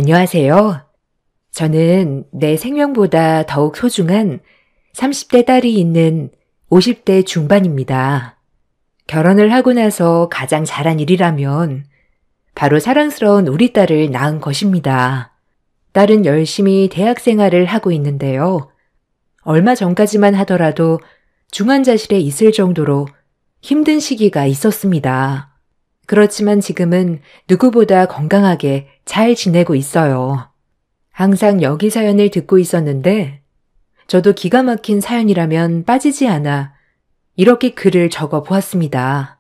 안녕하세요. 저는 내 생명보다 더욱 소중한 30대 딸이 있는 50대 중반입니다. 결혼을 하고 나서 가장 잘한 일이라면 바로 사랑스러운 우리 딸을 낳은 것입니다. 딸은 열심히 대학 생활을 하고 있는데요. 얼마 전까지만 하더라도 중환자실에 있을 정도로 힘든 시기가 있었습니다. 그렇지만 지금은 누구보다 건강하게 잘 지내고 있어요. 항상 여기 사연을 듣고 있었는데 저도 기가 막힌 사연이라면 빠지지 않아 이렇게 글을 적어 보았습니다.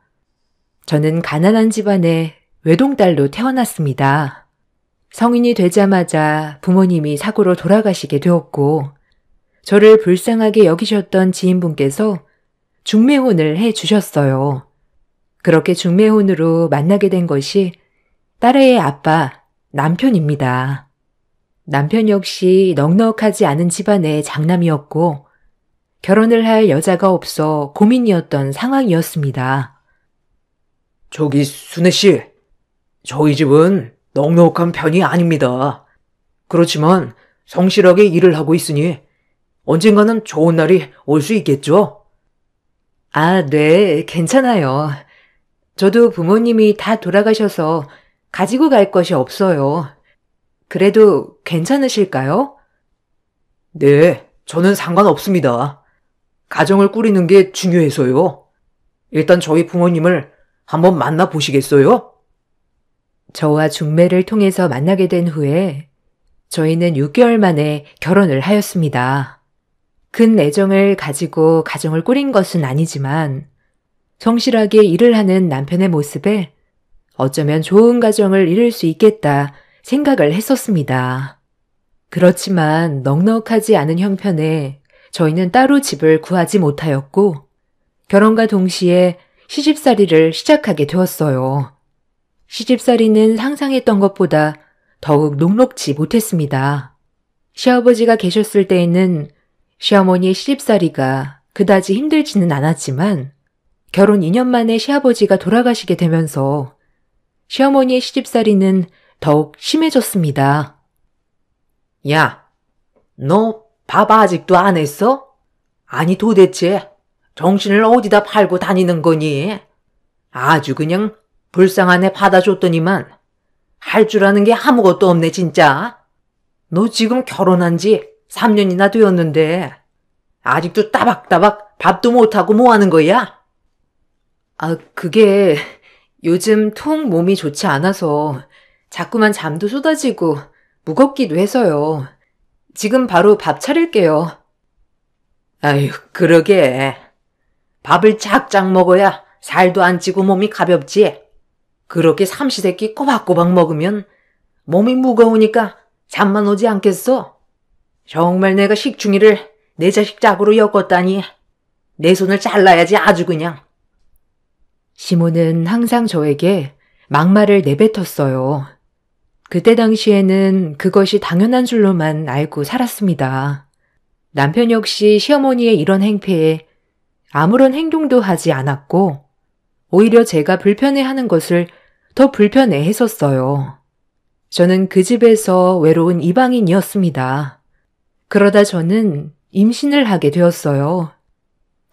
저는 가난한 집안의 외동딸로 태어났습니다. 성인이 되자마자 부모님이 사고로 돌아가시게 되었고 저를 불쌍하게 여기셨던 지인분께서 중매혼을 해 주셨어요. 그렇게 중매혼으로 만나게 된 것이 딸의 아빠, 남편입니다. 남편 역시 넉넉하지 않은 집안의 장남이었고 결혼을 할 여자가 없어 고민이었던 상황이었습니다. 저기 순애 씨, 저희 집은 넉넉한 편이 아닙니다. 그렇지만 성실하게 일을 하고 있으니 언젠가는 좋은 날이 올 수 있겠죠? 아, 네, 괜찮아요. 저도 부모님이 다 돌아가셔서 가지고 갈 것이 없어요. 그래도 괜찮으실까요? 네, 저는 상관없습니다. 가정을 꾸리는 게 중요해서요. 일단 저희 부모님을 한번 만나보시겠어요? 저와 중매를 통해서 만나게 된 후에 저희는 6개월 만에 결혼을 하였습니다. 큰 애정을 가지고 가정을 꾸린 것은 아니지만 성실하게 일을 하는 남편의 모습에 어쩌면 좋은 가정을 이룰 수 있겠다 생각을 했었습니다. 그렇지만 넉넉하지 않은 형편에 저희는 따로 집을 구하지 못하였고 결혼과 동시에 시집살이를 시작하게 되었어요. 시집살이는 상상했던 것보다 더욱 녹록지 못했습니다. 시아버지가 계셨을 때에는 시어머니의 시집살이가 그다지 힘들지는 않았지만 결혼 2년 만에 시아버지가 돌아가시게 되면서 시어머니의 시집살이는 더욱 심해졌습니다. 야, 너 밥 아직도 안 했어? 아니 도대체 정신을 어디다 팔고 다니는 거니? 아주 그냥 불쌍한 애 받아줬더니만 할 줄 아는 게 아무것도 없네 진짜. 너 지금 결혼한 지 3년이나 되었는데 아직도 따박따박 밥도 못하고 뭐 하는 거야? 아, 그게 요즘 통 몸이 좋지 않아서 자꾸만 잠도 쏟아지고 무겁기도 해서요. 지금 바로 밥 차릴게요. 아휴, 그러게. 밥을 작작 먹어야 살도 안 찌고 몸이 가볍지. 그렇게 삼시세끼 꼬박꼬박 먹으면 몸이 무거우니까 잠만 오지 않겠어? 정말 내가 식충이를 내 자식 짝으로 엮었다니. 내 손을 잘라야지 아주 그냥. 시모는 항상 저에게 막말을 내뱉었어요. 그때 당시에는 그것이 당연한 줄로만 알고 살았습니다. 남편 역시 시어머니의 이런 행패에 아무런 행동도 하지 않았고 오히려 제가 불편해하는 것을 더 불편해했었어요. 저는 그 집에서 외로운 이방인이었습니다. 그러다 저는 임신을 하게 되었어요.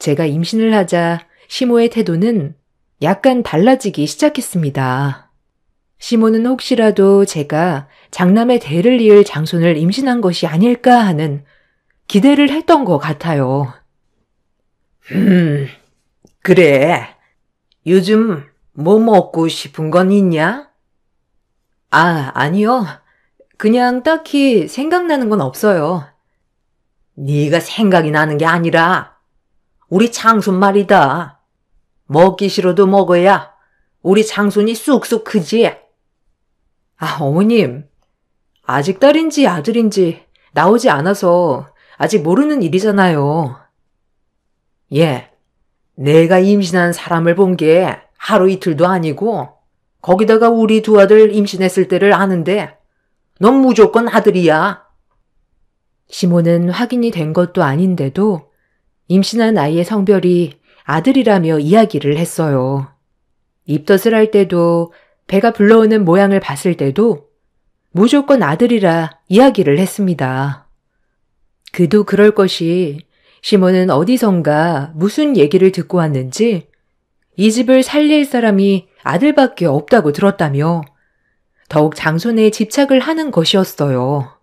제가 임신을 하자 시모의 태도는 약간 달라지기 시작했습니다. 시모는 혹시라도 제가 장남의 대를 이을 장손을 임신한 것이 아닐까 하는 기대를 했던 것 같아요. 그래. 요즘 뭐 먹고 싶은 건 있냐? 아, 아니요. 그냥 딱히 생각나는 건 없어요. 네가 생각이 나는 게 아니라 우리 장손 말이다. 먹기 싫어도 먹어야 우리 장손이 쑥쑥 크지. 아, 어머님. 아직 딸인지 아들인지 나오지 않아서 아직 모르는 일이잖아요. 예, 내가 임신한 사람을 본 게 하루 이틀도 아니고 거기다가 우리 두 아들 임신했을 때를 아는데 넌 무조건 아들이야. 시모는 확인이 된 것도 아닌데도 임신한 아이의 성별이 아들이라며 이야기를 했어요. 입덧을 할 때도 배가 불러오는 모양을 봤을 때도 무조건 아들이라 이야기를 했습니다. 그도 그럴 것이 시몬은 어디선가 무슨 얘기를 듣고 왔는지 이 집을 살릴 사람이 아들밖에 없다고 들었다며 더욱 장손에 집착을 하는 것이었어요.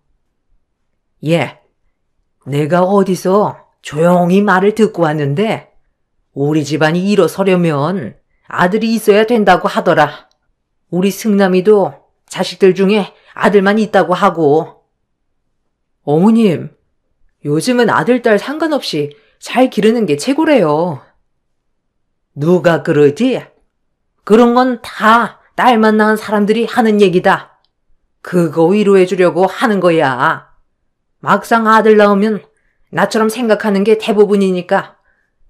예, 내가 어디서 조용히 말을 듣고 왔는데 우리 집안이 일어서려면 아들이 있어야 된다고 하더라. 우리 승남이도 자식들 중에 아들만 있다고 하고. 어머님, 요즘은 아들, 딸 상관없이 잘 기르는 게 최고래요. 누가 그러지? 그런 건 다 딸만 낳은 사람들이 하는 얘기다. 그거 위로해 주려고 하는 거야. 막상 아들 낳으면 나처럼 생각하는 게 대부분이니까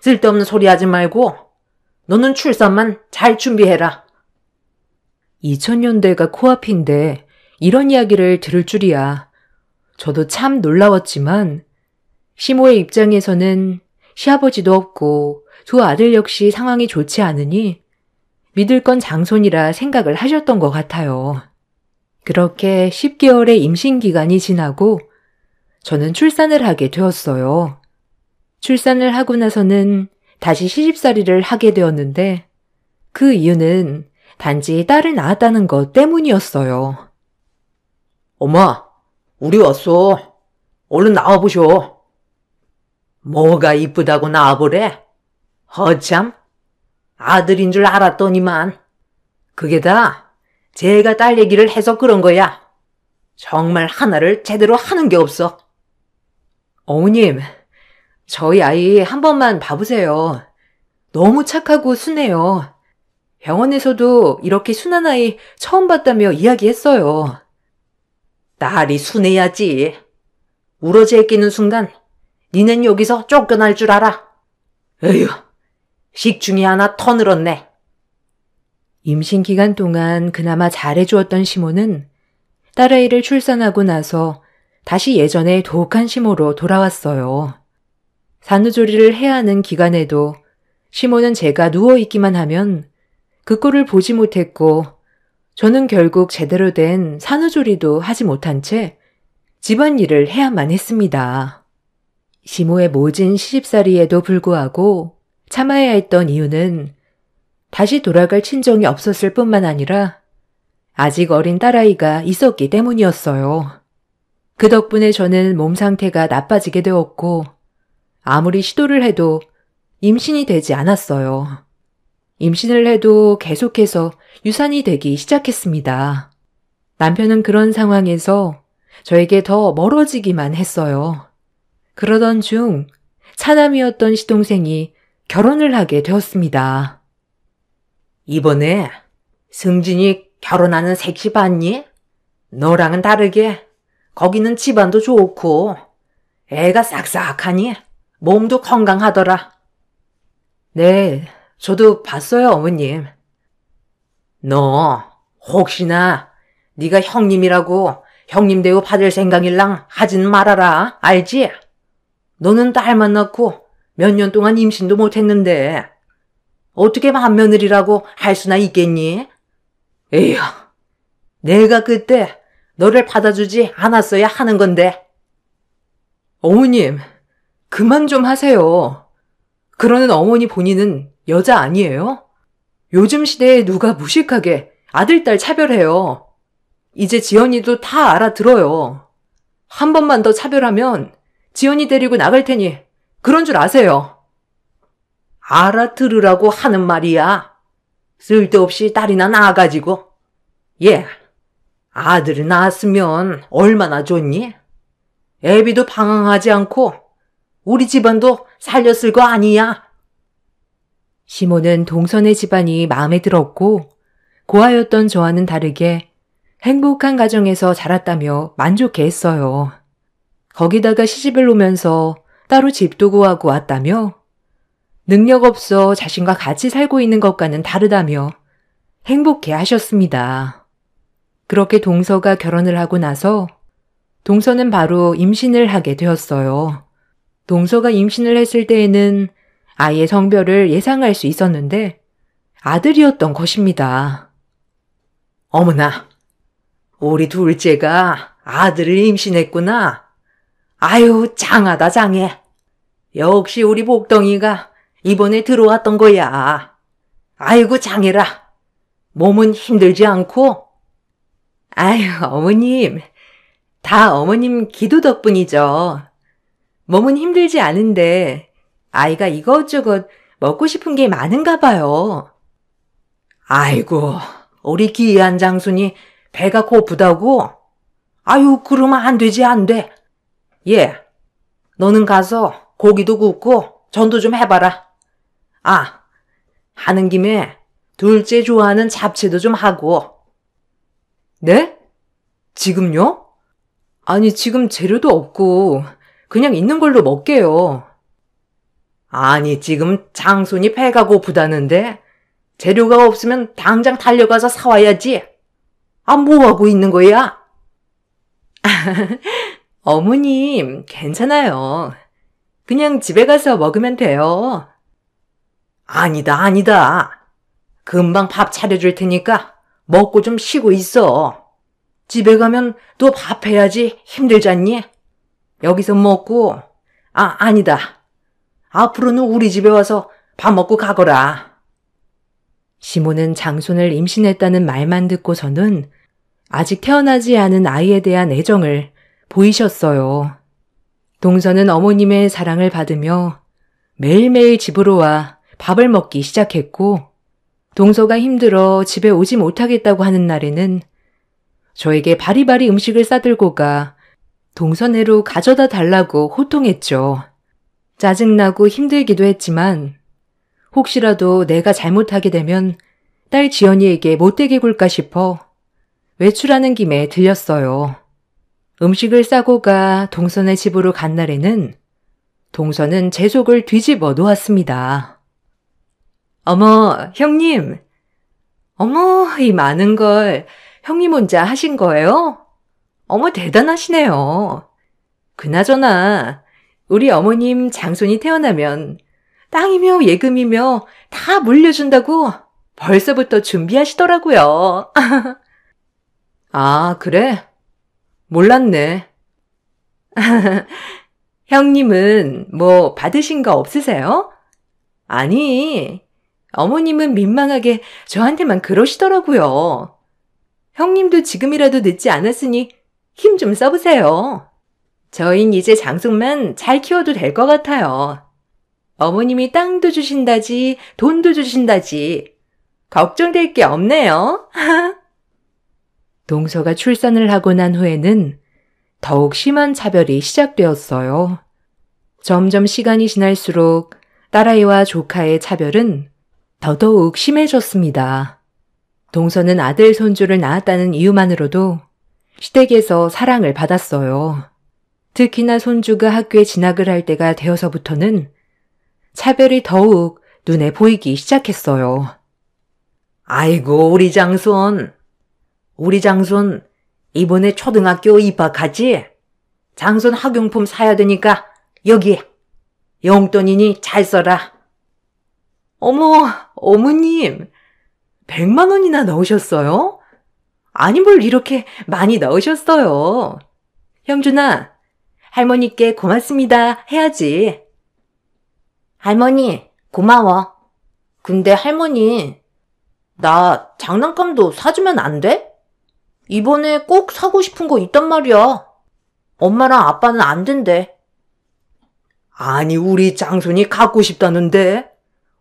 쓸데없는 소리 하지 말고 너는 출산만 잘 준비해라. 2000년대가 코앞인데 이런 이야기를 들을 줄이야. 저도 참 놀라웠지만 시모의 입장에서는 시아버지도 없고 두 아들 역시 상황이 좋지 않으니 믿을 건 장손이라 생각을 하셨던 것 같아요. 그렇게 10개월의 임신 기간이 지나고 저는 출산을 하게 되었어요. 출산을 하고 나서는 다시 시집살이를 하게 되었는데 그 이유는 단지 딸을 낳았다는 것 때문이었어요. 엄마, 우리 왔어. 얼른 나와보쇼. 뭐가 이쁘다고 나와보래? 허참, 아들인 줄 알았더니만. 그게 다 제가 딸 얘기를 해서 그런 거야. 정말 하나를 제대로 하는 게 없어. 어머님, 저희 아이 한 번만 봐보세요. 너무 착하고 순해요. 병원에서도 이렇게 순한 아이 처음 봤다며 이야기했어요. 딸이 순해야지. 우러져 끼는 순간 니넨 여기서 쫓겨날 줄 알아. 에휴, 식중이 하나 더 늘었네. 임신 기간 동안 그나마 잘해주었던 시모는 딸아이를 출산하고 나서 다시 예전의 독한 시모로 돌아왔어요. 산후조리를 해야 하는 기간에도 시모는 제가 누워있기만 하면 그 꼴을 보지 못했고 저는 결국 제대로 된 산후조리도 하지 못한 채 집안일을 해야만 했습니다. 시모의 모진 시집살이에도 불구하고 참아야 했던 이유는 다시 돌아갈 친정이 없었을 뿐만 아니라 아직 어린 딸아이가 있었기 때문이었어요. 그 덕분에 저는 몸 상태가 나빠지게 되었고 아무리 시도를 해도 임신이 되지 않았어요. 임신을 해도 계속해서 유산이 되기 시작했습니다. 남편은 그런 상황에서 저에게 더 멀어지기만 했어요. 그러던 중 차남이었던 시동생이 결혼을 하게 되었습니다. 이번에 승진이 결혼하는 색시 봤니? 너랑은 다르게 거기는 집안도 좋고 애가 싹싹하니 몸도 건강하더라. 네, 저도 봤어요, 어머님. 너 혹시나 네가 형님이라고 형님 대우 받을 생각일랑 하진 말아라. 알지? 너는 딸만 낳고 몇 년 동안 임신도 못했는데 어떻게 맏며느리라고 할 수나 있겠니? 에휴, 내가 그때 너를 받아주지 않았어야 하는 건데. 어머님, 그만 좀 하세요. 그러는 어머니 본인은 여자 아니에요? 요즘 시대에 누가 무식하게 아들, 딸 차별해요. 이제 지연이도 다 알아들어요. 한 번만 더 차별하면 지연이 데리고 나갈 테니 그런 줄 아세요. 알아들으라고 하는 말이야. 쓸데없이 딸이나 낳아가지고. 예, 아들을 낳았으면 얼마나 좋니? 애비도 방황하지 않고 우리 집안도 살렸을 거 아니야. 시모는 동선의 집안이 마음에 들었고 고아였던 저와는 다르게 행복한 가정에서 자랐다며 만족해했어요. 거기다가 시집을 오면서 따로 집도 구하고 왔다며 능력 없어 자신과 같이 살고 있는 것과는 다르다며 행복해 하셨습니다. 그렇게 동서가 결혼을 하고 나서 동서는 바로 임신을 하게 되었어요. 동서가 임신을 했을 때에는 아이의 성별을 예상할 수 있었는데 아들이었던 것입니다. 어머나, 우리 둘째가 아들을 임신했구나. 아유, 장하다 장해. 역시 우리 복덩이가 이번에 들어왔던 거야. 아이고, 장해라. 몸은 힘들지 않고? 아유, 어머님. 다 어머님 기도 덕분이죠. 몸은 힘들지 않은데 아이가 이것저것 먹고 싶은 게 많은가 봐요. 아이고, 우리 귀한 장순이 배가 고프다고? 아유, 그러면 안 되지, 안 돼. 예, 너는 가서 고기도 굽고 전도 좀 해봐라. 아, 하는 김에 둘째 좋아하는 잡채도 좀 하고. 네? 지금요? 아니, 지금 재료도 없고 그냥 있는 걸로 먹게요. 아니, 지금 장순이 배가 고프다는데 재료가 없으면 당장 달려가서 사와야지. 아, 뭐하고 있는 거야? 어머님, 괜찮아요. 그냥 집에 가서 먹으면 돼요. 아니다, 아니다. 금방 밥 차려줄 테니까 먹고 좀 쉬고 있어. 집에 가면 또 밥 해야지 힘들잖니? 여기서 먹고, 아니다. 앞으로는 우리 집에 와서 밥 먹고 가거라. 시모는 장손을 임신했다는 말만 듣고서는 아직 태어나지 않은 아이에 대한 애정을 보이셨어요. 동서는 어머님의 사랑을 받으며 매일매일 집으로 와 밥을 먹기 시작했고, 동서가 힘들어 집에 오지 못하겠다고 하는 날에는 저에게 바리바리 음식을 싸들고 가 동서네로 가져다 달라고 호통했죠. 짜증나고 힘들기도 했지만 혹시라도 내가 잘못하게 되면 딸 지연이에게 못되게 굴까 싶어 외출하는 김에 들렸어요. 음식을 싸고 가 동서네 집으로 간 날에는 동서는 제 속을 뒤집어 놓았습니다. 어머, 형님. 어머, 이 많은 걸 형님 혼자 하신 거예요? 어머, 대단하시네요. 그나저나 우리 어머님 장손이 태어나면 땅이며 예금이며 다 물려준다고 벌써부터 준비하시더라고요. 아, 그래? 몰랐네. 형님은 뭐 받으신 거 없으세요? 아니, 어머님은 민망하게 저한테만 그러시더라고요. 형님도 지금이라도 늦지 않았으니 힘 좀 써보세요. 저흰 이제 장손만 잘 키워도 될 것 같아요. 어머님이 땅도 주신다지 돈도 주신다지 걱정될 게 없네요. 동서가 출산을 하고 난 후에는 더욱 심한 차별이 시작되었어요. 점점 시간이 지날수록 딸아이와 조카의 차별은 더더욱 심해졌습니다. 동서는 아들 손주를 낳았다는 이유만으로도 시댁에서 사랑을 받았어요. 특히나 손주가 학교에 진학을 할 때가 되어서부터는 차별이 더욱 눈에 보이기 시작했어요. 아이고, 우리 장손. 우리 장손 이번에 초등학교 입학하지? 장손 학용품 사야 되니까 여기 용돈이니 잘 써라. 어머, 어머님. 100만 원이나 넣으셨어요? 아니, 뭘 이렇게 많이 넣으셨어요. 형준아, 할머니께 고맙습니다 해야지. 할머니, 고마워. 근데 할머니, 나 장난감도 사주면 안 돼? 이번에 꼭 사고 싶은 거 있단 말이야. 엄마랑 아빠는 안 된대. 아니, 우리 장손이 갖고 싶다는데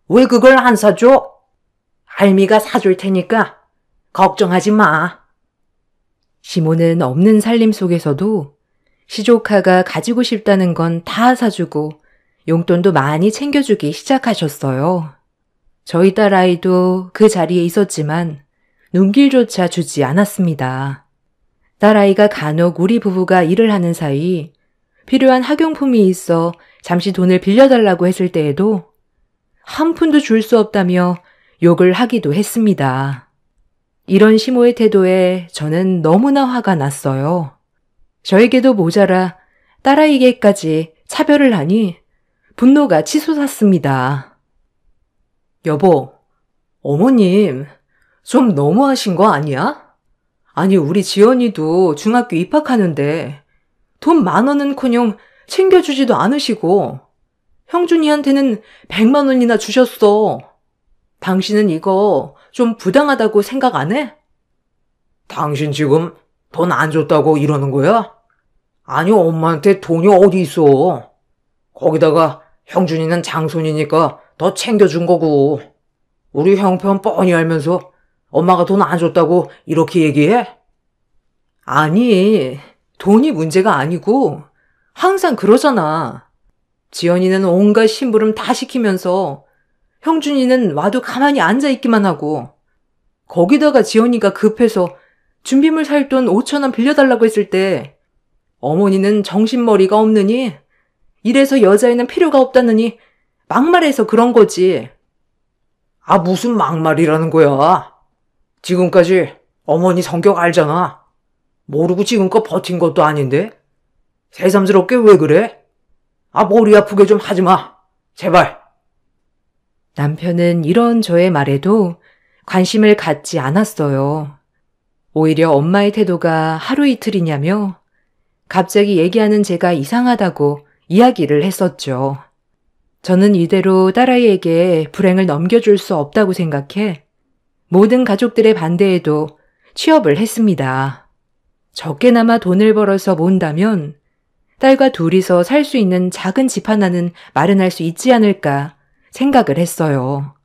왜 그걸 안 사줘? 할미가 사줄 테니까 걱정하지 마. 시모는 없는 살림 속에서도 시조카가 가지고 싶다는 건 다 사주고 용돈도 많이 챙겨주기 시작하셨어요. 저희 딸아이도 그 자리에 있었지만 눈길조차 주지 않았습니다. 딸아이가 간혹 우리 부부가 일을 하는 사이 필요한 학용품이 있어 잠시 돈을 빌려달라고 했을 때에도 한 푼도 줄 수 없다며 욕을 하기도 했습니다. 이런 시모의 태도에 저는 너무나 화가 났어요. 저에게도 모자라 딸아이에게까지 차별을 하니 분노가 치솟았습니다. 여보, 어머님 좀 너무하신 거 아니야? 아니, 우리 지연이도 중학교 입학하는데 돈 10,000원은커녕 챙겨주지도 않으시고 형준이한테는 100만 원이나 주셨어. 당신은 이거 좀 부당하다고 생각 안 해? 당신 지금 돈 안 줬다고 이러는 거야? 아니, 엄마한테 돈이 어디 있어. 거기다가 형준이는 장손이니까 더 챙겨준 거고. 우리 형편 뻔히 알면서 엄마가 돈 안 줬다고 이렇게 얘기해? 아니, 돈이 문제가 아니고 항상 그러잖아. 지연이는 온갖 심부름 다 시키면서 형준이는 와도 가만히 앉아있기만 하고, 거기다가 지연이가 급해서 준비물 살 돈 5,000원 빌려달라고 했을 때 어머니는 정신머리가 없느니 이래서 여자애는 필요가 없다느니 막말해서 그런 거지. 아, 무슨 막말이라는 거야. 지금까지 어머니 성격 알잖아. 모르고 지금껏 버틴 것도 아닌데. 새삼스럽게 왜 그래? 아, 머리 아프게 좀 하지 마. 제발. 남편은 이런 저의 말에도 관심을 갖지 않았어요. 오히려 엄마의 태도가 하루 이틀이냐며 갑자기 얘기하는 제가 이상하다고 이야기를 했었죠. 저는 이대로 딸아이에게 불행을 넘겨줄 수 없다고 생각해 모든 가족들의 반대에도 취업을 했습니다. 적게나마 돈을 벌어서 모은다면 딸과 둘이서 살 수 있는 작은 집 하나는 마련할 수 있지 않을까 생각을 했어요.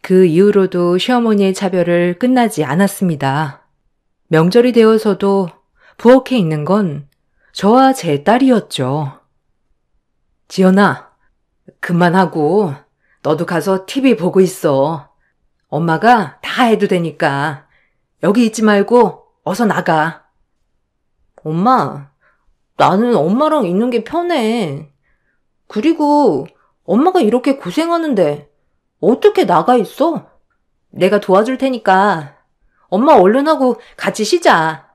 그 이후로도 시어머니의 차별을 끝나지 않았습니다. 명절이 되어서도 부엌에 있는 건 저와 제 딸이었죠. 지연아, 그만하고 너도 가서 TV 보고 있어. 엄마가 다 해도 되니까 여기 있지 말고 어서 나가. 엄마, 나는 엄마랑 있는 게 편해. 그리고 엄마가 이렇게 고생하는데 어떻게 나가 있어? 내가 도와줄 테니까 엄마 얼른 하고 같이 쉬자.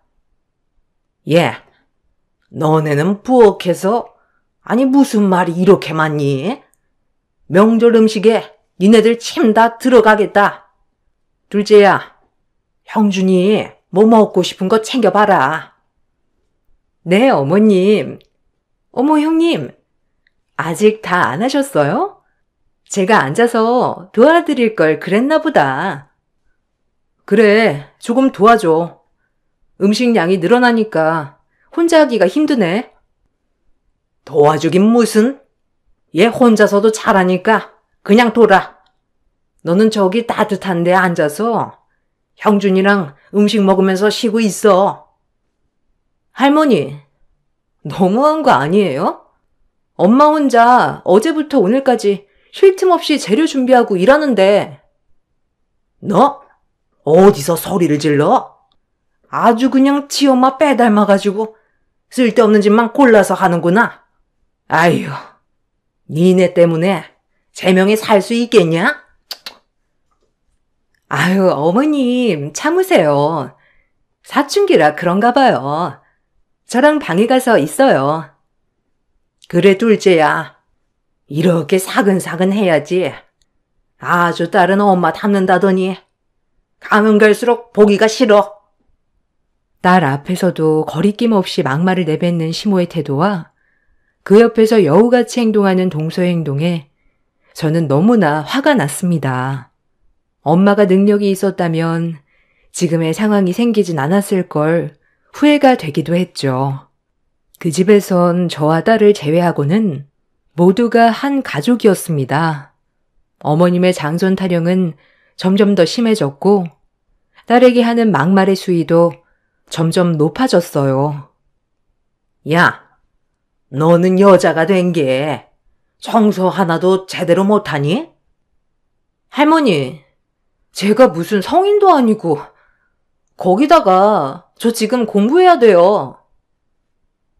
예, 너네는 부엌에서 아니 무슨 말이 이렇게 많니? 명절 음식에 니네들 침 다 들어가겠다. 둘째야, 형준이 뭐 먹고 싶은 거 챙겨봐라. 네, 어머님. 어머, 형님. 아직 다 안 하셨어요? 제가 앉아서 도와드릴 걸 그랬나 보다. 그래, 조금 도와줘. 음식량이 늘어나니까 혼자 하기가 힘드네. 도와주긴 무슨? 얘 혼자서도 잘하니까 그냥 둬라. 너는 저기 따뜻한 데 앉아서 형준이랑 음식 먹으면서 쉬고 있어. 할머니, 너무한 거 아니에요? 엄마 혼자 어제부터 오늘까지 쉴 틈 없이 재료 준비하고 일하는데. 너? 어디서 소리를 질러? 아주 그냥 지 엄마 빼닮아가지고 쓸데없는 짓만 골라서 하는구나. 아휴, 니네 때문에 제명에 살 수 있겠냐? 아유, 어머님, 참으세요. 사춘기라 그런가 봐요. 저랑 방에 가서 있어요. 그래, 둘째야. 이렇게 사근사근 해야지. 아주 딸은 엄마 닮는다더니 가면 갈수록 보기가 싫어. 딸 앞에서도 거리낌 없이 막말을 내뱉는 시모의 태도와 그 옆에서 여우같이 행동하는 동서의 행동에 저는 너무나 화가 났습니다. 엄마가 능력이 있었다면 지금의 상황이 생기진 않았을 걸 후회가 되기도 했죠. 그 집에선 저와 딸을 제외하고는 모두가 한 가족이었습니다. 어머님의 장손 타령은 점점 더 심해졌고 딸에게 하는 막말의 수위도 점점 높아졌어요. 야, 너는 여자가 된 게 청소 하나도 제대로 못하니? 할머니, 제가 무슨 성인도 아니고 거기다가 저 지금 공부해야 돼요.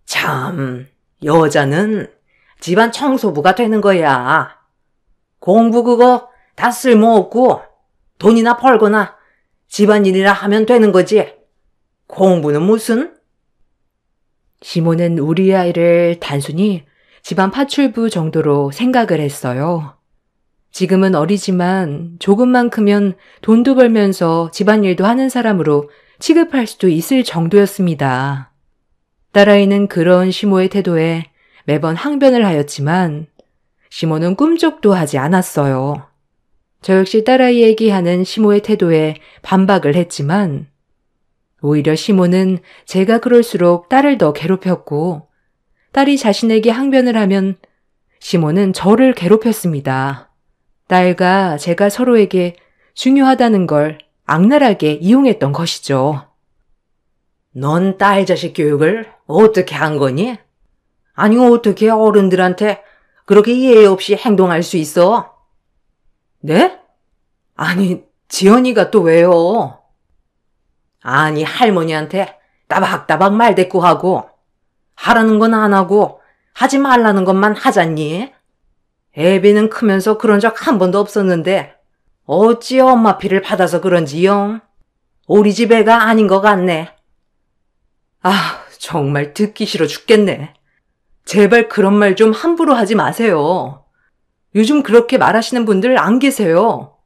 참, 여자는 집안 청소부가 되는 거야. 공부 그거 다 쓸모없고 돈이나 벌거나 집안일이나 하면 되는 거지. 공부는 무슨? 시모는 우리 아이를 단순히 집안 파출부 정도로 생각을 했어요. 지금은 어리지만 조금만 크면 돈도 벌면서 집안일도 하는 사람으로 취급할 수도 있을 정도였습니다. 딸아이는 그런 시모의 태도에 매번 항변을 하였지만 시모는 꿈쩍도 하지 않았어요. 저 역시 딸아이에게 하는 시모의 태도에 반박을 했지만 오히려 시모는 제가 그럴수록 딸을 더 괴롭혔고 딸이 자신에게 항변을 하면 시모는 저를 괴롭혔습니다. 딸과 제가 서로에게 중요하다는 걸 악랄하게 이용했던 것이죠. 넌 딸 자식 교육을 어떻게 한 거니? 아니 어떻게 어른들한테 그렇게 예의 없이 행동할 수 있어? 네? 아니, 지연이가 또 왜요? 아니 할머니한테 따박따박 말대꾸하고 하라는 건 안 하고 하지 말라는 것만 하잖니? 애비는 크면서 그런 적 한 번도 없었는데 어찌 엄마 피를 받아서 그런지요? 우리 집 애가 아닌 것 같네. 아, 정말 듣기 싫어 죽겠네. 제발 그런 말 좀 함부로 하지 마세요. 요즘 그렇게 말하시는 분들 안 계세요.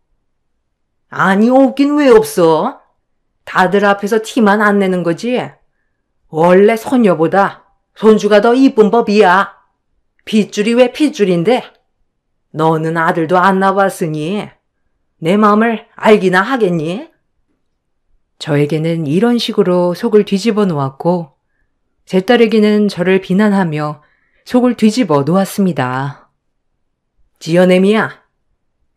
아니 없긴 왜 없어? 다들 앞에서 티만 안 내는 거지. 원래 손녀보다 손주가 더 이쁜 법이야. 핏줄이 왜 핏줄인데? 너는 아들도 안 낳아봤으니 내 마음을 알기나 하겠니? 저에게는 이런 식으로 속을 뒤집어 놓았고 제 딸에게는 저를 비난하며 속을 뒤집어 놓았습니다. 지연애미야,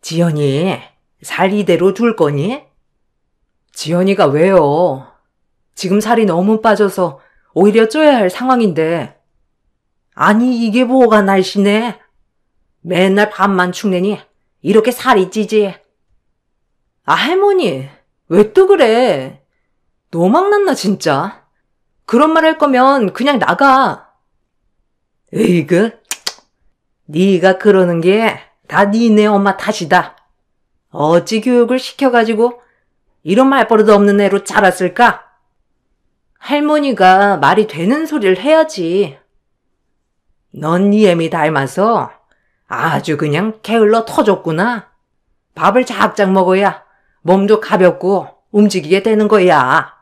지연이 살 이대로 둘 거니? 지연이가 왜요? 지금 살이 너무 빠져서 오히려 쪄야 할 상황인데. 아니 이게 뭐가 날씬해? 맨날 밥만 축내니 이렇게 살이 찌지. 아, 할머니, 왜 또 그래? 너 막 났나 진짜? 그런 말 할 거면 그냥 나가. 으이그, 네가 그러는 게 다 니네 엄마 탓이다. 어찌 교육을 시켜가지고 이런 말버릇 없는 애로 자랐을까? 할머니가 말이 되는 소리를 해야지. 넌 네 애미 닮아서 아주 그냥 게을러 터졌구나. 밥을 작작 먹어야 몸도 가볍고 움직이게 되는 거야.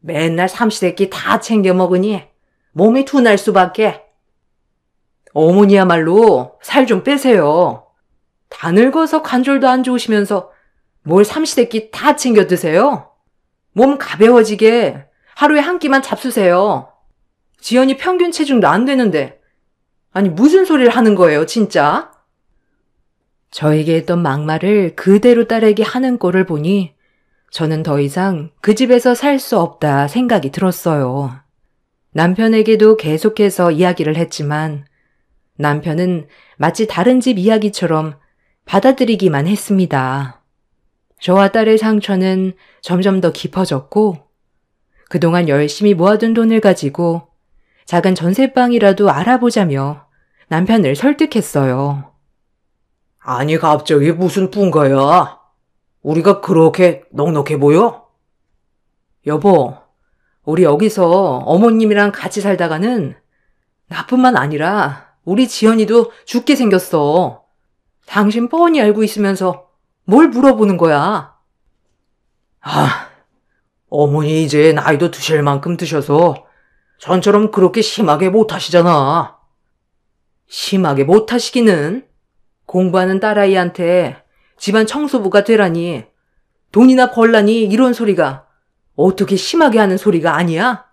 맨날 삼시세끼 다 챙겨 먹으니 몸이 둔할 수밖에. 어머니야말로 살 좀 빼세요. 다 늙어서 관절도 안 좋으시면서 뭘 삼시세끼 다 챙겨 드세요? 몸 가벼워지게 하루에 한 끼만 잡수세요. 지연이 평균 체중도 안 되는데. 아니 무슨 소리를 하는 거예요 진짜? 저에게 했던 막말을 그대로 딸에게 하는 꼴을 보니 저는 더 이상 그 집에서 살 수 없다 생각이 들었어요. 남편에게도 계속해서 이야기를 했지만 남편은 마치 다른 집 이야기처럼 받아들이기만 했습니다. 저와 딸의 상처는 점점 더 깊어졌고 그동안 열심히 모아둔 돈을 가지고 작은 전세방이라도 알아보자며 남편을 설득했어요. 아니 갑자기 무슨 뿡가야? 우리가 그렇게 넉넉해 보여? 여보, 우리 여기서 어머님이랑 같이 살다가는 나뿐만 아니라 우리 지연이도 죽게 생겼어. 당신 뻔히 알고 있으면서 뭘 물어보는 거야? 아, 어머니 이제 나이도 드실 만큼 드셔서 전처럼 그렇게 심하게 못하시잖아. 심하게 못하시기는? 공부하는 딸아이한테 집안 청소부가 되라니 돈이나 벌라니 이런 소리가 어떻게 심하게 하는 소리가 아니야?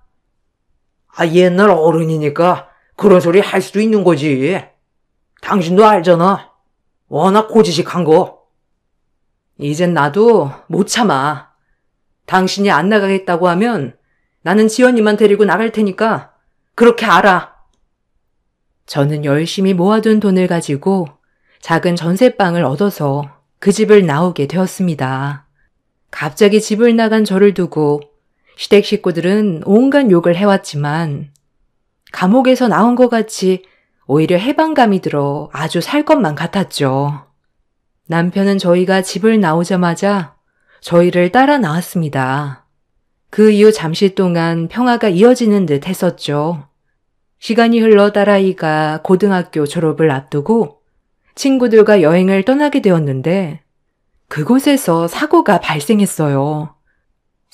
아, 옛날 어른이니까 그런 소리 할 수도 있는 거지. 당신도 알잖아. 워낙 고지식한 거. 이젠 나도 못 참아. 당신이 안 나가겠다고 하면 나는 지연이만 데리고 나갈 테니까 그렇게 알아. 저는 열심히 모아둔 돈을 가지고 작은 전세방을 얻어서 그 집을 나오게 되었습니다. 갑자기 집을 나간 저를 두고 시댁 식구들은 온갖 욕을 해왔지만 감옥에서 나온 것 같이 오히려 해방감이 들어 아주 살 것만 같았죠. 남편은 저희가 집을 나오자마자 저희를 따라 나왔습니다. 그 이후 잠시 동안 평화가 이어지는 듯 했었죠. 시간이 흘러 딸아이가 고등학교 졸업을 앞두고 친구들과 여행을 떠나게 되었는데 그곳에서 사고가 발생했어요.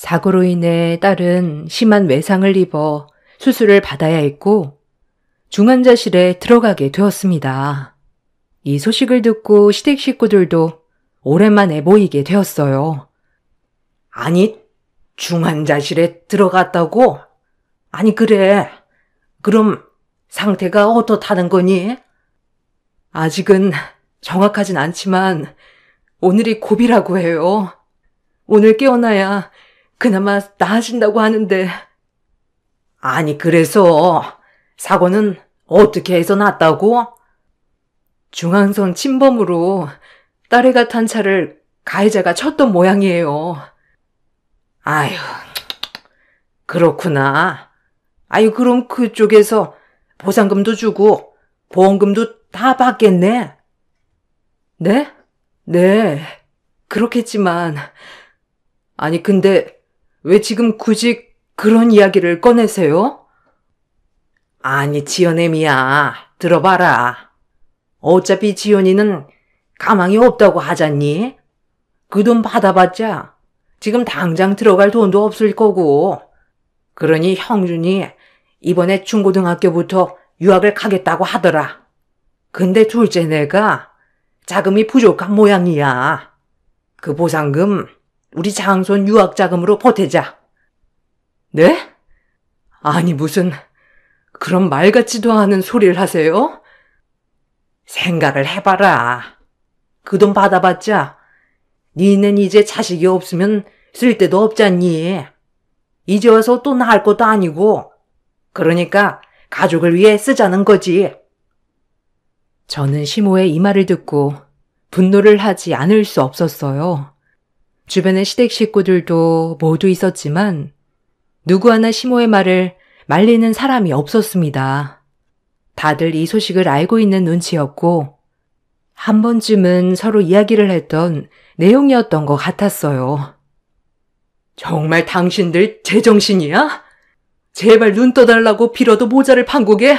사고로 인해 딸은 심한 외상을 입어 수술을 받아야 했고 중환자실에 들어가게 되었습니다. 이 소식을 듣고 시댁 식구들도 오랜만에 모이게 되었어요. 아니, 중환자실에 들어갔다고? 아니, 그래. 그럼 상태가 어떻다는 거니? 아직은 정확하진 않지만 오늘이 고비라고 해요. 오늘 깨어나야 그나마 나아진다고 하는데. 아니, 그래서 사고는 어떻게 해서 났다고? 중앙선 침범으로 딸애가 탄 차를 가해자가 쳤던 모양이에요. 아휴, 그렇구나. 아유, 그럼 그쪽에서 보상금도 주고 보험금도 다 받겠네? 네? 네, 그렇겠지만. 아니, 근데 왜 지금 굳이 그런 이야기를 꺼내세요? 아니, 지연애미야, 들어봐라. 어차피 지연이는 가망이 없다고 하잖니? 그 돈 받아봤자 지금 당장 들어갈 돈도 없을 거고. 그러니 형준이 이번에 중고등학교부터 유학을 가겠다고 하더라. 근데 둘째네가 자금이 부족한 모양이야. 그 보상금 우리 장손 유학 자금으로 보태자. 네? 아니, 무슨 그런 말 같지도 않은 소리를 하세요? 생각을 해봐라. 그 돈 받아봤자 니는 이제 자식이 없으면 쓸데도 없잖니. 이제 와서 또 낳을 것도 아니고. 그러니까 가족을 위해 쓰자는 거지. 저는 시모의 이 말을 듣고 분노를 하지 않을 수 없었어요. 주변의 시댁 식구들도 모두 있었지만 누구 하나 시모의 말을 말리는 사람이 없었습니다. 다들 이 소식을 알고 있는 눈치였고 한 번쯤은 서로 이야기를 했던 내용이었던 것 같았어요. 정말 당신들 제정신이야? 제발 눈 떠달라고 빌어도 모자를 판국에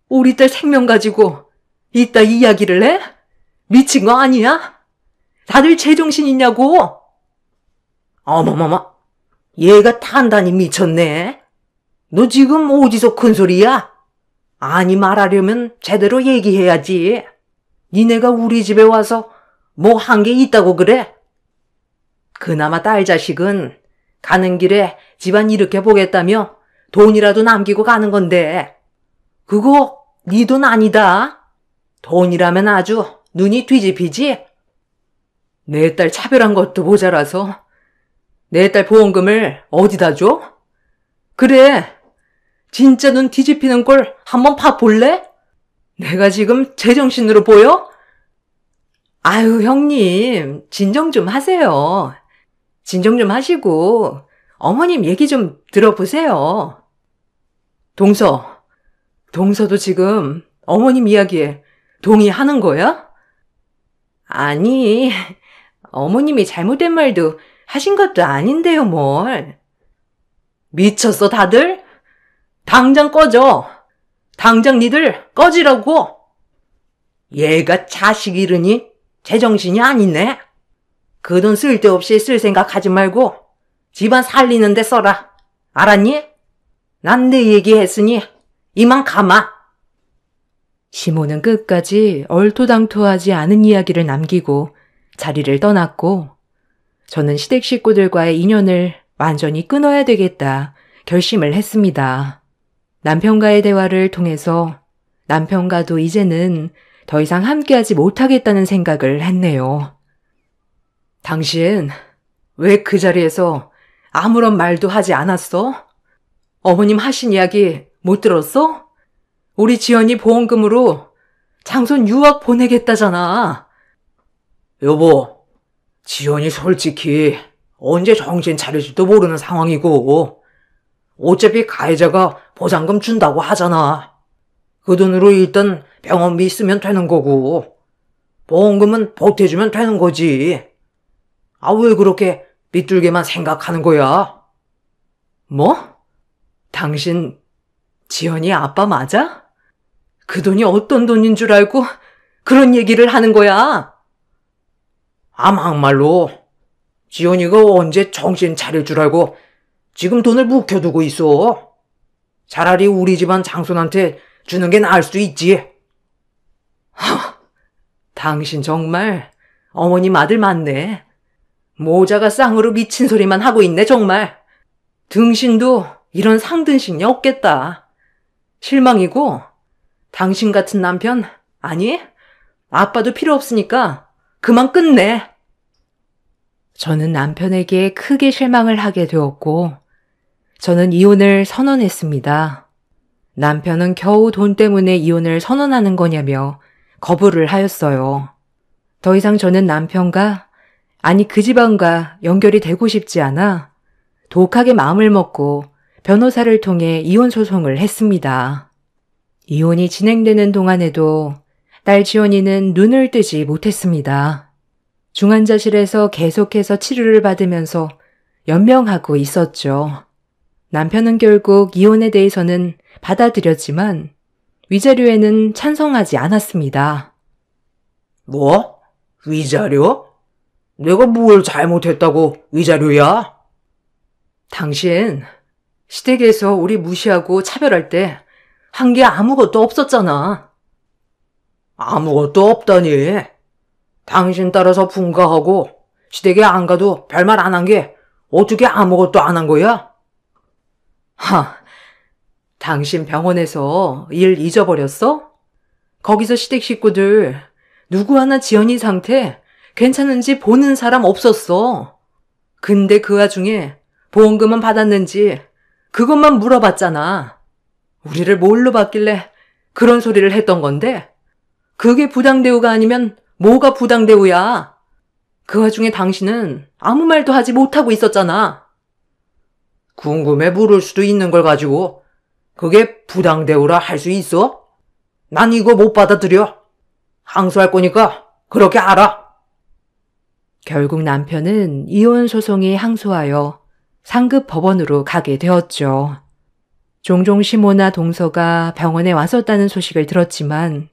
우리 딸 생명 가지고 이따 이야기를 해? 미친 거 아니야? 다들 제정신 있냐고? 어머머머, 얘가 단단히 미쳤네. 너 지금 어디서 큰 소리야? 아니, 말하려면 제대로 얘기해야지. 니네가 우리 집에 와서 뭐 한 게 있다고 그래? 그나마 딸 자식은 가는 길에 집안 일으켜 보겠다며 돈이라도 남기고 가는 건데 그거 네 돈 아니다. 돈이라면 아주 눈이 뒤집히지. 내 딸 차별한 것도 모자라서 내 딸 보험금을 어디다 줘? 그래, 진짜 눈 뒤집히는 걸 한번 봐볼래? 내가 지금 제정신으로 보여? 아유, 형님, 진정 좀 하세요. 진정 좀 하시고 어머님 얘기 좀 들어보세요. 동서도 지금 어머님 이야기에 동의하는 거야? 아니, 어머님이 잘못된 말도 하신 것도 아닌데요, 뭘. 미쳤어, 다들? 당장 꺼져. 당장 니들 꺼지라고. 얘가 자식 이르니 제정신이 아니네. 그 돈 쓸데없이 쓸 생각하지 말고 집안 살리는 데 써라. 알았니? 난 내 얘기 했으니 이만 가마. 시모는 끝까지 얼토당토하지 않은 이야기를 남기고 자리를 떠났고 저는 시댁 식구들과의 인연을 완전히 끊어야 되겠다 결심을 했습니다. 남편과의 대화를 통해서 남편과도 이제는 더 이상 함께하지 못하겠다는 생각을 했네요. 당신 왜 그 자리에서 아무런 말도 하지 않았어? 어머님 하신 이야기 못 들었어? 우리 지연이 보험금으로 장손 유학 보내겠다잖아. 여보, 지연이 솔직히 언제 정신 차릴지도 모르는 상황이고 어차피 가해자가 보상금 준다고 하잖아. 그 돈으로 일단 병원비 쓰면 되는 거고 보험금은 보태주면 되는 거지. 아, 왜 그렇게 삐뚤게만 생각하는 거야? 뭐? 당신 지연이 아빠 맞아? 그 돈이 어떤 돈인 줄 알고 그런 얘기를 하는 거야? 아, 막말로 지연이가 언제 정신 차릴 줄 알고 지금 돈을 묵혀두고 있어. 차라리 우리 집안 장손한테 주는 게 나을 수도 있지. 당신 정말 어머님 아들 맞네. 모자가 쌍으로 미친 소리만 하고 있네 정말. 등신도 이런 상등신이 없겠다. 실망이고 당신 같은 남편 아니 아빠도 필요 없으니까 그만 끝내. 저는 남편에게 크게 실망을 하게 되었고 저는 이혼을 선언했습니다. 남편은 겨우 돈 때문에 이혼을 선언하는 거냐며 거부를 하였어요. 더 이상 저는 남편과 아니 그 집안과 연결이 되고 싶지 않아 독하게 마음을 먹고 변호사를 통해 이혼 소송을 했습니다. 이혼이 진행되는 동안에도 딸 지원이는 눈을 뜨지 못했습니다. 중환자실에서 계속해서 치료를 받으면서 연명하고 있었죠. 남편은 결국 이혼에 대해서는 받아들였지만 위자료에는 찬성하지 않았습니다. 뭐? 위자료? 내가 뭘 잘못했다고 위자료야? 당신 시댁에서 우리 무시하고 차별할 때 한 게 아무것도 없었잖아. 아무것도 없다니. 당신 따라서 분가하고 시댁에 안 가도 별말 안 한 게 어떻게 아무것도 안 한 거야? 당신 병원에서 일 잊어버렸어? 거기서 시댁 식구들 누구 하나 지연이 상태 괜찮은지 보는 사람 없었어. 근데 그 와중에 보험금은 받았는지 그것만 물어봤잖아. 우리를 뭘로 받길래 그런 소리를 했던 건데 그게 부당대우가 아니면 뭐가 부당대우야. 그 와중에 당신은 아무 말도 하지 못하고 있었잖아. 궁금해 물을 수도 있는 걸 가지고 그게 부당대우라 할 수 있어? 난 이거 못 받아들여. 항소할 거니까 그렇게 알아. 결국 남편은 이혼 소송에 항소하여 상급 법원으로 가게 되었죠. 종종 시모나 동서가 병원에 왔었다는 소식을 들었지만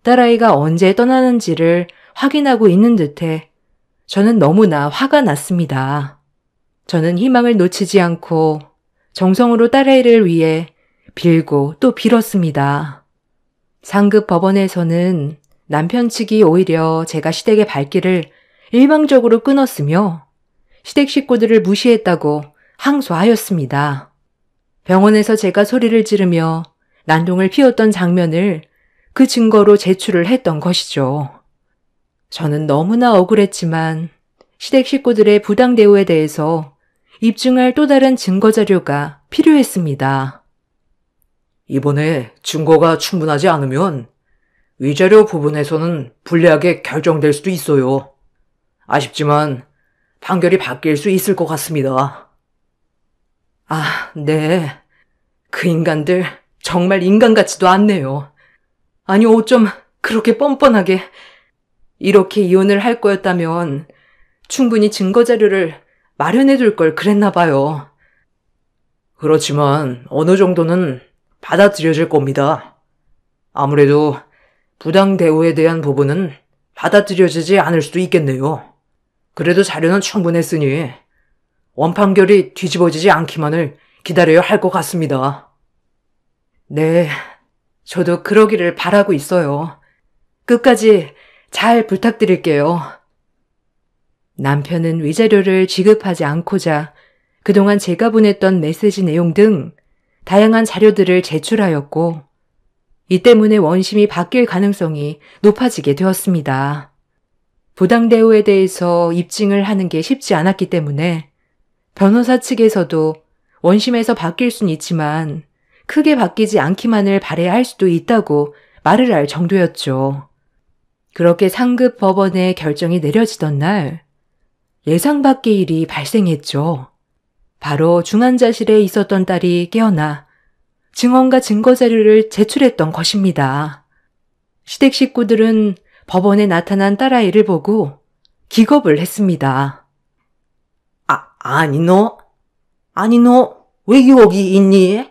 딸아이가 언제 떠나는지를 확인하고 있는 듯해 저는 너무나 화가 났습니다. 저는 희망을 놓치지 않고 정성으로 딸아이를 위해 빌고 또 빌었습니다. 상급 법원에서는 남편 측이 오히려 제가 시댁의 발길을 일방적으로 끊었으며 시댁 식구들을 무시했다고 항소하였습니다. 병원에서 제가 소리를 지르며 난동을 피웠던 장면을 그 증거로 제출을 했던 것이죠. 저는 너무나 억울했지만 시댁 식구들의 부당 대우에 대해서 입증할 또 다른 증거 자료가 필요했습니다. 이번에 증거가 충분하지 않으면 위자료 부분에서는 불리하게 결정될 수도 있어요. 아쉽지만 판결이 바뀔 수 있을 것 같습니다. 네. 그 인간들 정말 인간 같지도 않네요. 아니 어쩜 그렇게 뻔뻔하게 이렇게 이혼을 할 거였다면 충분히 증거 자료를 마련해 둘 걸 그랬나 봐요. 그렇지만 어느 정도는 받아들여질 겁니다. 아무래도 부당 대우에 대한 부분은 받아들여지지 않을 수도 있겠네요. 그래도 자료는 충분했으니 원판결이 뒤집어지지 않기만을 기다려야 할 것 같습니다. 네, 저도 그러기를 바라고 있어요. 끝까지 잘 부탁드릴게요. 남편은 위자료를 지급하지 않고자 그동안 제가 보냈던 메시지 내용 등 다양한 자료들을 제출하였고 이 때문에 원심이 바뀔 가능성이 높아지게 되었습니다. 부당대우에 대해서 입증을 하는 게 쉽지 않았기 때문에 변호사 측에서도 원심에서 바뀔 수는 있지만 크게 바뀌지 않기만을 바라야 할 수도 있다고 말을 할 정도였죠. 그렇게 상급 법원의 결정이 내려지던 날 예상 밖의 일이 발생했죠. 바로 중환자실에 있었던 딸이 깨어나 증언과 증거 자료를 제출했던 것입니다. 시댁 식구들은 법원에 나타난 딸아이를 보고 기겁을 했습니다. 아니 너 왜 여기 있니?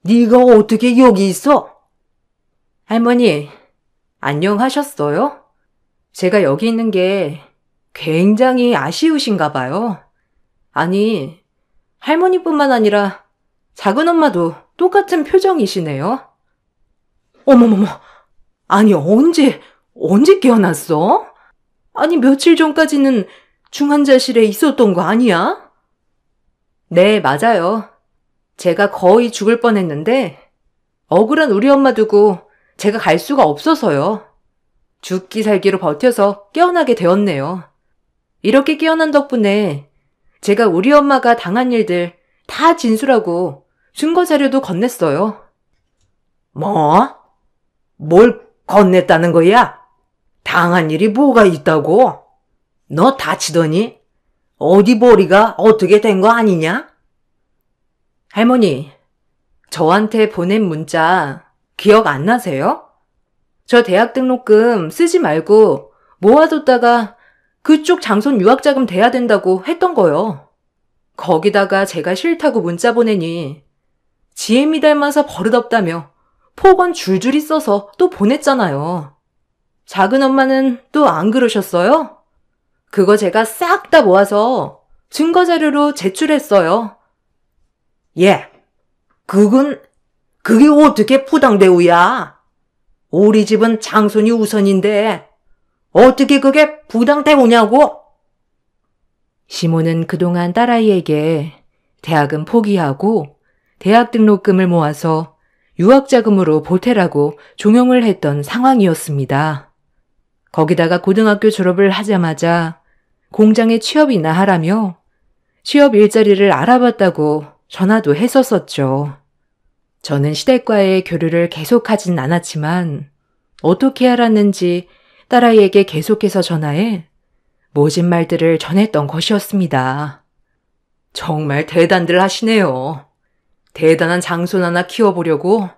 네가 어떻게 여기 있어? 할머니, 안녕하셨어요? 제가 여기 있는 게 굉장히 아쉬우신가 봐요. 아니, 할머니뿐만 아니라 작은 엄마도 똑같은 표정이시네요. 어머머머, 아니 언제 깨어났어? 아니 며칠 전까지는 중환자실에 있었던 거 아니야? 네, 맞아요. 제가 거의 죽을 뻔했는데 억울한 우리 엄마 두고 제가 갈 수가 없어서요. 죽기 살기로 버텨서 깨어나게 되었네요. 이렇게 깨어난 덕분에 제가 우리 엄마가 당한 일들 다 진술하고 증거 자료도 건넸어요. 뭐? 뭘 건넸다는 거야? 당한 일이 뭐가 있다고? 너 다치더니? 어디 머리가 어떻게 된 거 아니냐? 할머니, 저한테 보낸 문자 기억 안 나세요? 저 대학 등록금 쓰지 말고 모아뒀다가 그쪽 장손 유학자금 대야 된다고 했던 거요. 거기다가 제가 싫다고 문자 보내니 지혜미 닮아서 버릇없다며 폭언 줄줄이 써서 또 보냈잖아요. 작은 엄마는 또 안 그러셨어요? 그거 제가 싹 다 모아서 증거 자료로 제출했어요. 예, 그게 어떻게 부당대우야? 우리 집은 장손이 우선인데 어떻게 그게 부당대우냐고? 시모는 그동안 딸아이에게 대학은 포기하고 대학 등록금을 모아서 유학자금으로 보태라고 종용을 했던 상황이었습니다. 거기다가 고등학교 졸업을 하자마자 공장에 취업이나 하라며 취업 일자리를 알아봤다고 전화도 했었었죠. 저는 시댁과의 교류를 계속하진 않았지만 어떻게 알았는지 딸아이에게 계속해서 전화해 모진 말들을 전했던 것이었습니다. 정말 대단들 하시네요. 대단한 장손 하나 키워보려고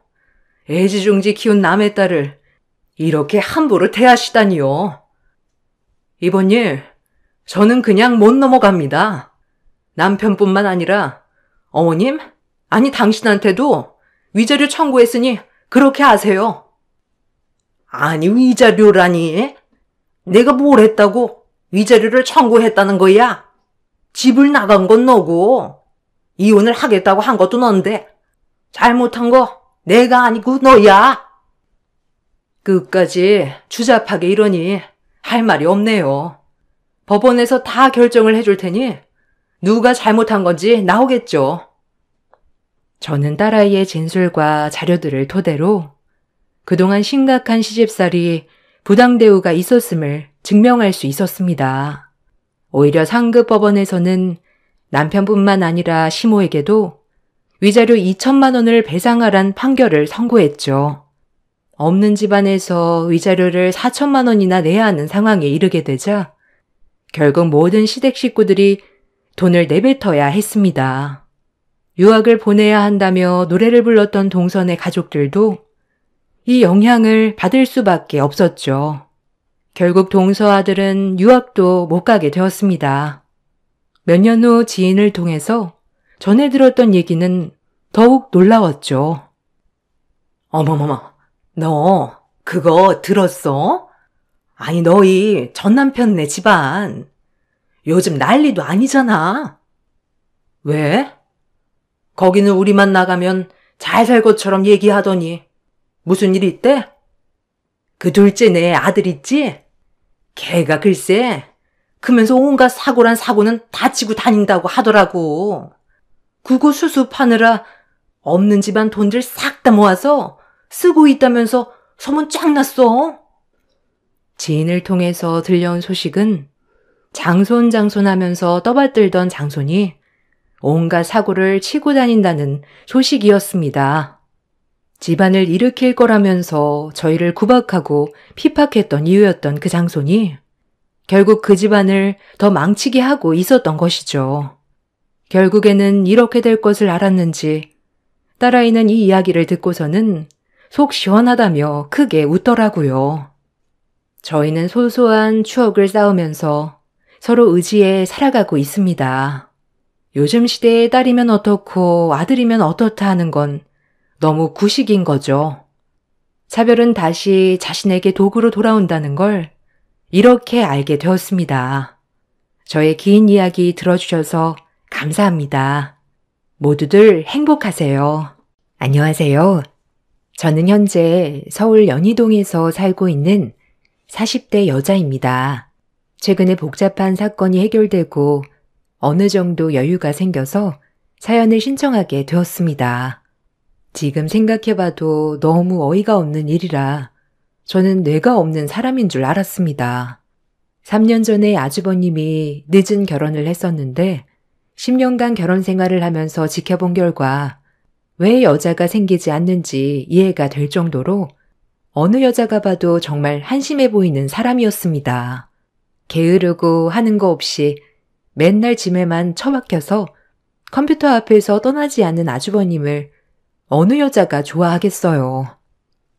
애지중지 키운 남의 딸을 이렇게 함부로 대하시다니요. 이번 일 저는 그냥 못 넘어갑니다. 남편뿐만 아니라 어머님, 아니 당신한테도 위자료 청구했으니 그렇게 하세요. 아니 위자료라니? 내가 뭘 했다고 위자료를 청구했다는 거야? 집을 나간 건 너고 이혼을 하겠다고 한 것도 넌데 잘못한 거 내가 아니고 너야. 끝까지 주잡하게 이러니 할 말이 없네요. 법원에서 다 결정을 해줄 테니 누가 잘못한 건지 나오겠죠. 저는 딸아이의 진술과 자료들을 토대로 그동안 심각한 시집살이 부당대우가 있었음을 증명할 수 있었습니다. 오히려 상급 법원에서는 남편뿐만 아니라 시모에게도 위자료 2천만 원을 배상하란 판결을 선고했죠. 없는 집안에서 위자료를 4천만 원이나 내야 하는 상황에 이르게 되자 결국 모든 시댁 식구들이 돈을 내뱉어야 했습니다. 유학을 보내야 한다며 노래를 불렀던 동선의 가족들도 이 영향을 받을 수밖에 없었죠. 결국 동서 아들은 유학도 못 가게 되었습니다. 몇 년 후 지인을 통해서 전해 들었던 얘기는 더욱 놀라웠죠. 어머머머, 너 그거 들었어? 아니 너희 전남편네 집안 요즘 난리도 아니잖아. 왜? 거기는 우리만 나가면 잘 살 것처럼 얘기하더니 무슨 일 있대? 그 둘째 내 아들 있지? 걔가 글쎄 크면서 온갖 사고란 사고는 다치고 다닌다고 하더라고. 그거 수습하느라 없는 집안 돈들 싹 다 모아서 쓰고 있다면서 소문 쫙 났어. 지인을 통해서 들려온 소식은 장손하면서 떠받들던 장손이 온갖 사고를 치고 다닌다는 소식이었습니다. 집안을 일으킬 거라면서 저희를 구박하고 핍박했던 이유였던 그 장손이 결국 그 집안을 더 망치게 하고 있었던 것이죠. 결국에는 이렇게 될 것을 알았는지 딸아이는 이 이야기를 듣고서는 속 시원하다며 크게 웃더라고요. 저희는 소소한 추억을 쌓으면서 서로 의지해 살아가고 있습니다. 요즘 시대에 딸이면 어떻고 아들이면 어떻다 하는 건 너무 구식인 거죠. 차별은 다시 자신에게 도구로 돌아온다는 걸 이렇게 알게 되었습니다. 저의 긴 이야기 들어주셔서 감사합니다. 모두들 행복하세요. 안녕하세요. 저는 현재 서울 연희동에서 살고 있는 40대 여자입니다. 최근에 복잡한 사건이 해결되고 어느 정도 여유가 생겨서 사연을 신청하게 되었습니다. 지금 생각해봐도 너무 어이가 없는 일이라 저는 뇌가 없는 사람인 줄 알았습니다. 3년 전에 아주버님이 늦은 결혼을 했었는데 10년간 결혼 생활을 하면서 지켜본 결과 왜 여자가 생기지 않는지 이해가 될 정도로 어느 여자가 봐도 정말 한심해 보이는 사람이었습니다. 게으르고 하는 거 없이 맨날 짐에만 처박혀서 컴퓨터 앞에서 떠나지 않는 아주버님을 어느 여자가 좋아하겠어요.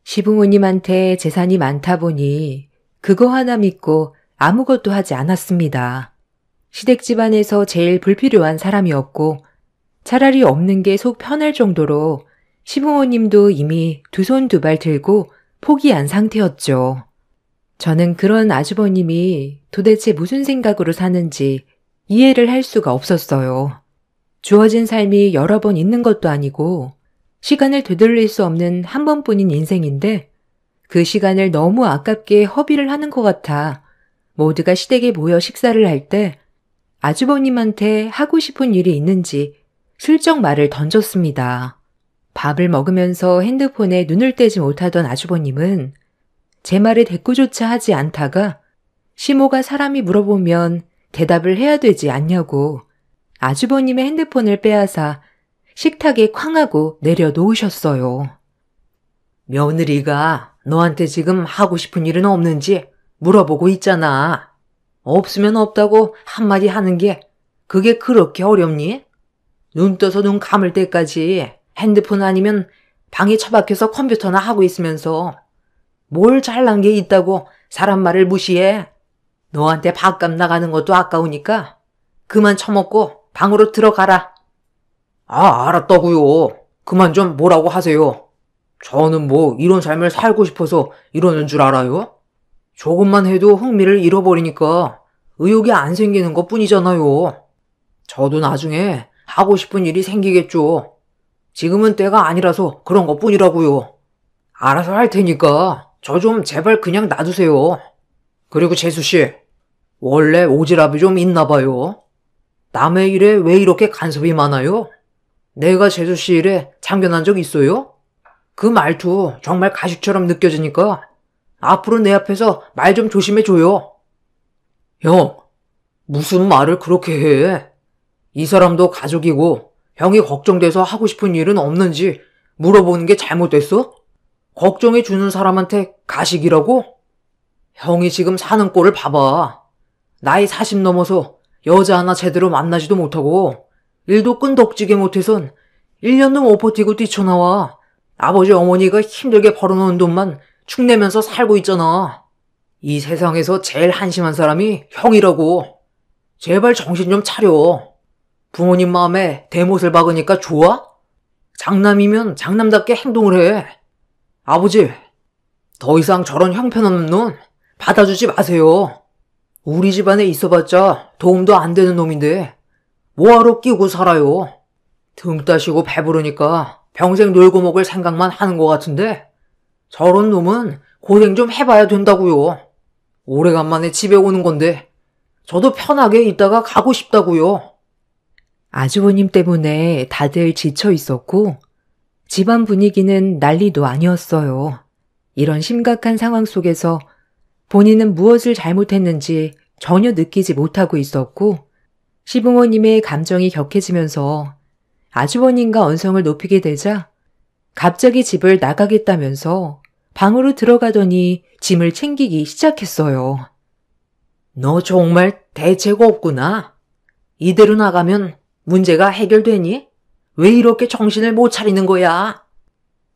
시부모님한테 재산이 많다 보니 그거 하나 믿고 아무것도 하지 않았습니다. 시댁 집안에서 제일 불필요한 사람이었고 차라리 없는 게 속 편할 정도로 시부모님도 이미 두 손 두 발 들고 포기한 상태였죠. 저는 그런 아주버님이 도대체 무슨 생각으로 사는지 이해를 할 수가 없었어요. 주어진 삶이 여러 번 있는 것도 아니고 시간을 되돌릴 수 없는 한 번뿐인 인생인데 그 시간을 너무 아깝게 허비를 하는 것 같아 모두가 시댁에 모여 식사를 할 때 아주버님한테 하고 싶은 일이 있는지 슬쩍 말을 던졌습니다. 밥을 먹으면서 핸드폰에 눈을 떼지 못하던 아주버님은 제 말에 대꾸조차 하지 않다가 시모가 사람이 물어보면 대답을 해야 되지 않냐고 아주버님의 핸드폰을 빼앗아 식탁에 쾅 하고 내려놓으셨어요. 며느리가 너한테 지금 하고 싶은 일은 없는지 물어보고 있잖아. 없으면 없다고 한마디 하는 게 그게 그렇게 어렵니? 눈 떠서 눈 감을 때까지 핸드폰 아니면 방에 처박혀서 컴퓨터나 하고 있으면서 뭘 잘난 게 있다고 사람 말을 무시해? 너한테 밥값 나가는 것도 아까우니까 그만 처먹고 방으로 들어가라. 아, 알았다고요. 그만 좀 뭐라고 하세요. 저는 뭐 이런 삶을 살고 싶어서 이러는 줄 알아요? 조금만 해도 흥미를 잃어버리니까 의욕이 안 생기는 것 뿐이잖아요. 저도 나중에 하고 싶은 일이 생기겠죠. 지금은 때가 아니라서 그런 것 뿐이라고요. 알아서 할 테니까 저 좀 제발 그냥 놔두세요. 그리고 재수씨, 원래 오지랖이 좀 있나 봐요. 남의 일에 왜 이렇게 간섭이 많아요? 내가 재수씨 일에 참견한 적 있어요? 그 말투 정말 가식처럼 느껴지니까 앞으로 내 앞에서 말 좀 조심해줘요. 형, 무슨 말을 그렇게 해? 이 사람도 가족이고 형이 걱정돼서 하고 싶은 일은 없는지 물어보는 게 잘못됐어? 걱정해주는 사람한테 가식이라고? 형이 지금 사는 꼴을 봐봐. 나이 40 넘어서 여자 하나 제대로 만나지도 못하고 일도 끈덕지게 못해선 1년도 못 버티고 뛰쳐나와 아버지 어머니가 힘들게 벌어놓은 돈만 축내면서 살고 있잖아. 이 세상에서 제일 한심한 사람이 형이라고. 제발 정신 좀 차려. 부모님 마음에 대못을 박으니까 좋아? 장남이면 장남답게 행동을 해. 아버지, 더 이상 저런 형편없는 놈 받아주지 마세요. 우리 집안에 있어봤자 도움도 안 되는 놈인데 뭐하러 끼고 살아요. 등 따시고 배부르니까 평생 놀고 먹을 생각만 하는 것 같은데 저런 놈은 고생 좀 해봐야 된다고요. 오래간만에 집에 오는 건데 저도 편하게 있다가 가고 싶다고요. 아주버님 때문에 다들 지쳐 있었고 집안 분위기는 난리도 아니었어요. 이런 심각한 상황 속에서 본인은 무엇을 잘못했는지 전혀 느끼지 못하고 있었고 시부모님의 감정이 격해지면서 아주버님과 언성을 높이게 되자 갑자기 집을 나가겠다면서 방으로 들어가더니 짐을 챙기기 시작했어요. 너 정말 대책 없구나. 이대로 나가면 문제가 해결되니? 왜 이렇게 정신을 못 차리는 거야?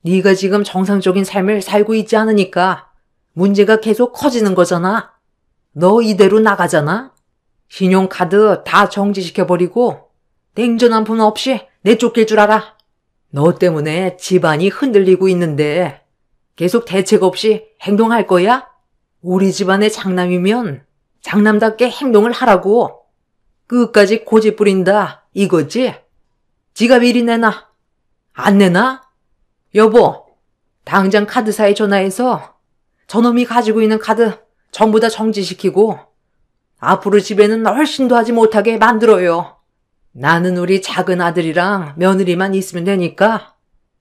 네가 지금 정상적인 삶을 살고 있지 않으니까 문제가 계속 커지는 거잖아. 너 이대로 나가잖아? 신용카드 다 정지시켜버리고 냉전 한 푼 없이 내쫓길 줄 알아. 너 때문에 집안이 흔들리고 있는데 계속 대책 없이 행동할 거야? 우리 집안의 장남이면 장남답게 행동을 하라고. 끝까지 고집 부린다 이거지? 지가 미리 내놔. 안 내놔? 여보, 당장 카드사에 전화해서 저놈이 가지고 있는 카드 전부 다 정지시키고 앞으로 집에는 훨씬도 하지 못하게 만들어요. 나는 우리 작은 아들이랑 며느리만 있으면 되니까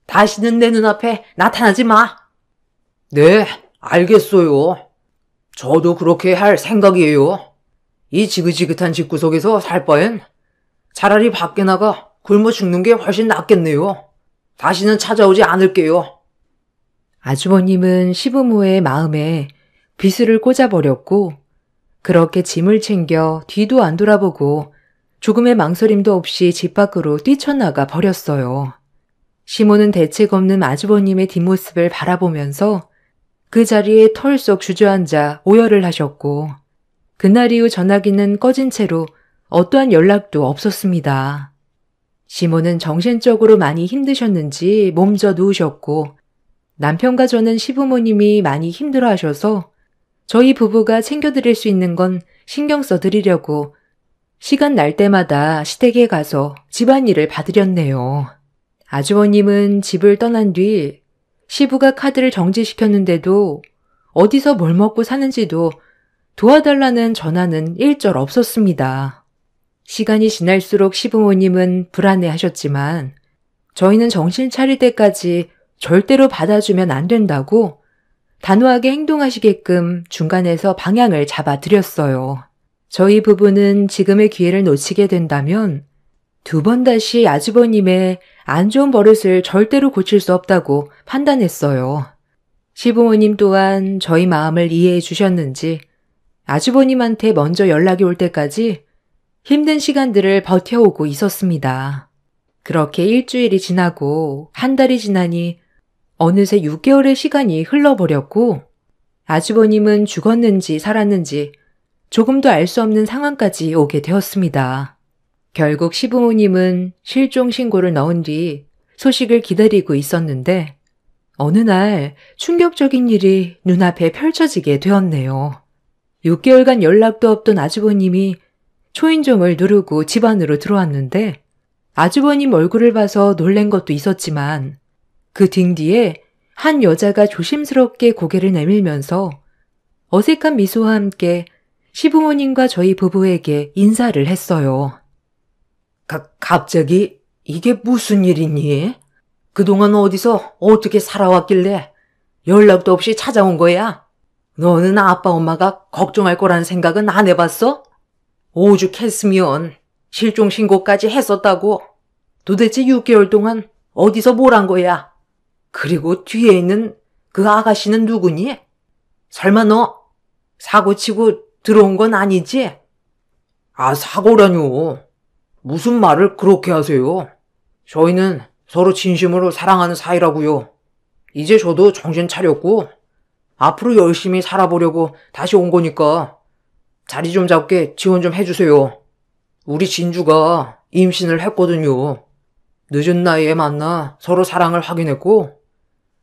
다시는 내 눈앞에 나타나지 마. 네, 알겠어요. 저도 그렇게 할 생각이에요. 이 지긋지긋한 집구석에서 살 바엔 차라리 밖에 나가 굶어 죽는 게 훨씬 낫겠네요. 다시는 찾아오지 않을게요. 아주버님은 시부모의 마음에 비수를 꽂아버렸고 그렇게 짐을 챙겨 뒤도 안 돌아보고 조금의 망설임도 없이 집 밖으로 뛰쳐나가 버렸어요. 시모는 대책 없는 아주버님의 뒷모습을 바라보면서 그 자리에 털썩 주저앉아 오열을 하셨고 그날 이후 전화기는 꺼진 채로 어떠한 연락도 없었습니다. 시모는 정신적으로 많이 힘드셨는지 몸져 누우셨고 남편과 저는 시부모님이 많이 힘들어하셔서 저희 부부가 챙겨드릴 수 있는 건 신경 써드리려고 시간 날 때마다 시댁에 가서 집안일을 봐드렸네요. 아주버님은 집을 떠난 뒤 시부가 카드를 정지시켰는데도 어디서 뭘 먹고 사는지도 도와달라는 전화는 일절 없었습니다. 시간이 지날수록 시부모님은 불안해하셨지만 저희는 정신 차릴 때까지 절대로 받아주면 안 된다고 단호하게 행동하시게끔 중간에서 방향을 잡아드렸어요. 저희 부부는 지금의 기회를 놓치게 된다면 두 번 다시 아주버님의 안 좋은 버릇을 절대로 고칠 수 없다고 판단했어요. 시부모님 또한 저희 마음을 이해해 주셨는지 아주버님한테 먼저 연락이 올 때까지 힘든 시간들을 버텨오고 있었습니다. 그렇게 일주일이 지나고 한 달이 지나니 어느새 6개월의 시간이 흘러버렸고 아주버님은 죽었는지 살았는지 조금도 알 수 없는 상황까지 오게 되었습니다. 결국 시부모님은 실종 신고를 넣은 뒤 소식을 기다리고 있었는데 어느 날 충격적인 일이 눈앞에 펼쳐지게 되었네요. 6개월간 연락도 없던 아주버님이 초인종을 누르고 집 안으로 들어왔는데 아주버님 얼굴을 봐서 놀란 것도 있었지만 그 등 뒤에 한 여자가 조심스럽게 고개를 내밀면서 어색한 미소와 함께 시부모님과 저희 부부에게 인사를 했어요. 갑자기 이게 무슨 일이니? 그동안 어디서 어떻게 살아왔길래 연락도 없이 찾아온 거야? 너는 아빠 엄마가 걱정할 거라는 생각은 안 해봤어? 오죽했으면 실종 신고까지 했었다고. 도대체 6개월 동안 어디서 뭘 한 거야? 그리고 뒤에 있는 그 아가씨는 누구니? 설마 너 사고 치고 들어온 건 아니지? 아, 사고라뇨. 무슨 말을 그렇게 하세요? 저희는 서로 진심으로 사랑하는 사이라고요. 이제 저도 정신 차렸고 앞으로 열심히 살아보려고 다시 온 거니까 자리 좀 잡게 지원 좀 해주세요. 우리 진주가 임신을 했거든요. 늦은 나이에 만나 서로 사랑을 확인했고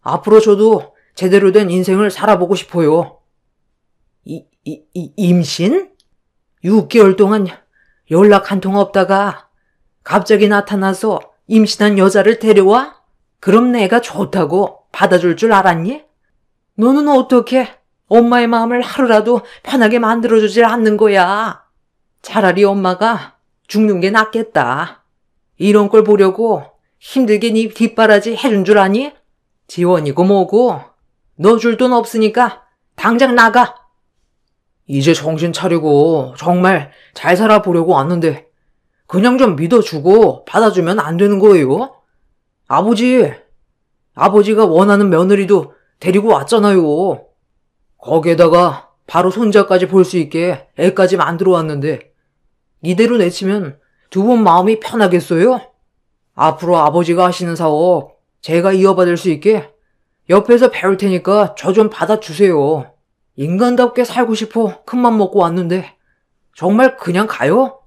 앞으로 저도 제대로 된 인생을 살아보고 싶어요. 임신? 6개월 동안 연락 한 통 없다가 갑자기 나타나서 임신한 여자를 데려와? 그럼 내가 좋다고 받아줄 줄 알았니? 너는 어떻게 엄마의 마음을 하루라도 편하게 만들어주질 않는 거야? 차라리 엄마가 죽는 게 낫겠다. 이런 걸 보려고 힘들게 네 뒷바라지 해준 줄 아니? 지원이고 뭐고 너 줄 돈 없으니까 당장 나가. 이제 정신 차리고 정말 잘 살아보려고 왔는데 그냥 좀 믿어주고 받아주면 안 되는 거예요? 아버지가 원하는 며느리도 데리고 왔잖아요. 거기에다가 바로 손자까지 볼 수 있게 애까지 만들어 왔는데 이대로 내치면 두 분 마음이 편하겠어요? 앞으로 아버지가 하시는 사업 제가 이어받을 수 있게 옆에서 배울 테니까 저 좀 받아주세요. 인간답게 살고 싶어 큰맘 먹고 왔는데 정말 그냥 가요?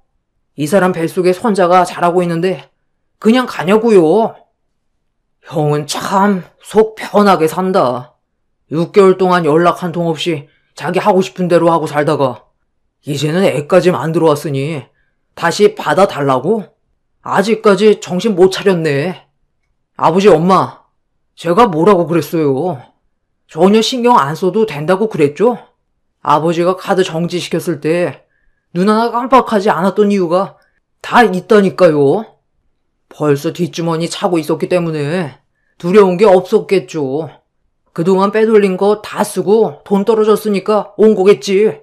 이 사람 뱃속에 손자가 자라고 있는데 그냥 가냐고요? 형은 참 속 편하게 산다. 6개월 동안 연락 한 통 없이 자기 하고 싶은 대로 하고 살다가 이제는 애까지 만들어 왔으니 다시 받아달라고? 아직까지 정신 못 차렸네. 아버지, 엄마, 제가 뭐라고 그랬어요? 전혀 신경 안 써도 된다고 그랬죠? 아버지가 카드 정지시켰을 때 눈 하나 깜빡하지 않았던 이유가 다 있다니까요. 벌써 뒷주머니 차고 있었기 때문에 두려운 게 없었겠죠. 그동안 빼돌린 거 다 쓰고 돈 떨어졌으니까 온 거겠지.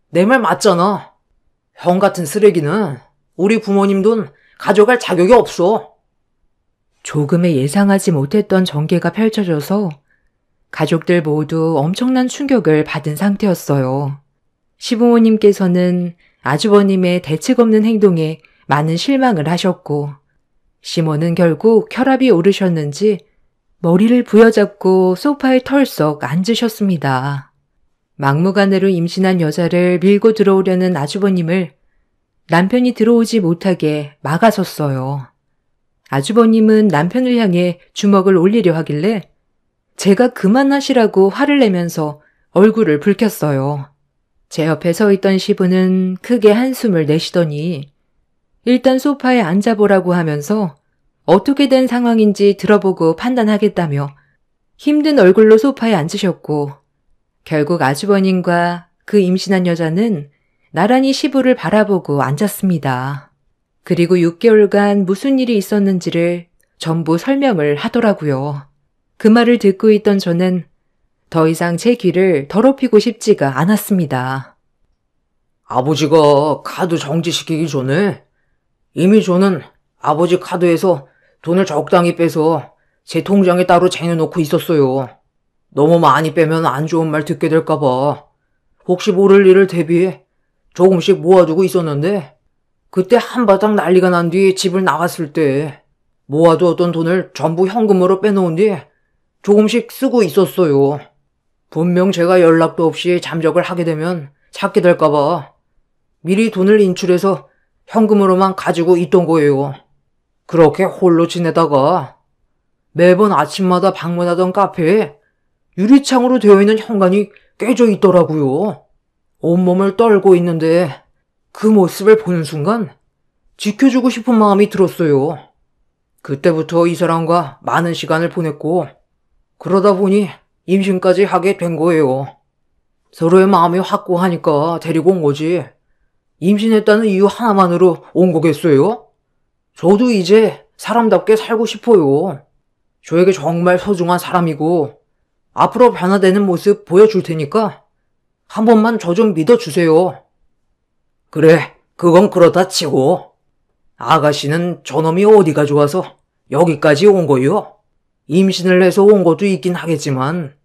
내 말 맞잖아. 형 같은 쓰레기는 우리 부모님 돈 가져갈 자격이 없어. 조금의 예상하지 못했던 전개가 펼쳐져서 가족들 모두 엄청난 충격을 받은 상태였어요. 시부모님께서는 아주버님의 대책 없는 행동에 많은 실망을 하셨고, 시모는 결국 혈압이 오르셨는지 머리를 부여잡고 소파에 털썩 앉으셨습니다. 막무가내로 임신한 여자를 밀고 들어오려는 아주버님을 남편이 들어오지 못하게 막아섰어요. 아주버님은 남편을 향해 주먹을 올리려 하길래 제가 그만하시라고 화를 내면서 얼굴을 붉혔어요. 제 옆에 서 있던 시부는 크게 한숨을 내쉬더니 일단 소파에 앉아보라고 하면서 어떻게 된 상황인지 들어보고 판단하겠다며 힘든 얼굴로 소파에 앉으셨고, 결국 아주버님과 그 임신한 여자는 나란히 시부를 바라보고 앉았습니다. 그리고 6개월간 무슨 일이 있었는지를 전부 설명을 하더라고요. 그 말을 듣고 있던 저는 더 이상 제 귀를 더럽히고 싶지가 않았습니다. 아버지가 카드 정지시키기 전에 이미 저는 아버지 카드에서 돈을 적당히 빼서 제 통장에 따로 쟁여놓고 있었어요. 너무 많이 빼면 안 좋은 말 듣게 될까봐 혹시 모를 일을 대비해 조금씩 모아두고 있었는데, 그때 한바탕 난리가 난 뒤 집을 나갔을 때 모아두었던 돈을 전부 현금으로 빼놓은 뒤 조금씩 쓰고 있었어요. 분명 제가 연락도 없이 잠적을 하게 되면 찾게 될까봐 미리 돈을 인출해서 현금으로만 가지고 있던 거예요. 그렇게 홀로 지내다가 매번 아침마다 방문하던 카페에 유리창으로 되어 있는 현관이 깨져 있더라고요. 온몸을 떨고 있는데 그 모습을 보는 순간 지켜주고 싶은 마음이 들었어요. 그때부터 이 사람과 많은 시간을 보냈고, 그러다 보니 임신까지 하게 된 거예요. 서로의 마음이 확고하니까 데리고 온 거지. 임신했다는 이유 하나만으로 온 거겠어요? 저도 이제 사람답게 살고 싶어요. 저에게 정말 소중한 사람이고 앞으로 변화되는 모습 보여줄 테니까 한 번만 저 좀 믿어주세요. 그래, 그건 그렇다 치고 아가씨는 저놈이 어디가 좋아서 여기까지 온 거요? 임신을 해서 온 것도 있긴 하겠지만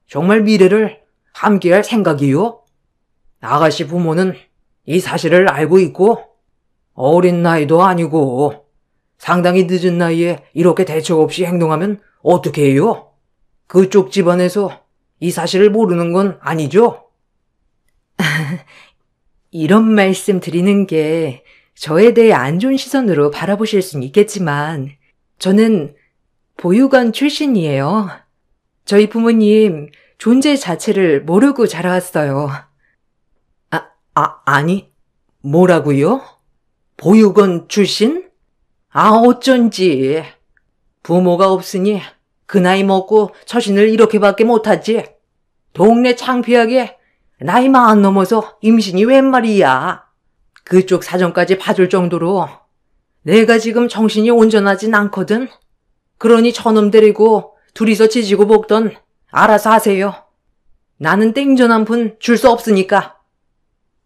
정말 미래를 함께할 생각이요? 아가씨 부모는 이 사실을 알고 있고 어린 나이도 아니고 상당히 늦은 나이에 이렇게 대책 없이 행동하면 어떻게 해요? 그쪽 집안에서 이 사실을 모르는 건 아니죠? 이런 말씀 드리는 게 저에 대해 안 좋은 시선으로 바라보실 순 있겠지만 저는 보육원 출신이에요. 저희 부모님 존재 자체를 모르고 자라왔어요. 아니, 뭐라고요? 보육원 출신? 어쩐지. 부모가 없으니 그 나이 먹고 처신을 이렇게밖에 못하지. 동네 창피하게 나이 40 넘어서 임신이 웬 말이야. 그쪽 사정까지 봐줄 정도로 내가 지금 정신이 온전하진 않거든. 그러니 저놈 데리고 둘이서 지지고 볶던 알아서 하세요. 나는 땡전 한 푼 줄 수 없으니까.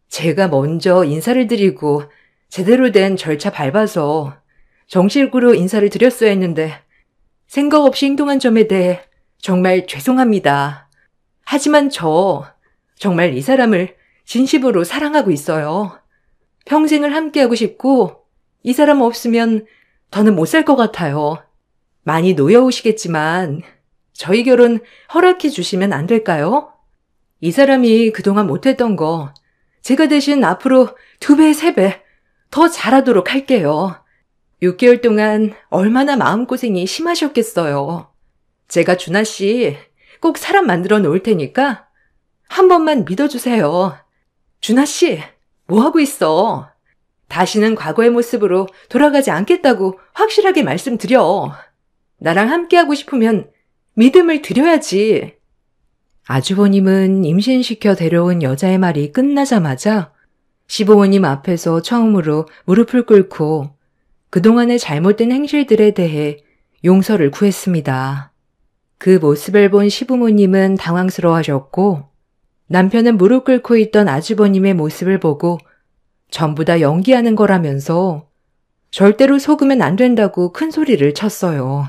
제가 먼저 인사를 드리고 제대로 된 절차 밟아서 정식으로 인사를 드렸어야 했는데 생각 없이 행동한 점에 대해 정말 죄송합니다. 하지만 저 정말 이 사람을 진심으로 사랑하고 있어요. 평생을 함께하고 싶고 이 사람 없으면 더는 못 살 것 같아요. 많이 노여우시겠지만 저희 결혼 허락해 주시면 안 될까요? 이 사람이 그동안 못했던 거 제가 대신 앞으로 2배, 3배 더 잘하도록 할게요. 6개월 동안 얼마나 마음고생이 심하셨겠어요. 제가 준하 씨 꼭 사람 만들어 놓을 테니까 한 번만 믿어주세요. 준하 씨, 뭐 하고 있어? 다시는 과거의 모습으로 돌아가지 않겠다고 확실하게 말씀드려. 나랑 함께하고 싶으면 믿음을 드려야지. 아주버님은 임신시켜 데려온 여자의 말이 끝나자마자 시부모님 앞에서 처음으로 무릎을 꿇고 그동안의 잘못된 행실들에 대해 용서를 구했습니다. 그 모습을 본 시부모님은 당황스러워하셨고 남편은 무릎 꿇고 있던 아주버님의 모습을 보고 전부 다 연기하는 거라면서 절대로 속으면 안 된다고 큰 소리를 쳤어요.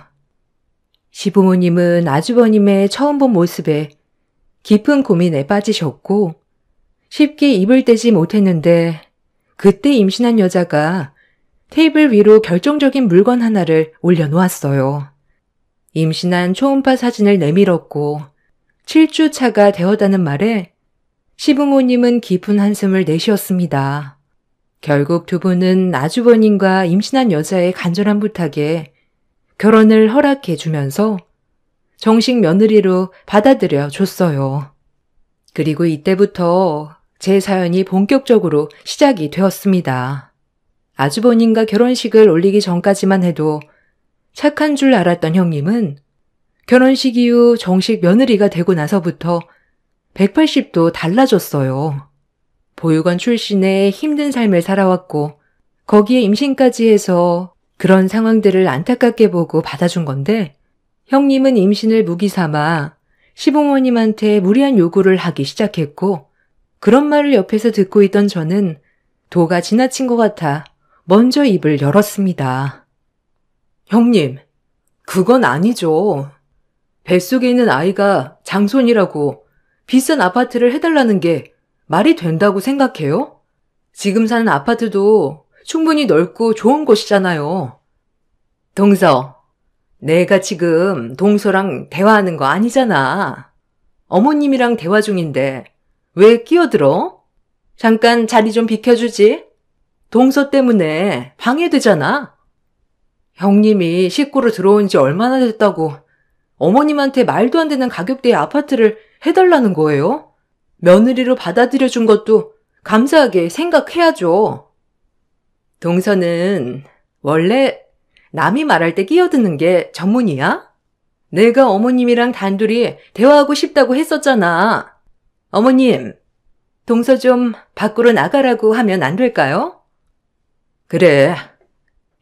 시부모님은 아주버님의 처음 본 모습에 깊은 고민에 빠지셨고 쉽게 입을 떼지 못했는데 그때 임신한 여자가 테이블 위로 결정적인 물건 하나를 올려놓았어요. 임신한 초음파 사진을 내밀었고 7주 차가 되었다는 말에 시부모님은 깊은 한숨을 내쉬었습니다. 결국 두 분은 아주버님과 임신한 여자의 간절한 부탁에 결혼을 허락해 주면서 정식 며느리로 받아들여 줬어요. 그리고 이때부터 제 사연이 본격적으로 시작이 되었습니다. 아주버님과 결혼식을 올리기 전까지만 해도 착한 줄 알았던 형님은 결혼식 이후 정식 며느리가 되고 나서부터 180도 달라졌어요. 보육원 출신의 힘든 삶을 살아왔고 거기에 임신까지 해서 그런 상황들을 안타깝게 보고 받아준 건데 형님은 임신을 무기 삼아 시부모님한테 무리한 요구를 하기 시작했고 그런 말을 옆에서 듣고 있던 저는 도가 지나친 것 같아 먼저 입을 열었습니다. 형님, 그건 아니죠. 뱃속에 있는 아이가 장손이라고 비싼 아파트를 해달라는 게 말이 된다고 생각해요? 지금 사는 아파트도 충분히 넓고 좋은 곳이잖아요. 동서, 내가 지금 동서랑 대화하는 거 아니잖아. 어머님이랑 대화 중인데 왜 끼어들어? 잠깐 자리 좀 비켜주지. 동서 때문에 방해되잖아. 형님이 식구로 들어온 지 얼마나 됐다고 어머님한테 말도 안 되는 가격대의 아파트를 해달라는 거예요? 며느리로 받아들여준 것도 감사하게 생각해야죠. 동서는 원래 남이 말할 때 끼어드는 게 전문이야? 내가 어머님이랑 단둘이 대화하고 싶다고 했었잖아. 어머님, 동서 좀 밖으로 나가라고 하면 안 될까요? 그래.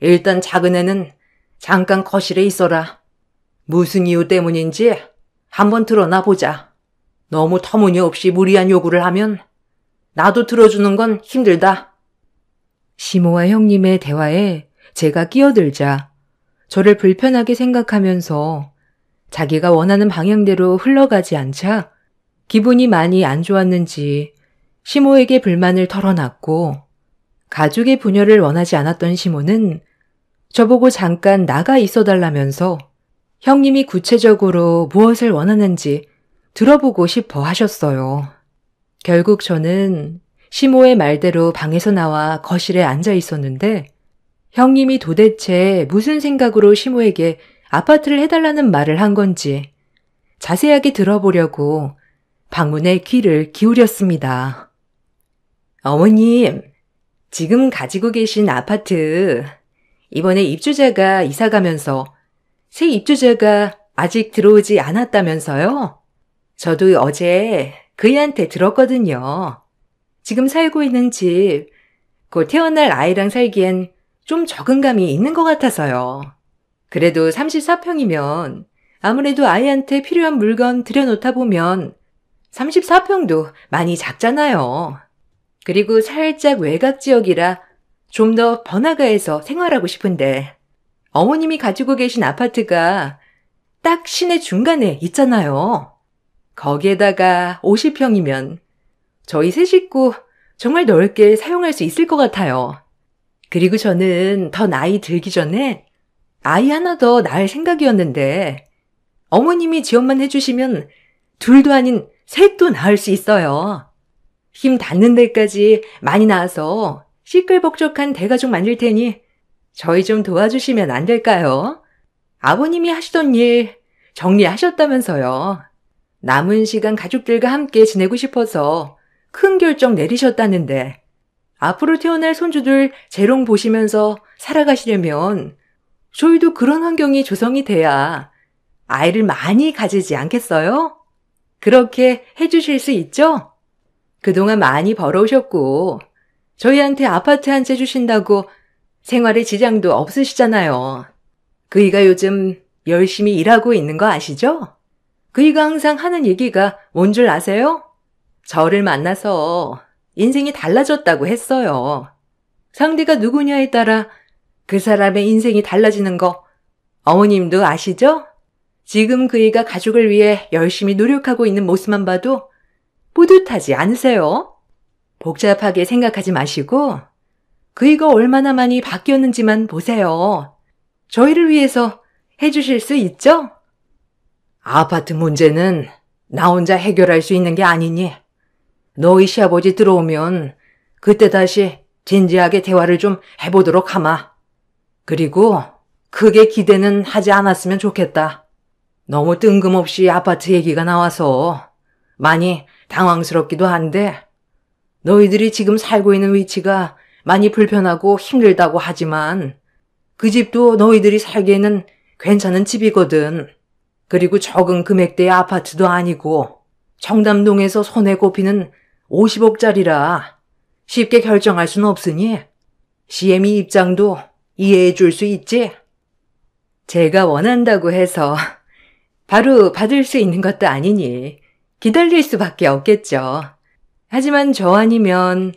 일단 작은 애는 잠깐 거실에 있어라. 무슨 이유 때문인지 한번 드러나 보자. 너무 터무니없이 무리한 요구를 하면 나도 들어주는 건 힘들다. 시모와 형님의 대화에 제가 끼어들자 저를 불편하게 생각하면서 자기가 원하는 방향대로 흘러가지 않자 기분이 많이 안 좋았는지 시모에게 불만을 털어놨고 가족의 분열을 원하지 않았던 시모는 저보고 잠깐 나가 있어달라면서 형님이 구체적으로 무엇을 원하는지 들어보고 싶어 하셨어요. 결국 저는 시모의 말대로 방에서 나와 거실에 앉아 있었는데 형님이 도대체 무슨 생각으로 시모에게 아파트를 해달라는 말을 한 건지 자세하게 들어보려고 방문에 귀를 기울였습니다. 어머님, 지금 가지고 계신 아파트 이번에 입주자가 이사가면서 새 입주자가 아직 들어오지 않았다면서요? 저도 어제 그이한테 들었거든요. 지금 살고 있는 집, 곧 태어날 아이랑 살기엔 좀 적응감이 있는 것 같아서요. 그래도 34평이면 아무래도 아이한테 필요한 물건 들여놓다 보면 34평도 많이 작잖아요. 그리고 살짝 외곽 지역이라 좀 더 번화가에서 생활하고 싶은데 어머님이 가지고 계신 아파트가 딱 시내 중간에 있잖아요. 거기에다가 50평이면 저희 세 식구 정말 넓게 사용할 수 있을 것 같아요. 그리고 저는 더 나이 들기 전에 아이 하나 더 낳을 생각이었는데 어머님이 지원만 해주시면 둘도 아닌 셋도 낳을 수 있어요. 힘 닿는 데까지 많이 낳아서 시끌벅적한 대가족 만들 테니 저희 좀 도와주시면 안 될까요? 아버님이 하시던 일 정리하셨다면서요. 남은 시간 가족들과 함께 지내고 싶어서 큰 결정 내리셨다는데 앞으로 태어날 손주들 재롱 보시면서 살아가시려면 저희도 그런 환경이 조성이 돼야 아이를 많이 가지지 않겠어요? 그렇게 해주실 수 있죠? 그동안 많이 벌어오셨고 저희한테 아파트 한 채 주신다고 생활에 지장도 없으시잖아요. 그이가 요즘 열심히 일하고 있는 거 아시죠? 그이가 항상 하는 얘기가 뭔 줄 아세요? 저를 만나서 인생이 달라졌다고 했어요. 상대가 누구냐에 따라 그 사람의 인생이 달라지는 거 어머님도 아시죠? 지금 그이가 가족을 위해 열심히 노력하고 있는 모습만 봐도 뿌듯하지 않으세요? 복잡하게 생각하지 마시고 그이가 얼마나 많이 바뀌었는지만 보세요. 저희를 위해서 해주실 수 있죠? 아파트 문제는 나 혼자 해결할 수 있는 게 아니니 너희 시아버지 들어오면 그때 다시 진지하게 대화를 좀 해보도록 하마. 그리고 크게 기대는 하지 않았으면 좋겠다. 너무 뜬금없이 아파트 얘기가 나와서 많이 당황스럽기도 한데 너희들이 지금 살고 있는 위치가 많이 불편하고 힘들다고 하지만 그 집도 너희들이 살기에는 괜찮은 집이거든. 그리고 적은 금액대의 아파트도 아니고 청담동에서 손에 꼽히는 50억짜리라 쉽게 결정할 수는 없으니 CM이 입장도 이해해 줄 수 있지? 제가 원한다고 해서 바로 받을 수 있는 것도 아니니 기다릴 수밖에 없겠죠. 하지만 저 아니면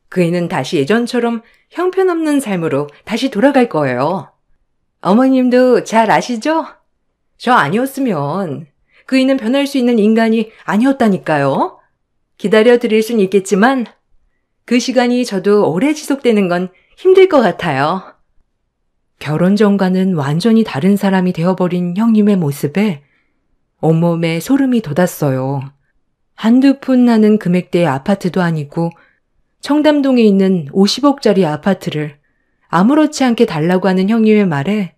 그이는 다시 예전처럼 형편없는 삶으로 다시 돌아갈 거예요. 어머님도 잘 아시죠? 저 아니었으면 그이는 변할 수 있는 인간이 아니었다니까요. 기다려드릴 순 있겠지만 그 시간이 저도 오래 지속되는 건 힘들 것 같아요. 결혼 전과는 완전히 다른 사람이 되어버린 형님의 모습에 온몸에 소름이 돋았어요. 한두 푼 나는 금액대의 아파트도 아니고 청담동에 있는 50억짜리 아파트를 아무렇지 않게 달라고 하는 형님의 말에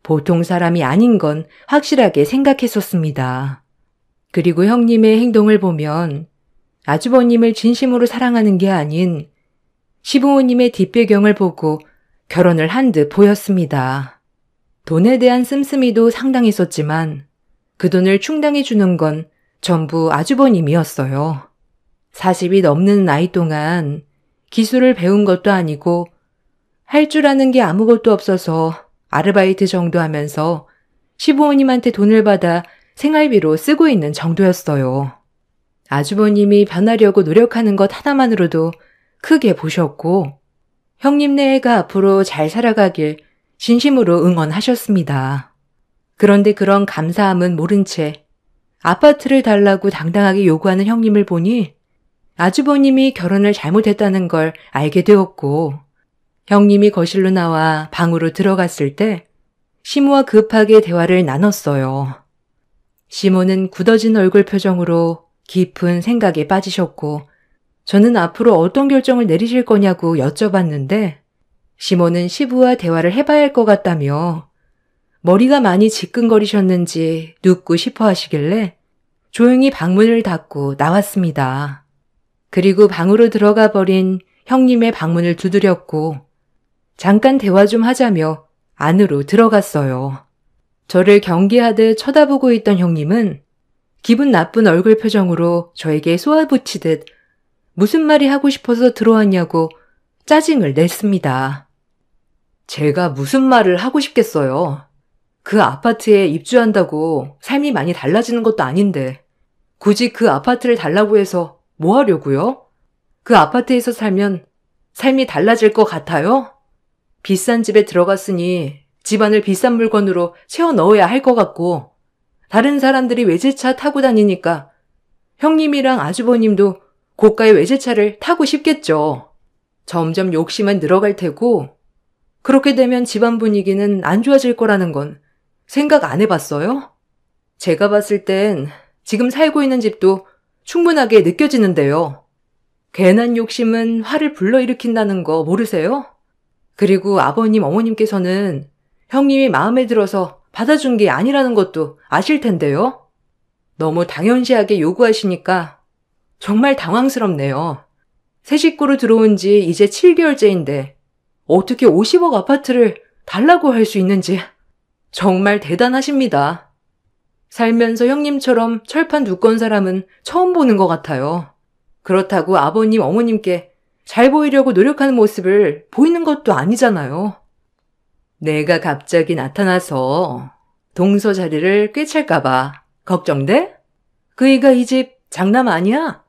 보통 사람이 아닌 건 확실하게 생각했었습니다. 그리고 형님의 행동을 보면 아주버님을 진심으로 사랑하는 게 아닌 시부모님의 뒷배경을 보고 결혼을 한 듯 보였습니다. 돈에 대한 씀씀이도 상당했었지만 그 돈을 충당해 주는 건 전부 아주버님이었어요. 40이 넘는 나이 동안 기술을 배운 것도 아니고 할 줄 아는 게 아무것도 없어서 아르바이트 정도 하면서 시부모님한테 돈을 받아 생활비로 쓰고 있는 정도였어요. 아주버님이 변하려고 노력하는 것 하나만으로도 크게 보셨고 형님네 애가 앞으로 잘 살아가길 진심으로 응원하셨습니다. 그런데 그런 감사함은 모른 채 아파트를 달라고 당당하게 요구하는 형님을 보니 아주버님이 결혼을 잘못했다는 걸 알게 되었고 형님이 거실로 나와 방으로 들어갔을 때 시모와 급하게 대화를 나눴어요. 시모는 굳어진 얼굴 표정으로 깊은 생각에 빠지셨고 저는 앞으로 어떤 결정을 내리실 거냐고 여쭤봤는데 시모는 시부와 대화를 해봐야 할 것 같다며 머리가 많이 지끈거리셨는지 눕고 싶어 하시길래 조용히 방문을 닫고 나왔습니다. 그리고 방으로 들어가 버린 형님의 방문을 두드렸고 잠깐 대화 좀 하자며 안으로 들어갔어요. 저를 경계하듯 쳐다보고 있던 형님은 기분 나쁜 얼굴 표정으로 저에게 쏘아붙이듯 무슨 말이 하고 싶어서 들어왔냐고 짜증을 냈습니다. 제가 무슨 말을 하고 싶겠어요. 그 아파트에 입주한다고 삶이 많이 달라지는 것도 아닌데 굳이 그 아파트를 달라고 해서 뭐 하려고요? 그 아파트에서 살면 삶이 달라질 것 같아요? 비싼 집에 들어갔으니 집안을 비싼 물건으로 채워 넣어야 할 것 같고 다른 사람들이 외제차 타고 다니니까 형님이랑 아주버님도 고가의 외제차를 타고 싶겠죠. 점점 욕심은 늘어갈 테고 그렇게 되면 집안 분위기는 안 좋아질 거라는 건 생각 안 해봤어요? 제가 봤을 땐 지금 살고 있는 집도 충분하게 느껴지는데요. 괜한 욕심은 화를 불러일으킨다는 거 모르세요? 그리고 아버님, 어머님께서는 형님이 마음에 들어서 받아준 게 아니라는 것도 아실 텐데요. 너무 당연시하게 요구하시니까 정말 당황스럽네요. 새 식구로 들어온 지 이제 7개월째인데 어떻게 50억 아파트를 달라고 할 수 있는지 정말 대단하십니다. 살면서 형님처럼 철판 두꺼운 사람은 처음 보는 것 같아요. 그렇다고 아버님, 어머님께 잘 보이려고 노력하는 모습을 보이는 것도 아니잖아요. 내가 갑자기 나타나서 동서 자리를 꿰찰까봐 걱정돼? 그이가 이 집 장남 아니야?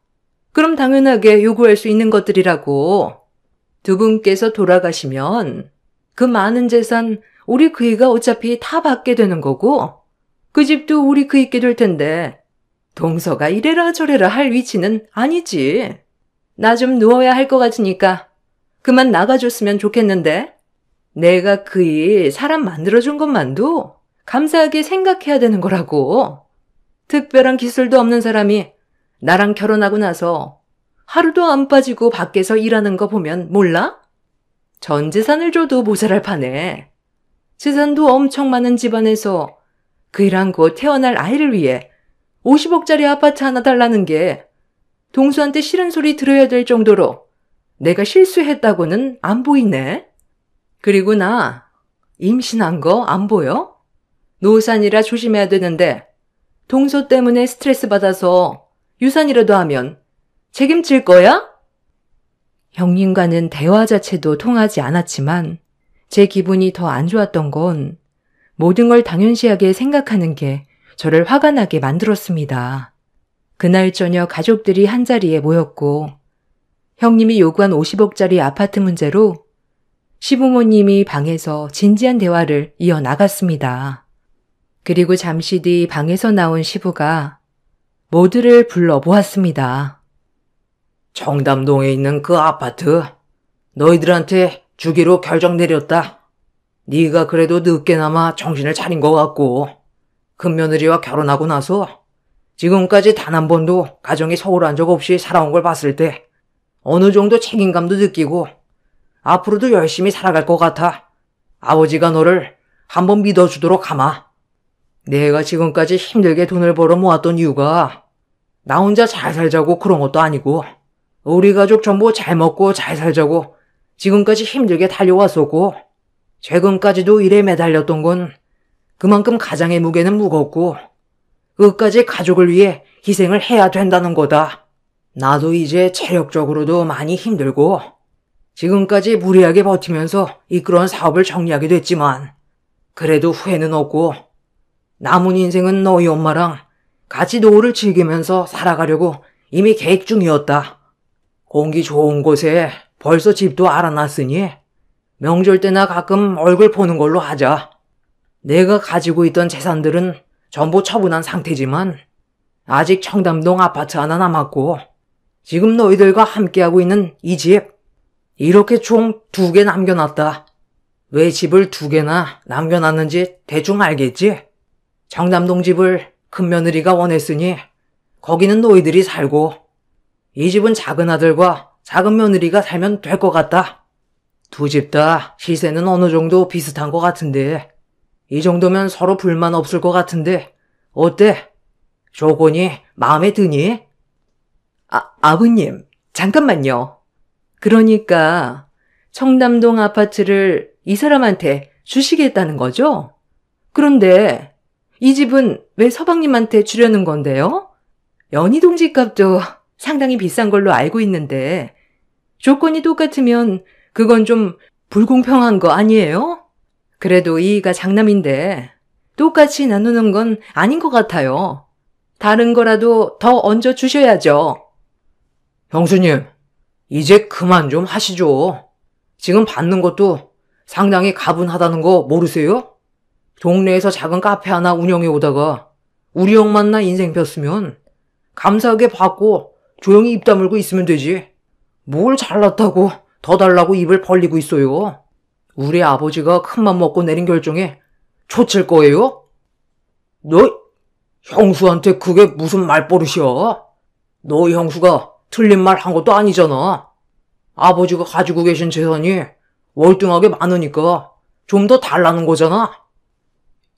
그럼 당연하게 요구할 수 있는 것들이라고. 두 분께서 돌아가시면 그 많은 재산 우리 그이가 어차피 다 받게 되는 거고 그 집도 우리 그이께 될 텐데 동서가 이래라 저래라 할 위치는 아니지. 나 좀 누워야 할 것 같으니까 그만 나가줬으면 좋겠는데. 내가 그이 사람 만들어준 것만도 감사하게 생각해야 되는 거라고. 특별한 기술도 없는 사람이 나랑 결혼하고 나서 하루도 안 빠지고 밖에서 일하는 거 보면 몰라? 전 재산을 줘도 모자랄 판에 재산도 엄청 많은 집안에서 그이랑 곧 태어날 아이를 위해 50억짜리 아파트 하나 달라는 게 동수한테 싫은 소리 들어야 될 정도로 내가 실수했다고는 안 보이네. 그리고 나 임신한 거 안 보여? 노산이라 조심해야 되는데 동서 때문에 스트레스 받아서 유산이라도 하면 책임질 거야? 형님과는 대화 자체도 통하지 않았지만 제 기분이 더 안 좋았던 건 모든 걸 당연시하게 생각하는 게 저를 화가 나게 만들었습니다. 그날 저녁 가족들이 한자리에 모였고 형님이 요구한 50억짜리 아파트 문제로 시부모님이 방에서 진지한 대화를 이어나갔습니다. 그리고 잠시 뒤 방에서 나온 시부가 모두를 불러보았습니다. 청담동에 있는 그 아파트 너희들한테 주기로 결정 내렸다. 네가 그래도 늦게나마 정신을 차린 것 같고 큰며느리와 결혼하고 나서 지금까지 단 한 번도 가정이 소홀한 적 없이 살아온 걸 봤을 때 어느 정도 책임감도 느끼고 앞으로도 열심히 살아갈 것 같아. 아버지가 너를 한번 믿어주도록 하마. 내가 지금까지 힘들게 돈을 벌어 모았던 이유가 나 혼자 잘 살자고 그런 것도 아니고 우리 가족 전부 잘 먹고 잘 살자고 지금까지 힘들게 달려왔었고 최근까지도 일에 매달렸던 건 그만큼 가장의 무게는 무겁고 끝까지 가족을 위해 희생을 해야 된다는 거다. 나도 이제 체력적으로도 많이 힘들고 지금까지 무리하게 버티면서 이끌어온 사업을 정리하게 됐지만 그래도 후회는 없고 남은 인생은 너희 엄마랑 같이 노후를 즐기면서 살아가려고 이미 계획 중이었다. 공기 좋은 곳에 벌써 집도 알아놨으니 명절 때나 가끔 얼굴 보는 걸로 하자. 내가 가지고 있던 재산들은 전부 처분한 상태지만 아직 청담동 아파트 하나 남았고 지금 너희들과 함께하고 있는 이 집 이렇게 총 2개 남겨놨다. 왜 집을 2개나 남겨놨는지 대충 알겠지? 청담동 집을 큰며느리가 원했으니 거기는 너희들이 살고 이 집은 작은 아들과 작은 며느리가 살면 될 것 같다. 두 집 다 시세는 어느 정도 비슷한 것 같은데 이 정도면 서로 불만 없을 것 같은데 어때? 조건이 마음에 드니? 아버님, 잠깐만요. 그러니까 청담동 아파트를 이 사람한테 주시겠다는 거죠? 그런데 이 집은 왜 서방님한테 주려는 건데요? 연희동 집값도 상당히 비싼 걸로 알고 있는데 조건이 똑같으면 그건 좀 불공평한 거 아니에요? 그래도 이가 장남인데 똑같이 나누는 건 아닌 것 같아요. 다른 거라도 더 얹어 주셔야죠. 형수님, 이제 그만 좀 하시죠. 지금 받는 것도 상당히 가분하다는 거 모르세요? 동네에서 작은 카페 하나 운영해 오다가 우리 형 만나 인생 폈으면 감사하게 받고 조용히 입 다물고 있으면 되지. 뭘 잘났다고 더 달라고 입을 벌리고 있어요. 우리 아버지가 큰맘 먹고 내린 결정에 초칠 거예요? 너 형수한테 그게 무슨 말버릇이야? 너 형수가 틀린 말 한 것도 아니잖아. 아버지가 가지고 계신 재산이 월등하게 많으니까 좀 더 달라는 거잖아.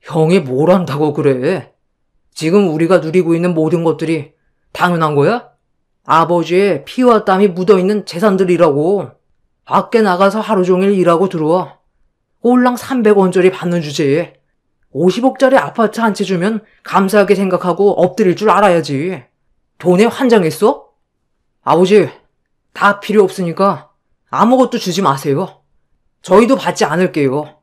형이 뭘 안다고 그래? 지금 우리가 누리고 있는 모든 것들이 당연한 거야? 아버지의 피와 땀이 묻어있는 재산들이라고. 밖에 나가서 하루 종일 일하고 들어와. 꼴랑 300원짜리 받는 주제에 50억짜리 아파트 한 채 주면 감사하게 생각하고 엎드릴 줄 알아야지. 돈에 환장했어? 아버지, 다 필요 없으니까 아무것도 주지 마세요. 저희도 받지 않을게요.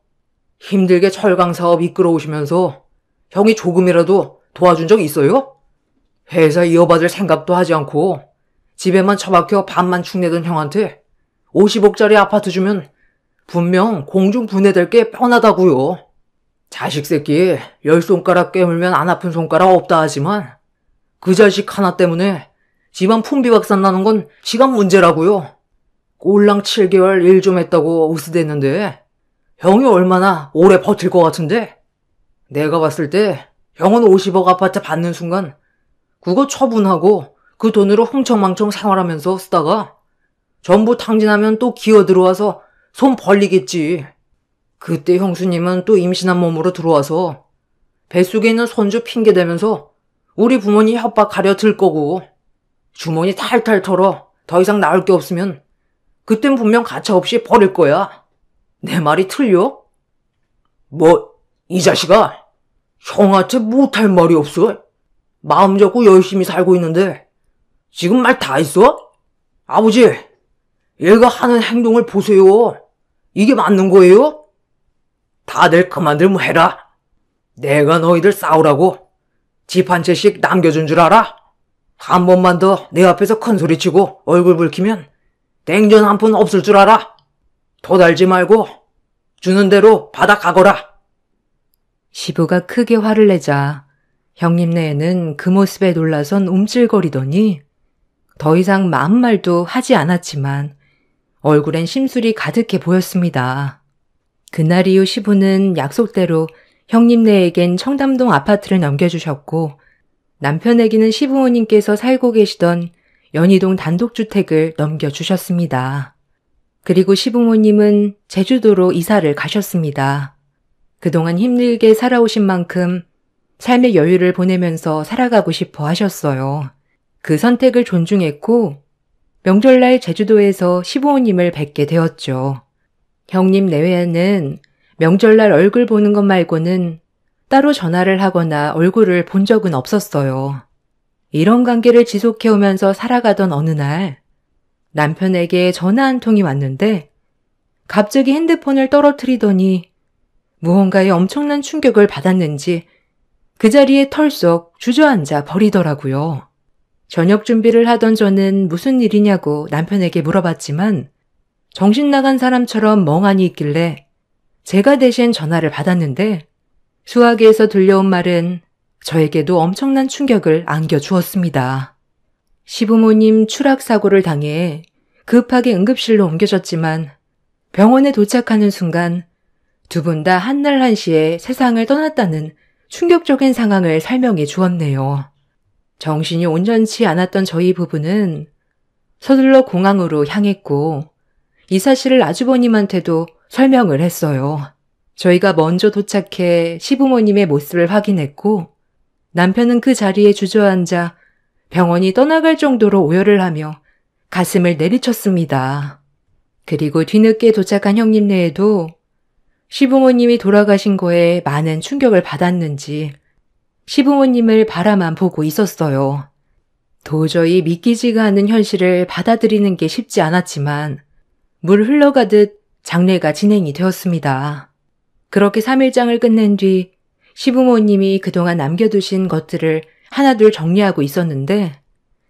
힘들게 철강 사업 이끌어 오시면서 형이 조금이라도 도와준 적 있어요? 회사 이어받을 생각도 하지 않고 집에만 처박혀 밥만 축내던 형한테 50억짜리 아파트 주면 분명 공중분해될 게 뻔하다고요. 자식 새끼 10손가락 깨물면 안 아픈 손가락 없다 하지만 그 자식 하나 때문에 집안 풍비박산 나는 건 시간 문제라고요. 꼴랑 7개월 일 좀 했다고 으스댔는데 형이 얼마나 오래 버틸 것 같은데? 내가 봤을 때 형은 50억 아파트 받는 순간 그거 처분하고 그 돈으로 흥청망청 생활하면서 쓰다가 전부 탕진하면 또 기어 들어와서 손 벌리겠지. 그때 형수님은 또 임신한 몸으로 들어와서 뱃속에 있는 손주 핑계대면서 우리 부모님 협박하려 들 거고 주머니 탈탈 털어 더 이상 나올 게 없으면 그땐 분명 가차없이 버릴 거야. 내 말이 틀려? 뭐 이 자식아, 형한테 못할 말이 없어? 마음 잡고 열심히 살고 있는데 지금 말 다 했어? 아버지, 얘가 하는 행동을 보세요. 이게 맞는 거예요? 다들 그만들 뭐 해라. 내가 너희들 싸우라고 집 한 채씩 남겨준 줄 알아? 한 번만 더 내 앞에서 큰소리치고 얼굴 붉히면 냉전 한 푼 없을 줄 알아? 도달지 말고 주는 대로 받아 가거라. 시부가 크게 화를 내자 형님네는 그 모습에 놀라선 움찔거리더니 더 이상 아무 말도 하지 않았지만 얼굴엔 심술이 가득해 보였습니다. 그날 이후 시부는 약속대로 형님네에겐 청담동 아파트를 넘겨주셨고 남편에게는 시부모님께서 살고 계시던 연희동 단독주택을 넘겨주셨습니다. 그리고 시부모님은 제주도로 이사를 가셨습니다. 그동안 힘들게 살아오신 만큼 삶의 여유를 보내면서 살아가고 싶어 하셨어요. 그 선택을 존중했고 명절날 제주도에서 시부모님을 뵙게 되었죠. 형님 내외는 명절날 얼굴 보는 것 말고는 따로 전화를 하거나 얼굴을 본 적은 없었어요. 이런 관계를 지속해오면서 살아가던 어느 날 남편에게 전화 한 통이 왔는데 갑자기 핸드폰을 떨어뜨리더니 무언가에 엄청난 충격을 받았는지 그 자리에 털썩 주저앉아 버리더라고요. 저녁 준비를 하던 저는 무슨 일이냐고 남편에게 물어봤지만 정신 나간 사람처럼 멍하니 있길래 제가 대신 전화를 받았는데 수화기에서 들려온 말은 저에게도 엄청난 충격을 안겨주었습니다. 시부모님 추락사고를 당해 급하게 응급실로 옮겨졌지만 병원에 도착하는 순간 두 분 다 한날 한시에 세상을 떠났다는 충격적인 상황을 설명해 주었네요. 정신이 온전치 않았던 저희 부부는 서둘러 공항으로 향했고 이 사실을 아주버님한테도 설명을 했어요. 저희가 먼저 도착해 시부모님의 모습을 확인했고 남편은 그 자리에 주저앉아 병원이 떠나갈 정도로 오열을 하며 가슴을 내리쳤습니다. 그리고 뒤늦게 도착한 형님네에도 시부모님이 돌아가신 거에 많은 충격을 받았는지 시부모님을 바라만 보고 있었어요. 도저히 믿기지가 않는 현실을 받아들이는 게 쉽지 않았지만 물 흘러가듯 장례가 진행이 되었습니다. 그렇게 3일장을 끝낸 뒤 시부모님이 그동안 남겨두신 것들을 하나둘 정리하고 있었는데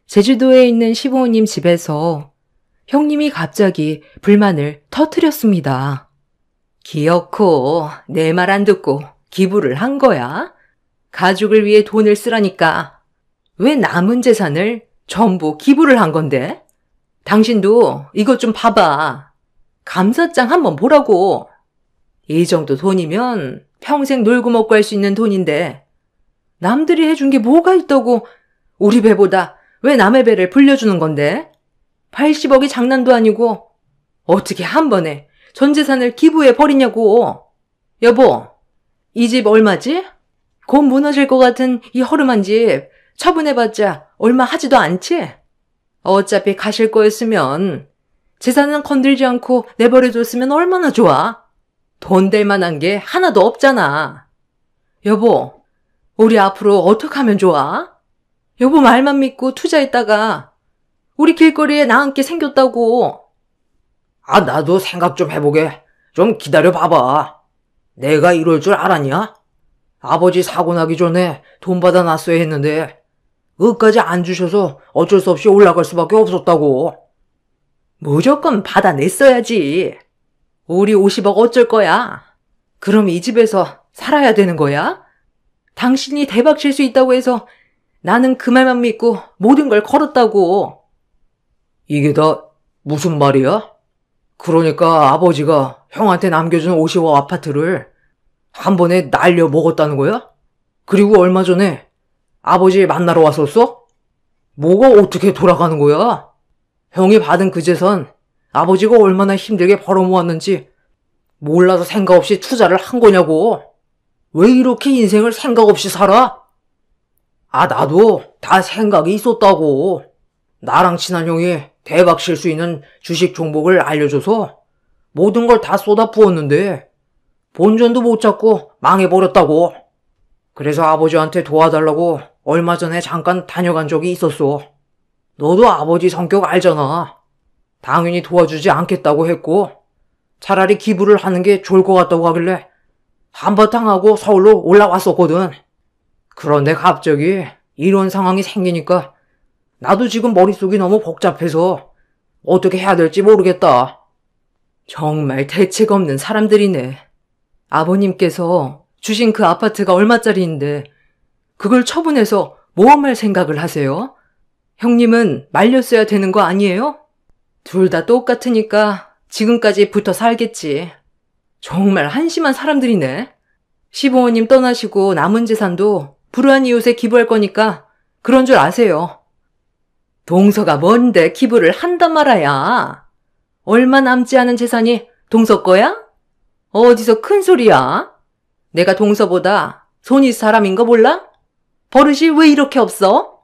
제주도에 있는 시부모님 집에서 형님이 갑자기 불만을 터뜨렸습니다. 기어코 내 말 안 듣고 기부를 한 거야? 가족을 위해 돈을 쓰라니까 왜 남은 재산을 전부 기부를 한 건데? 당신도 이것 좀 봐봐. 감사장 한번 보라고. 이 정도 돈이면 평생 놀고 먹고 할 수 있는 돈인데 남들이 해준 게 뭐가 있다고 우리 배보다 왜 남의 배를 불려주는 건데? 80억이 장난도 아니고 어떻게 한 번에 전 재산을 기부해 버리냐고. 여보, 이 집 얼마지? 곧 무너질 것 같은 이 허름한 집 처분해봤자 얼마 하지도 않지? 어차피 가실 거였으면 재산은 건들지 않고 내버려뒀으면 얼마나 좋아. 돈 될 만한 게 하나도 없잖아. 여보, 우리 앞으로 어떻게 하면 좋아? 여보 말만 믿고 투자했다가 우리 길거리에 나앉게 생겼다고. 나도 생각 좀 해보게. 좀 기다려 봐봐. 내가 이럴 줄 알았냐? 아버지 사고 나기 전에 돈 받아놨어야 했는데 그까지 안 주셔서 어쩔 수 없이 올라갈 수밖에 없었다고. 무조건 받아냈어야지. 우리 50억 어쩔 거야? 그럼 이 집에서 살아야 되는 거야? 당신이 대박 칠 수 있다고 해서 나는 그 말만 믿고 모든 걸 걸었다고. 이게 다 무슨 말이야? 그러니까 아버지가 형한테 남겨준 50억 아파트를 한 번에 날려 먹었다는 거야? 그리고 얼마 전에 아버지 만나러 왔었어? 뭐가 어떻게 돌아가는 거야? 형이 받은 그 재산 아버지가 얼마나 힘들게 벌어모았는지 몰라서 생각 없이 투자를 한 거냐고. 왜 이렇게 인생을 생각 없이 살아? 나도 다 생각이 있었다고. 나랑 친한 형이 대박 칠 수 있는 주식 종목을 알려줘서 모든 걸 다 쏟아 부었는데 본전도 못 잡고 망해버렸다고. 그래서 아버지한테 도와달라고 얼마 전에 잠깐 다녀간 적이 있었어. 너도 아버지 성격 알잖아. 당연히 도와주지 않겠다고 했고 차라리 기부를 하는 게 좋을 것 같다고 하길래 한바탕 하고 서울로 올라왔었거든. 그런데 갑자기 이런 상황이 생기니까 나도 지금 머릿속이 너무 복잡해서 어떻게 해야 될지 모르겠다. 정말 대책 없는 사람들이네. 아버님께서 주신 그 아파트가 얼마짜리인데 그걸 처분해서 모험할 생각을 하세요? 형님은 말렸어야 되는 거 아니에요? 둘 다 똑같으니까 지금까지 붙어 살겠지. 정말 한심한 사람들이네. 시부모님 떠나시고 남은 재산도 불우한 이웃에 기부할 거니까 그런 줄 아세요. 동서가 뭔데 기부를 한단 말아야. 얼마 남지 않은 재산이 동서 거야? 어디서 큰 소리야? 내가 동서보다 손이 사람인 거 몰라? 버릇이 왜 이렇게 없어?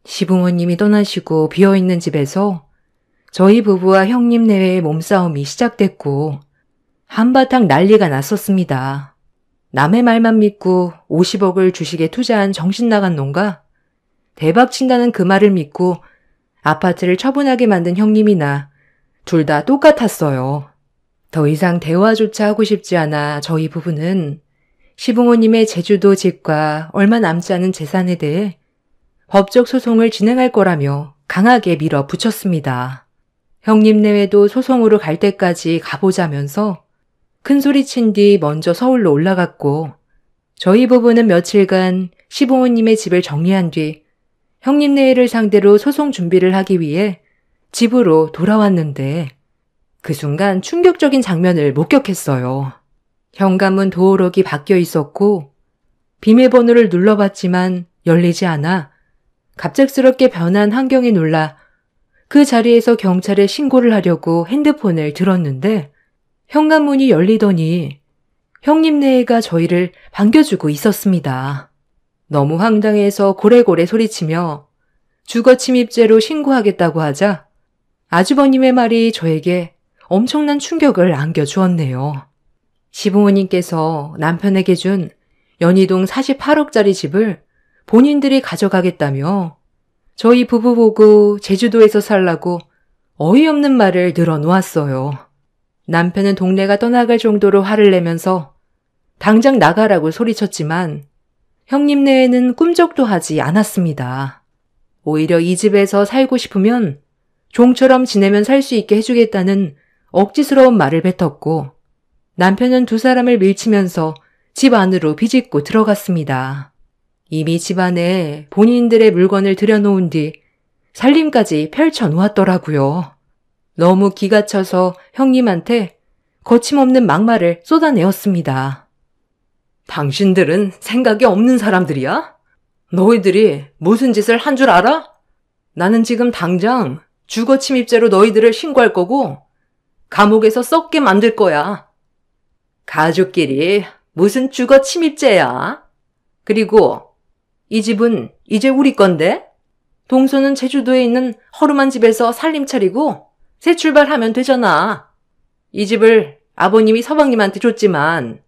시부모님이 떠나시고 비어있는 집에서 저희 부부와 형님 내외의 몸싸움이 시작됐고 한바탕 난리가 났었습니다. 남의 말만 믿고 50억을 주식에 투자한 정신 나간 놈과 대박 친다는 그 말을 믿고 아파트를 처분하게 만든 형님이나 둘 다 똑같았어요. 더 이상 대화조차 하고 싶지 않아 저희 부부는 시부모님의 제주도 집과 얼마 남지 않은 재산에 대해 법적 소송을 진행할 거라며 강하게 밀어붙였습니다. 형님 내외도 소송으로 갈 때까지 가보자면서 큰소리친 뒤 먼저 서울로 올라갔고 저희 부부는 며칠간 시부모님의 집을 정리한 뒤 형님 내외를 상대로 소송 준비를 하기 위해 집으로 돌아왔는데 그 순간 충격적인 장면을 목격했어요. 현관문 도어록이 바뀌어 있었고 비밀번호를 눌러봤지만 열리지 않아 갑작스럽게 변한 환경에 놀라 그 자리에서 경찰에 신고를 하려고 핸드폰을 들었는데 현관문이 열리더니 형님 내외가 저희를 반겨주고 있었습니다. 너무 황당해서 고래고래 소리치며 주거 침입죄로 신고하겠다고 하자 아주버님의 말이 저에게 엄청난 충격을 안겨주었네요. 시부모님께서 남편에게 준 연희동 48억짜리 집을 본인들이 가져가겠다며 저희 부부 보고 제주도에서 살라고 어이없는 말을 늘어놓았어요. 남편은 동네가 떠나갈 정도로 화를 내면서 당장 나가라고 소리쳤지만 형님 내외는 꿈쩍도 하지 않았습니다. 오히려 이 집에서 살고 싶으면 종처럼 지내면 살 수 있게 해주겠다는 억지스러운 말을 뱉었고 남편은 두 사람을 밀치면서 집 안으로 비집고 들어갔습니다. 이미 집 안에 본인들의 물건을 들여놓은 뒤 살림까지 펼쳐놓았더라고요. 너무 기가 차서 형님한테 거침없는 막말을 쏟아내었습니다. 당신들은 생각이 없는 사람들이야? 너희들이 무슨 짓을 한 줄 알아? 나는 지금 당장 주거 침입죄로 너희들을 신고할 거고 감옥에서 썩게 만들 거야. 가족끼리 무슨 주거 침입죄야? 그리고 이 집은 이제 우리 건데? 동서는 제주도에 있는 허름한 집에서 살림 차리고 새 출발하면 되잖아. 이 집을 아버님이 서방님한테 줬지만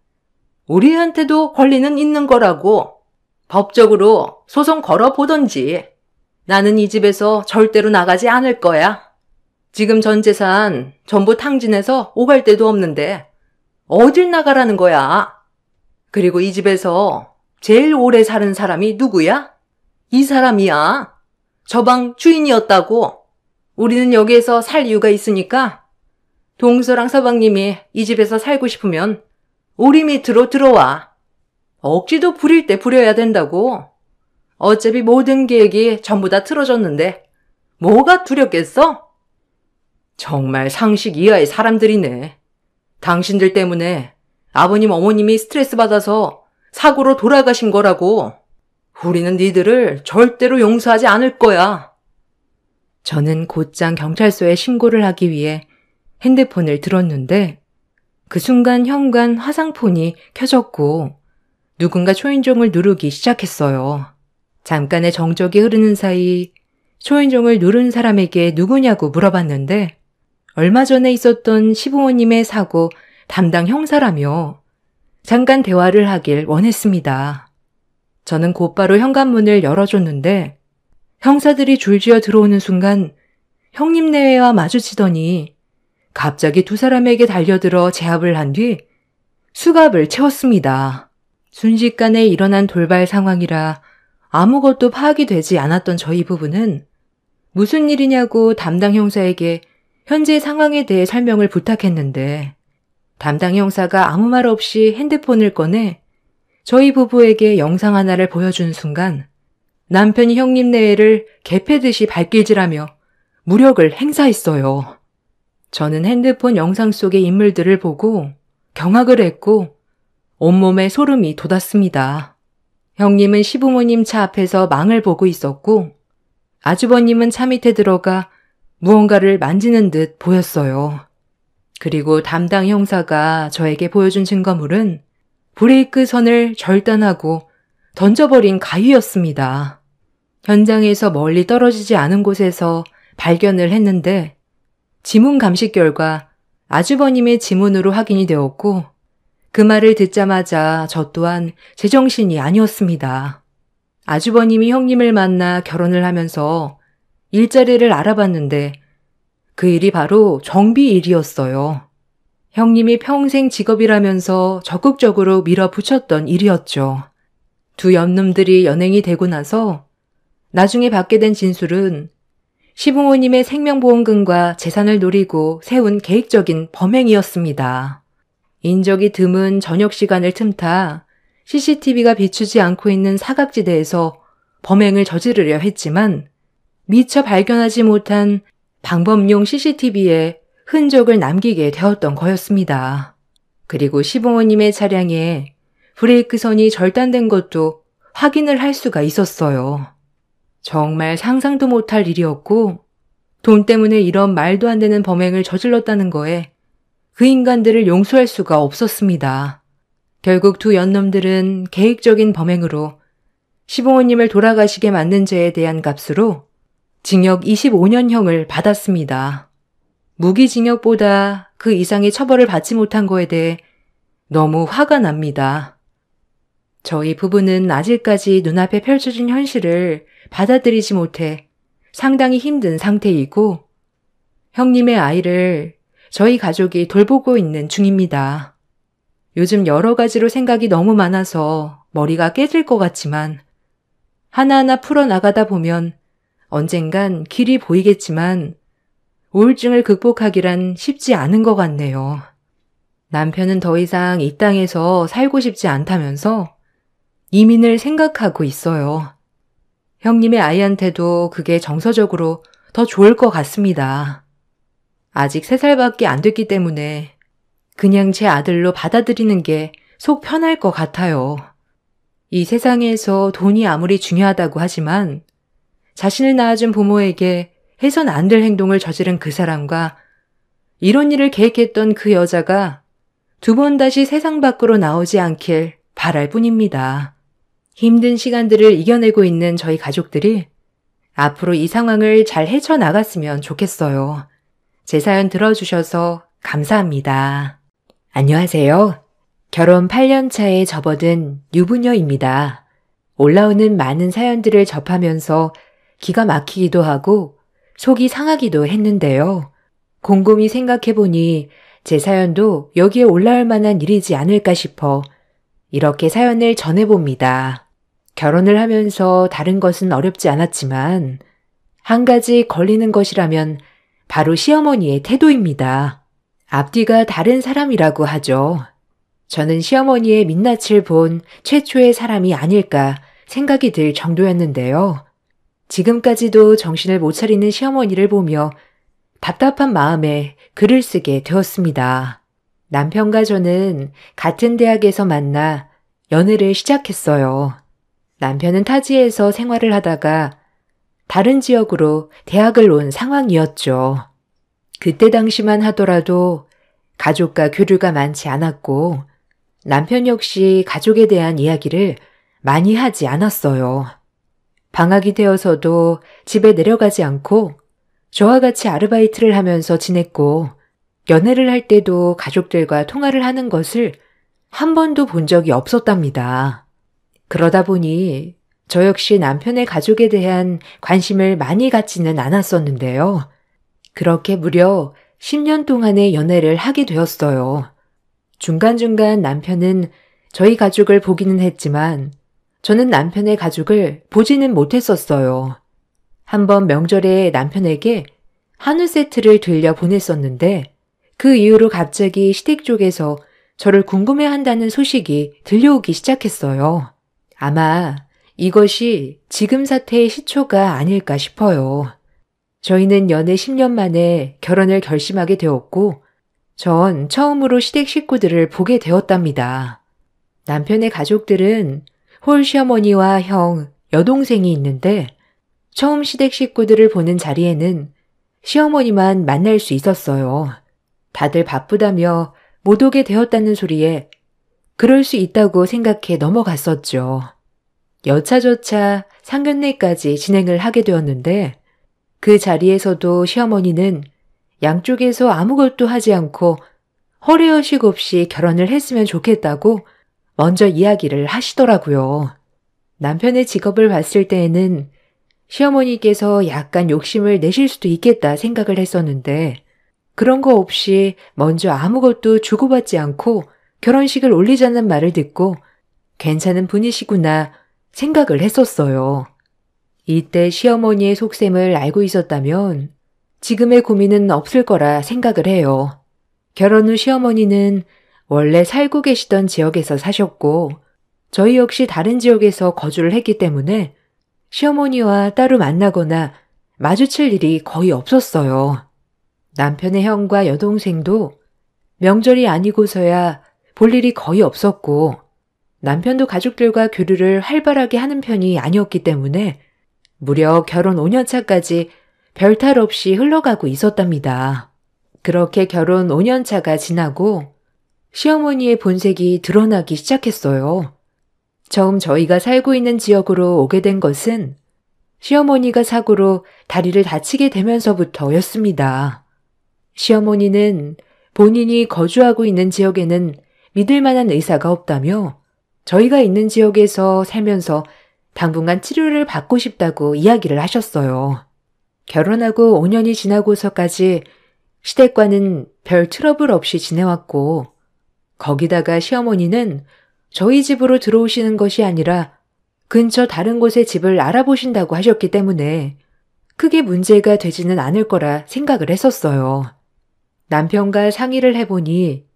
우리한테도 권리는 있는 거라고. 법적으로 소송 걸어보던지. 나는 이 집에서 절대로 나가지 않을 거야. 지금 전 재산 전부 탕진해서 오갈 데도 없는데 어딜 나가라는 거야. 그리고 이 집에서 제일 오래 사는 사람이 누구야? 이 사람이야. 저 방 주인이었다고. 우리는 여기에서 살 이유가 있으니까 동서랑 서방님이 이 집에서 살고 싶으면 우리 밑으로 들어와. 억지도 부릴 때 부려야 된다고. 어차피 모든 계획이 전부 다 틀어졌는데 뭐가 두렵겠어? 정말 상식 이하의 사람들이네. 당신들 때문에 아버님 어머님이 스트레스 받아서 사고로 돌아가신 거라고. 우리는 니들을 절대로 용서하지 않을 거야. 저는 곧장 경찰서에 신고를 하기 위해 핸드폰을 들었는데 그 순간 현관 화상폰이 켜졌고 누군가 초인종을 누르기 시작했어요. 잠깐의 정적이 흐르는 사이 초인종을 누른 사람에게 누구냐고 물어봤는데 얼마 전에 있었던 시부모님의 사고 담당 형사라며 잠깐 대화를 하길 원했습니다. 저는 곧바로 현관문을 열어줬는데 형사들이 줄지어 들어오는 순간 형님네와 마주치더니 갑자기 두 사람에게 달려들어 제압을 한 뒤 수갑을 채웠습니다. 순식간에 일어난 돌발 상황이라 아무것도 파악이 되지 않았던 저희 부부는 무슨 일이냐고 담당 형사에게 현재 상황에 대해 설명을 부탁했는데 담당 형사가 아무 말 없이 핸드폰을 꺼내 저희 부부에게 영상 하나를 보여준 순간 남편이 형님네를 개패듯이 발길질하며 무력을 행사했어요. 저는 핸드폰 영상 속의 인물들을 보고 경악을 했고 온몸에 소름이 돋았습니다. 형님은 시부모님 차 앞에서 망을 보고 있었고 아주버님은 차 밑에 들어가 무언가를 만지는 듯 보였어요. 그리고 담당 형사가 저에게 보여준 증거물은 브레이크 선을 절단하고 던져버린 가위였습니다. 현장에서 멀리 떨어지지 않은 곳에서 발견을 했는데 지문 감식 결과 아주버님의 지문으로 확인이 되었고 그 말을 듣자마자 저 또한 제정신이 아니었습니다. 아주버님이 형님을 만나 결혼을 하면서 일자리를 알아봤는데 그 일이 바로 정비 일이었어요. 형님이 평생 직업이라면서 적극적으로 밀어붙였던 일이었죠. 두 옆놈들이 연행이 되고 나서 나중에 받게 된 진술은 시부모님의 생명보험금과 재산을 노리고 세운 계획적인 범행이었습니다. 인적이 드문 저녁 시간을 틈타 CCTV가 비추지 않고 있는 사각지대에서 범행을 저지르려 했지만 미처 발견하지 못한 방범용 CCTV에 흔적을 남기게 되었던 거였습니다. 그리고 시부모님의 차량에 브레이크 선이 절단된 것도 확인을 할 수가 있었어요. 정말 상상도 못할 일이었고 돈 때문에 이런 말도 안 되는 범행을 저질렀다는 거에 그 인간들을 용서할 수가 없었습니다. 결국 두 연놈들은 계획적인 범행으로 시부모님을 돌아가시게 만든 죄에 대한 값으로 징역 25년형을 받았습니다. 무기징역보다 그 이상의 처벌을 받지 못한 거에 대해 너무 화가 납니다. 저희 부부는 아직까지 눈앞에 펼쳐진 현실을 받아들이지 못해 상당히 힘든 상태이고 형님의 아이를 저희 가족이 돌보고 있는 중입니다. 요즘 여러 가지로 생각이 너무 많아서 머리가 깨질 것 같지만 하나하나 풀어나가다 보면 언젠간 길이 보이겠지만 우울증을 극복하기란 쉽지 않은 것 같네요. 남편은 더 이상 이 땅에서 살고 싶지 않다면서 이민을 생각하고 있어요. 형님의 아이한테도 그게 정서적으로 더 좋을 것 같습니다. 아직 3살밖에 안 됐기 때문에 그냥 제 아들로 받아들이는 게 속 편할 것 같아요. 이 세상에서 돈이 아무리 중요하다고 하지만 자신을 낳아준 부모에게 해선 안 될 행동을 저지른 그 사람과 이런 일을 계획했던 그 여자가 2번 다시 세상 밖으로 나오지 않길 바랄 뿐입니다. 힘든 시간들을 이겨내고 있는 저희 가족들이 앞으로 이 상황을 잘 헤쳐나갔으면 좋겠어요. 제 사연 들어주셔서 감사합니다. 안녕하세요. 결혼 8년 차에 접어든 유부녀입니다. 올라오는 많은 사연들을 접하면서 기가 막히기도 하고 속이 상하기도 했는데요. 곰곰이 생각해보니 제 사연도 여기에 올라올 만한 일이지 않을까 싶어 이렇게 사연을 전해봅니다. 결혼을 하면서 다른 것은 어렵지 않았지만 한 가지 걸리는 것이라면 바로 시어머니의 태도입니다. 앞뒤가 다른 사람이라고 하죠. 저는 시어머니의 민낯을 본 최초의 사람이 아닐까 생각이 들 정도였는데요. 지금까지도 정신을 못 차리는 시어머니를 보며 답답한 마음에 글을 쓰게 되었습니다. 남편과 저는 같은 대학에서 만나 연애를 시작했어요. 남편은 타지에서 생활을 하다가 다른 지역으로 대학을 온 상황이었죠. 그때 당시만 하더라도 가족과 교류가 많지 않았고 남편 역시 가족에 대한 이야기를 많이 하지 않았어요. 방학이 되어서도 집에 내려가지 않고 저와 같이 아르바이트를 하면서 지냈고 연애를 할 때도 가족들과 통화를 하는 것을 한 번도 본 적이 없었답니다. 그러다 보니 저 역시 남편의 가족에 대한 관심을 많이 갖지는 않았었는데요. 그렇게 무려 10년 동안의 연애를 하게 되었어요. 중간중간 남편은 저희 가족을 보기는 했지만 저는 남편의 가족을 보지는 못했었어요. 한번 명절에 남편에게 한우 세트를 들려 보냈었는데 그 이후로 갑자기 시댁 쪽에서 저를 궁금해한다는 소식이 들려오기 시작했어요. 아마 이것이 지금 사태의 시초가 아닐까 싶어요. 저희는 연애 10년 만에 결혼을 결심하게 되었고 전 처음으로 시댁 식구들을 보게 되었답니다. 남편의 가족들은 홀 시어머니와 형, 여동생이 있는데 처음 시댁 식구들을 보는 자리에는 시어머니만 만날 수 있었어요. 다들 바쁘다며 못 오게 되었다는 소리에 그럴 수 있다고 생각해 넘어갔었죠. 여차저차 상견례까지 진행을 하게 되었는데 그 자리에서도 시어머니는 양쪽에서 아무것도 하지 않고 허례허식 없이 결혼을 했으면 좋겠다고 먼저 이야기를 하시더라고요. 남편의 직업을 봤을 때에는 시어머니께서 약간 욕심을 내실 수도 있겠다 생각을 했었는데 그런 거 없이 먼저 아무것도 주고받지 않고 결혼식을 올리자는 말을 듣고 괜찮은 분이시구나 생각을 했었어요. 이때 시어머니의 속셈을 알고 있었다면 지금의 고민은 없을 거라 생각을 해요. 결혼 후 시어머니는 원래 살고 계시던 지역에서 사셨고 저희 역시 다른 지역에서 거주를 했기 때문에 시어머니와 따로 만나거나 마주칠 일이 거의 없었어요. 남편의 형과 여동생도 명절이 아니고서야 볼 일이 거의 없었고 남편도 가족들과 교류를 활발하게 하는 편이 아니었기 때문에 무려 결혼 5년 차까지 별탈 없이 흘러가고 있었답니다. 그렇게 결혼 5년 차가 지나고 시어머니의 본색이 드러나기 시작했어요. 처음 저희가 살고 있는 지역으로 오게 된 것은 시어머니가 사고로 다리를 다치게 되면서부터였습니다. 시어머니는 본인이 거주하고 있는 지역에는 믿을 만한 의사가 없다며 저희가 있는 지역에서 살면서 당분간 치료를 받고 싶다고 이야기를 하셨어요. 결혼하고 5년이 지나고서까지 시댁과는 별 트러블 없이 지내왔고 거기다가 시어머니는 저희 집으로 들어오시는 것이 아니라 근처 다른 곳에 집을 알아보신다고 하셨기 때문에 크게 문제가 되지는 않을 거라 생각을 했었어요. 남편과 상의를 해보니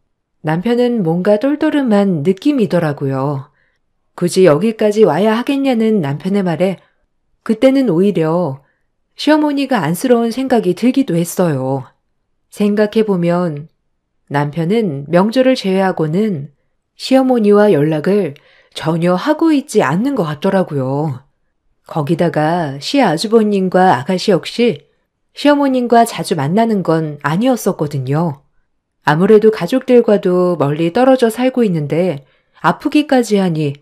남편은 뭔가 똘똘한 느낌이더라고요. 굳이 여기까지 와야 하겠냐는 남편의 말에 그때는 오히려 시어머니가 안쓰러운 생각이 들기도 했어요. 생각해보면 남편은 명절을 제외하고는 시어머니와 연락을 전혀 하고 있지 않는 것 같더라고요. 거기다가 시아주버님과 아가씨 역시 시어머님과 자주 만나는 건 아니었었거든요. 아무래도 가족들과도 멀리 떨어져 살고 있는데 아프기까지 하니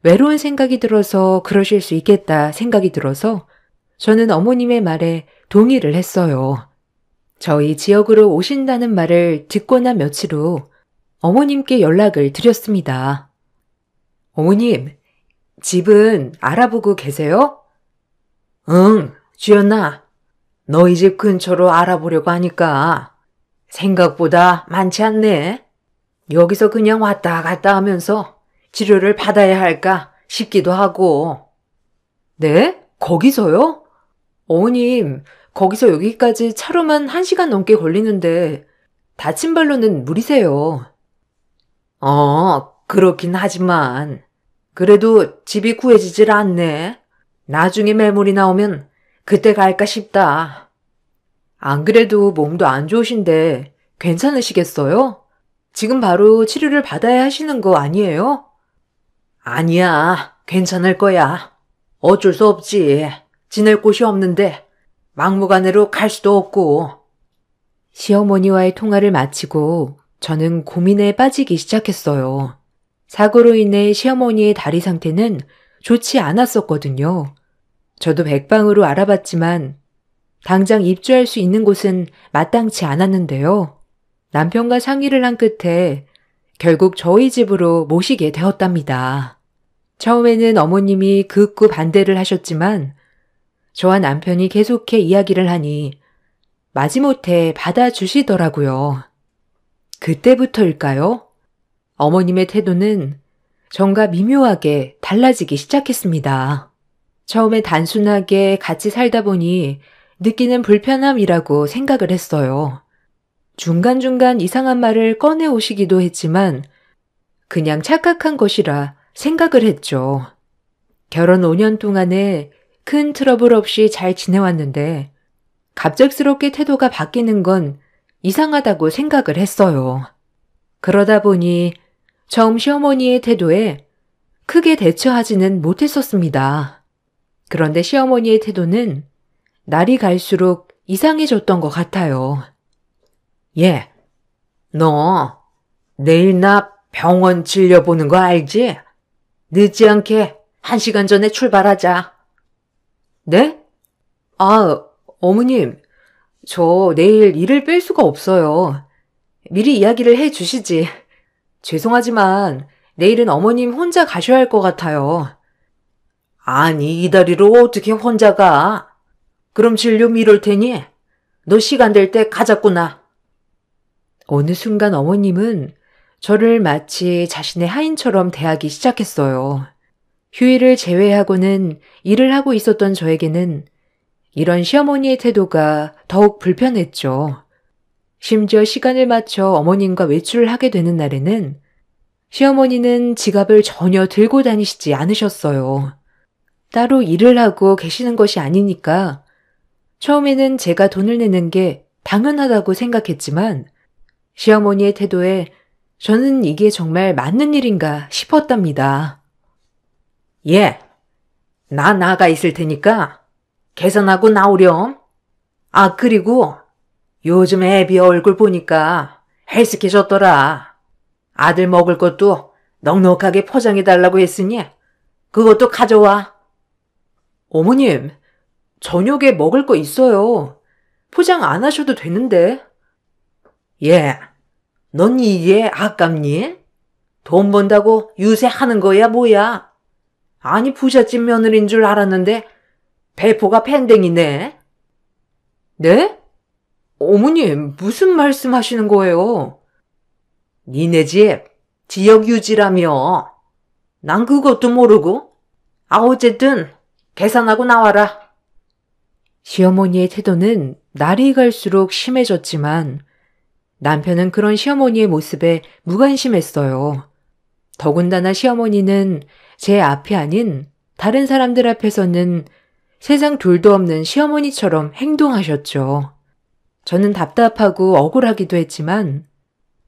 외로운 생각이 들어서 그러실 수 있겠다 생각이 들어서 저는 어머님의 말에 동의를 했어요. 저희 지역으로 오신다는 말을 듣고 난 며칠 후 어머님께 연락을 드렸습니다. 어머님, 집은 알아보고 계세요? 응, 주연아. 너희 집 근처로 알아보려고 하니까 생각보다 많지 않네. 여기서 그냥 왔다 갔다 하면서 치료를 받아야 할까 싶기도 하고. 네? 거기서요? 어머님, 거기서 여기까지 차로만 1시간 넘게 걸리는데 다친 발로는 무리세요. 그렇긴 하지만 그래도 집이 구해지질 않네. 나중에 매물이 나오면 그때 갈까 싶다. 안 그래도 몸도 안 좋으신데 괜찮으시겠어요? 지금 바로 치료를 받아야 하시는 거 아니에요? 아니야, 괜찮을 거야. 어쩔 수 없지. 지낼 곳이 없는데 막무가내로 갈 수도 없고. 시어머니와의 통화를 마치고 저는 고민에 빠지기 시작했어요. 사고로 인해 시어머니의 다리 상태는 좋지 않았었거든요. 저도 백방으로 알아봤지만 당장 입주할 수 있는 곳은 마땅치 않았는데요. 남편과 상의를 한 끝에 결국 저희 집으로 모시게 되었답니다. 처음에는 어머님이 극구 반대를 하셨지만 저와 남편이 계속해 이야기를 하니 마지못해 받아주시더라고요. 그때부터일까요? 어머님의 태도는 전과 미묘하게 달라지기 시작했습니다. 처음에 단순하게 같이 살다 보니 느끼는 불편함이라고 생각을 했어요. 중간중간 이상한 말을 꺼내오시기도 했지만 그냥 착각한 것이라 생각을 했죠. 결혼 5년 동안에 큰 트러블 없이 잘 지내왔는데 갑작스럽게 태도가 바뀌는 건 이상하다고 생각을 했어요. 그러다 보니 처음 시어머니의 태도에 크게 대처하지는 못했었습니다. 그런데 시어머니의 태도는 날이 갈수록 이상해졌던 것 같아요. 예, 너 내일 나 병원 진료보는 거 알지? 늦지 않게 1시간 전에 출발하자. 네? 어머님, 저 내일 일을 뺄 수가 없어요. 미리 이야기를 해 주시지. 죄송하지만 내일은 어머님 혼자 가셔야 할 것 같아요. 아니, 이 다리로 어떻게 혼자 가? 그럼 진료 미룰 테니 너 시간 될 때 가자꾸나. 어느 순간 어머님은 저를 마치 자신의 하인처럼 대하기 시작했어요. 휴일을 제외하고는 일을 하고 있었던 저에게는 이런 시어머니의 태도가 더욱 불편했죠. 심지어 시간을 맞춰 어머님과 외출을 하게 되는 날에는 시어머니는 지갑을 전혀 들고 다니시지 않으셨어요. 따로 일을 하고 계시는 것이 아니니까 처음에는 제가 돈을 내는 게 당연하다고 생각했지만 시어머니의 태도에 저는 이게 정말 맞는 일인가 싶었답니다. 예, 나 나가 있을 테니까 계산하고 나오렴. 그리고 요즘 애비 얼굴 보니까 헬스케졌더라. 아들 먹을 것도 넉넉하게 포장해달라고 했으니 그것도 가져와. 어머님, 저녁에 먹을 거 있어요. 포장 안 하셔도 되는데. 예, 넌 이게 아깝니? 돈 번다고 유세하는 거야 뭐야? 아니 부잣집 며느리인 줄 알았는데 배포가 pen댕이네. 네? 어머님, 무슨 말씀하시는 거예요? 니네 집 지역 유지라며. 난 그것도 모르고. 어쨌든 계산하고 나와라. 시어머니의 태도는 날이 갈수록 심해졌지만 남편은 그런 시어머니의 모습에 무관심했어요. 더군다나 시어머니는 제 앞이 아닌 다른 사람들 앞에서는 세상 둘도 없는 시어머니처럼 행동하셨죠. 저는 답답하고 억울하기도 했지만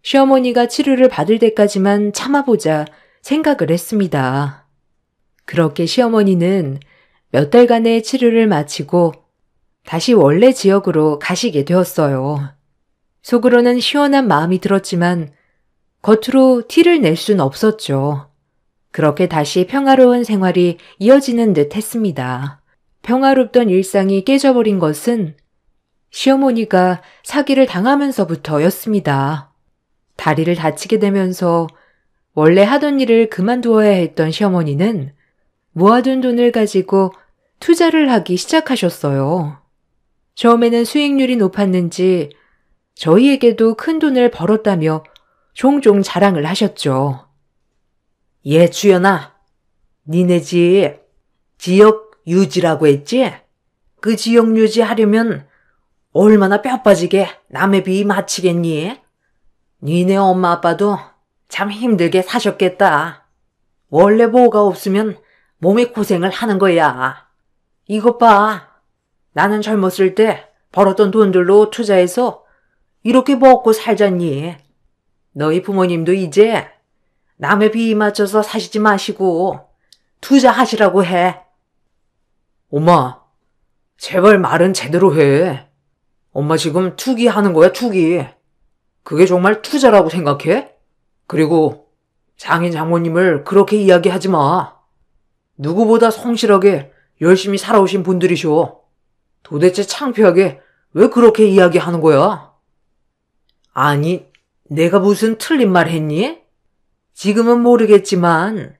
시어머니가 치료를 받을 때까지만 참아보자 생각을 했습니다. 그렇게 시어머니는 몇 달간의 치료를 마치고 다시 원래 지역으로 가시게 되었어요. 속으로는 시원한 마음이 들었지만 겉으로 티를 낼 순 없었죠. 그렇게 다시 평화로운 생활이 이어지는 듯 했습니다. 평화롭던 일상이 깨져버린 것은 시어머니가 사기를 당하면서부터였습니다. 다리를 다치게 되면서 원래 하던 일을 그만두어야 했던 시어머니는 모아둔 돈을 가지고 투자를 하기 시작하셨어요. 처음에는 수익률이 높았는지 저희에게도 큰 돈을 벌었다며 종종 자랑을 하셨죠. 예, 주연아. 니네 집 지역 유지라고 했지? 그 지역 유지하려면 얼마나 뼈 빠지게 남의 비 맞히겠니? 니네 엄마 아빠도 참 힘들게 사셨겠다. 원래 뭐가 없으면 몸에 고생을 하는 거야. 이것 봐. 나는 젊었을 때 벌었던 돈들로 투자해서 이렇게 먹고 살잖니. 너희 부모님도 이제 남의 비 맞춰서 사시지 마시고 투자하시라고 해. 엄마, 제발 말은 제대로 해. 엄마 지금 투기하는 거야, 투기. 그게 정말 투자라고 생각해? 그리고 장인 장모님을 그렇게 이야기하지 마. 누구보다 성실하게 열심히 살아오신 분들이셔. 도대체 창피하게 왜 그렇게 이야기하는 거야? 아니, 내가 무슨 틀린 말 했니? 지금은 모르겠지만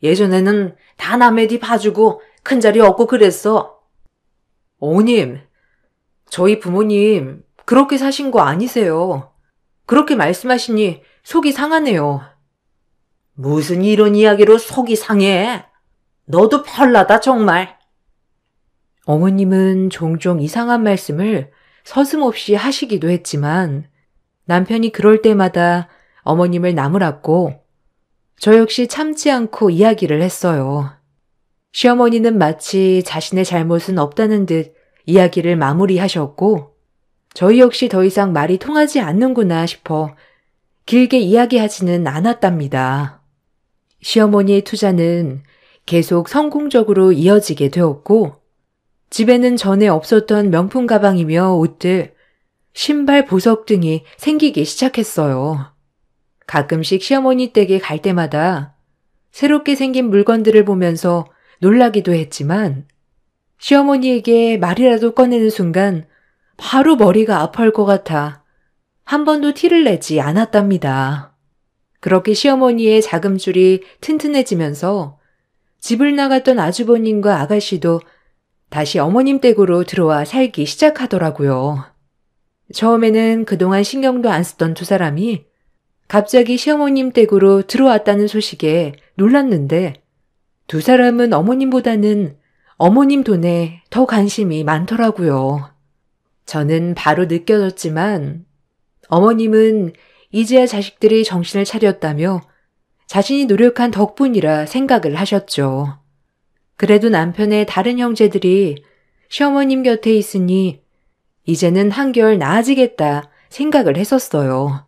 예전에는 다 남의 뒤 봐주고 큰 자리 얻고 그랬어. 어머님, 저희 부모님 그렇게 사신 거 아니세요. 그렇게 말씀하시니 속이 상하네요. 무슨 이런 이야기로 속이 상해? 너도 별나다 정말. 어머님은 종종 이상한 말씀을 서슴없이 하시기도 했지만 남편이 그럴 때마다 어머님을 나무랐고 저 역시 참지 않고 이야기를 했어요. 시어머니는 마치 자신의 잘못은 없다는 듯 이야기를 마무리하셨고 저희 역시 더 이상 말이 통하지 않는구나 싶어 길게 이야기하지는 않았답니다. 시어머니의 투자는 계속 성공적으로 이어지게 되었고 집에는 전에 없었던 명품 가방이며 옷들, 신발, 보석 등이 생기기 시작했어요. 가끔씩 시어머니 댁에 갈 때마다 새롭게 생긴 물건들을 보면서 놀라기도 했지만 시어머니에게 말이라도 꺼내는 순간 바로 머리가 아파할 것 같아 한 번도 티를 내지 않았답니다. 그렇게 시어머니의 자금줄이 튼튼해지면서 집을 나갔던 아주버님과 아가씨도 다시 어머님 댁으로 들어와 살기 시작하더라고요. 처음에는 그동안 신경도 안 쓰던 두 사람이 갑자기 시어머님 댁으로 들어왔다는 소식에 놀랐는데 두 사람은 어머님보다는 어머님 돈에 더 관심이 많더라고요. 저는 바로 느껴졌지만 어머님은 이제야 자식들이 정신을 차렸다며 자신이 노력한 덕분이라 생각을 하셨죠. 그래도 남편의 다른 형제들이 시어머님 곁에 있으니 이제는 한결 나아지겠다 생각을 했었어요.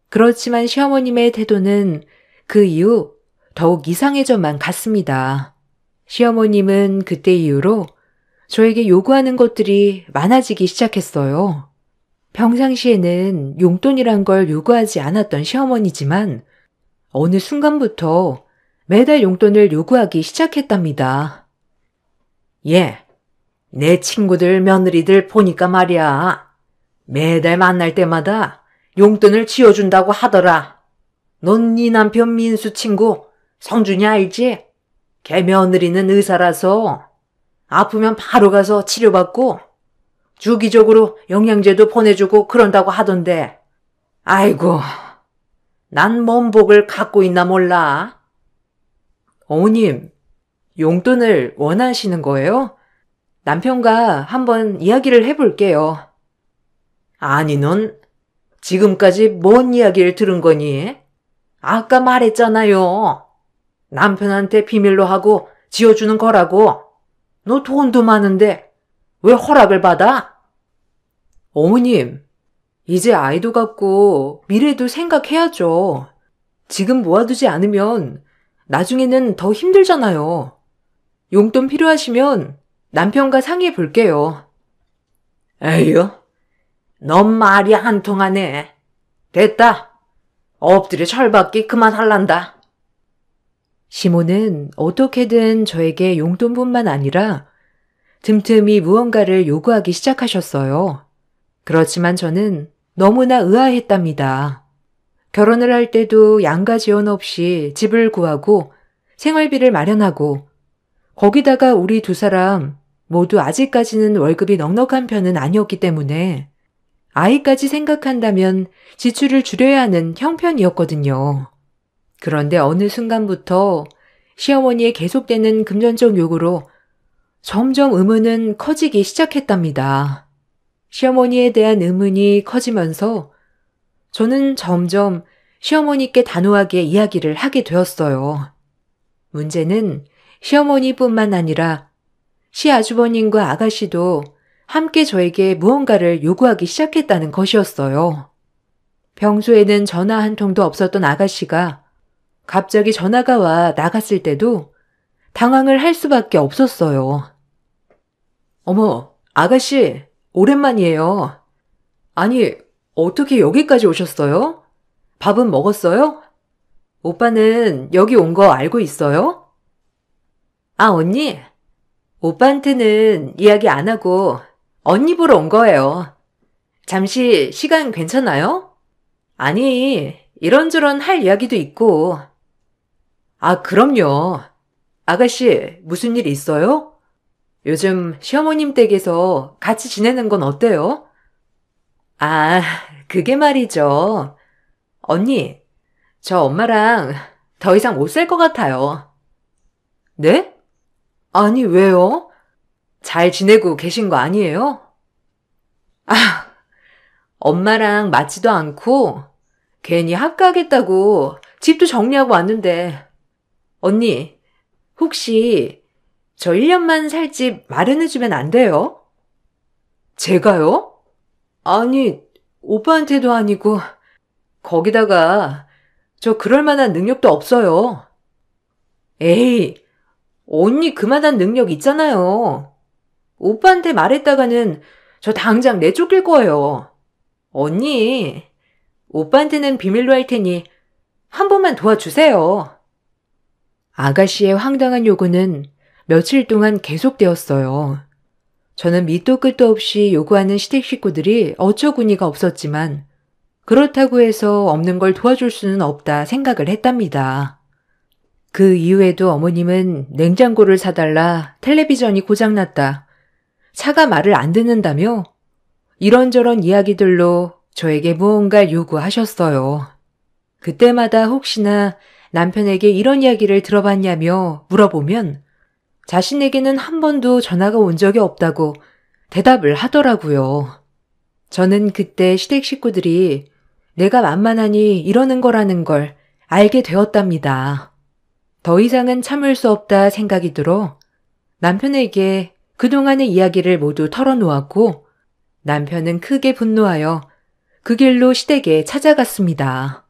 그렇지만 시어머님의 태도는 그 이후 더욱 이상해져만 갔습니다. 시어머님은 그때 이후로 저에게 요구하는 것들이 많아지기 시작했어요. 평상시에는 용돈이란 걸 요구하지 않았던 시어머니지만 어느 순간부터 매달 용돈을 요구하기 시작했답니다. 예, 내 친구들 며느리들 보니까 말이야. 매달 만날 때마다 용돈을 쥐어준다고 하더라. 넌 네 남편 민수 친구 성준이 알지? 걔 며느리는 의사라서 아프면 바로 가서 치료받고 주기적으로 영양제도 보내주고 그런다고 하던데. 아이고, 난 뭔 복을 갖고 있나 몰라. 어머님, 용돈을 원하시는 거예요? 남편과 한번 이야기를 해볼게요. 아니, 넌 지금까지 뭔 이야기를 들은 거니? 아까 말했잖아요. 남편한테 비밀로 하고 지어주는 거라고. 너 돈도 많은데 왜 허락을 받아? 어머님, 이제 아이도 갖고 미래도 생각해야죠. 지금 모아두지 않으면 나중에는 더 힘들잖아요. 용돈 필요하시면 남편과 상의해 볼게요. 에휴, 넌 말이 안 통하네. 됐다. 엎드려 절받기 그만할란다. 시모는 어떻게든 저에게 용돈뿐만 아니라 틈틈이 무언가를 요구하기 시작하셨어요. 그렇지만 저는 너무나 의아했답니다. 결혼을 할 때도 양가 지원 없이 집을 구하고 생활비를 마련하고 거기다가 우리 두 사람 모두 아직까지는 월급이 넉넉한 편은 아니었기 때문에 아이까지 생각한다면 지출을 줄여야 하는 형편이었거든요. 그런데 어느 순간부터 시어머니의 계속되는 금전적 요구로 점점 의문은 커지기 시작했답니다. 시어머니에 대한 의문이 커지면서 저는 점점 시어머니께 단호하게 이야기를 하게 되었어요. 문제는 시어머니뿐만 아니라 시아주버님과 아가씨도 함께 저에게 무언가를 요구하기 시작했다는 것이었어요. 평소에는 전화 한 통도 없었던 아가씨가 갑자기 전화가 와 나갔을 때도 당황을 할 수밖에 없었어요. 어머, 아가씨, 오랜만이에요. 아니, 어떻게 여기까지 오셨어요? 밥은 먹었어요? 오빠는 여기 온 거 알고 있어요? 아, 언니? 오빠한테는 이야기 안 하고 언니 보러 온 거예요. 잠시 시간 괜찮아요? 아니, 이런저런 할 이야기도 있고. 아, 그럼요. 아가씨, 무슨 일 있어요? 요즘 시어머님 댁에서 같이 지내는 건 어때요? 아, 그게 말이죠. 언니, 저 엄마랑 더 이상 못 살 것 같아요. 네? 아니, 왜요? 잘 지내고 계신 거 아니에요? 아, 엄마랑 맞지도 않고 괜히 합가하겠다고 집도 정리하고 왔는데. 언니, 혹시 저 1년만 살 집 마련해주면 안 돼요? 제가요? 아니, 오빠한테도 아니고 거기다가 저 그럴 만한 능력도 없어요. 에이, 언니 그만한 능력 있잖아요. 오빠한테 말했다가는 저 당장 내쫓길 거예요. 언니, 오빠한테는 비밀로 할 테니 한 번만 도와주세요. 아가씨의 황당한 요구는 며칠 동안 계속되었어요. 저는 밑도 끝도 없이 요구하는 시댁 식구들이 어처구니가 없었지만 그렇다고 해서 없는 걸 도와줄 수는 없다 생각을 했답니다. 그 이후에도 어머님은 냉장고를 사달라, 텔레비전이 고장났다, 차가 말을 안 듣는다며 이런저런 이야기들로 저에게 무언가 요구하셨어요. 그때마다 혹시나 남편에게 이런 이야기를 들어봤냐며 물어보면 자신에게는 한 번도 전화가 온 적이 없다고 대답을 하더라고요. 저는 그때 시댁 식구들이 내가 만만하니 이러는 거라는 걸 알게 되었답니다. 더 이상은 참을 수 없다 생각이 들어 남편에게 그동안의 이야기를 모두 털어놓았고 남편은 크게 분노하여 그 길로 시댁에 찾아갔습니다.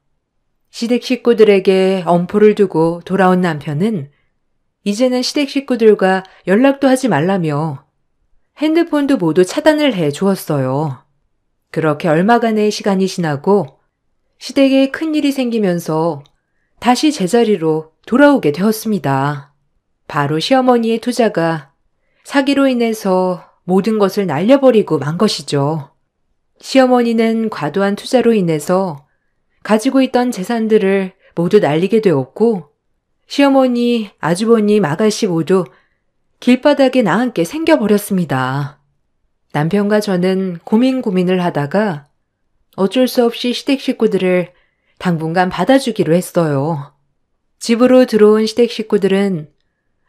시댁 식구들에게 엄포를 두고 돌아온 남편은 이제는 시댁 식구들과 연락도 하지 말라며 핸드폰도 모두 차단을 해 주었어요. 그렇게 얼마간의 시간이 지나고 시댁에 큰일이 생기면서 다시 제자리로 돌아오게 되었습니다. 바로 시어머니의 투자가 사기로 인해서 모든 것을 날려버리고 만 것이죠. 시어머니는 과도한 투자로 인해서 가지고 있던 재산들을 모두 날리게 되었고 시어머니, 아주버님, 아가씨 모두 길바닥에 나앉게 생겨버렸습니다. 남편과 저는 고민을 하다가 어쩔 수 없이 시댁 식구들을 당분간 받아주기로 했어요. 집으로 들어온 시댁 식구들은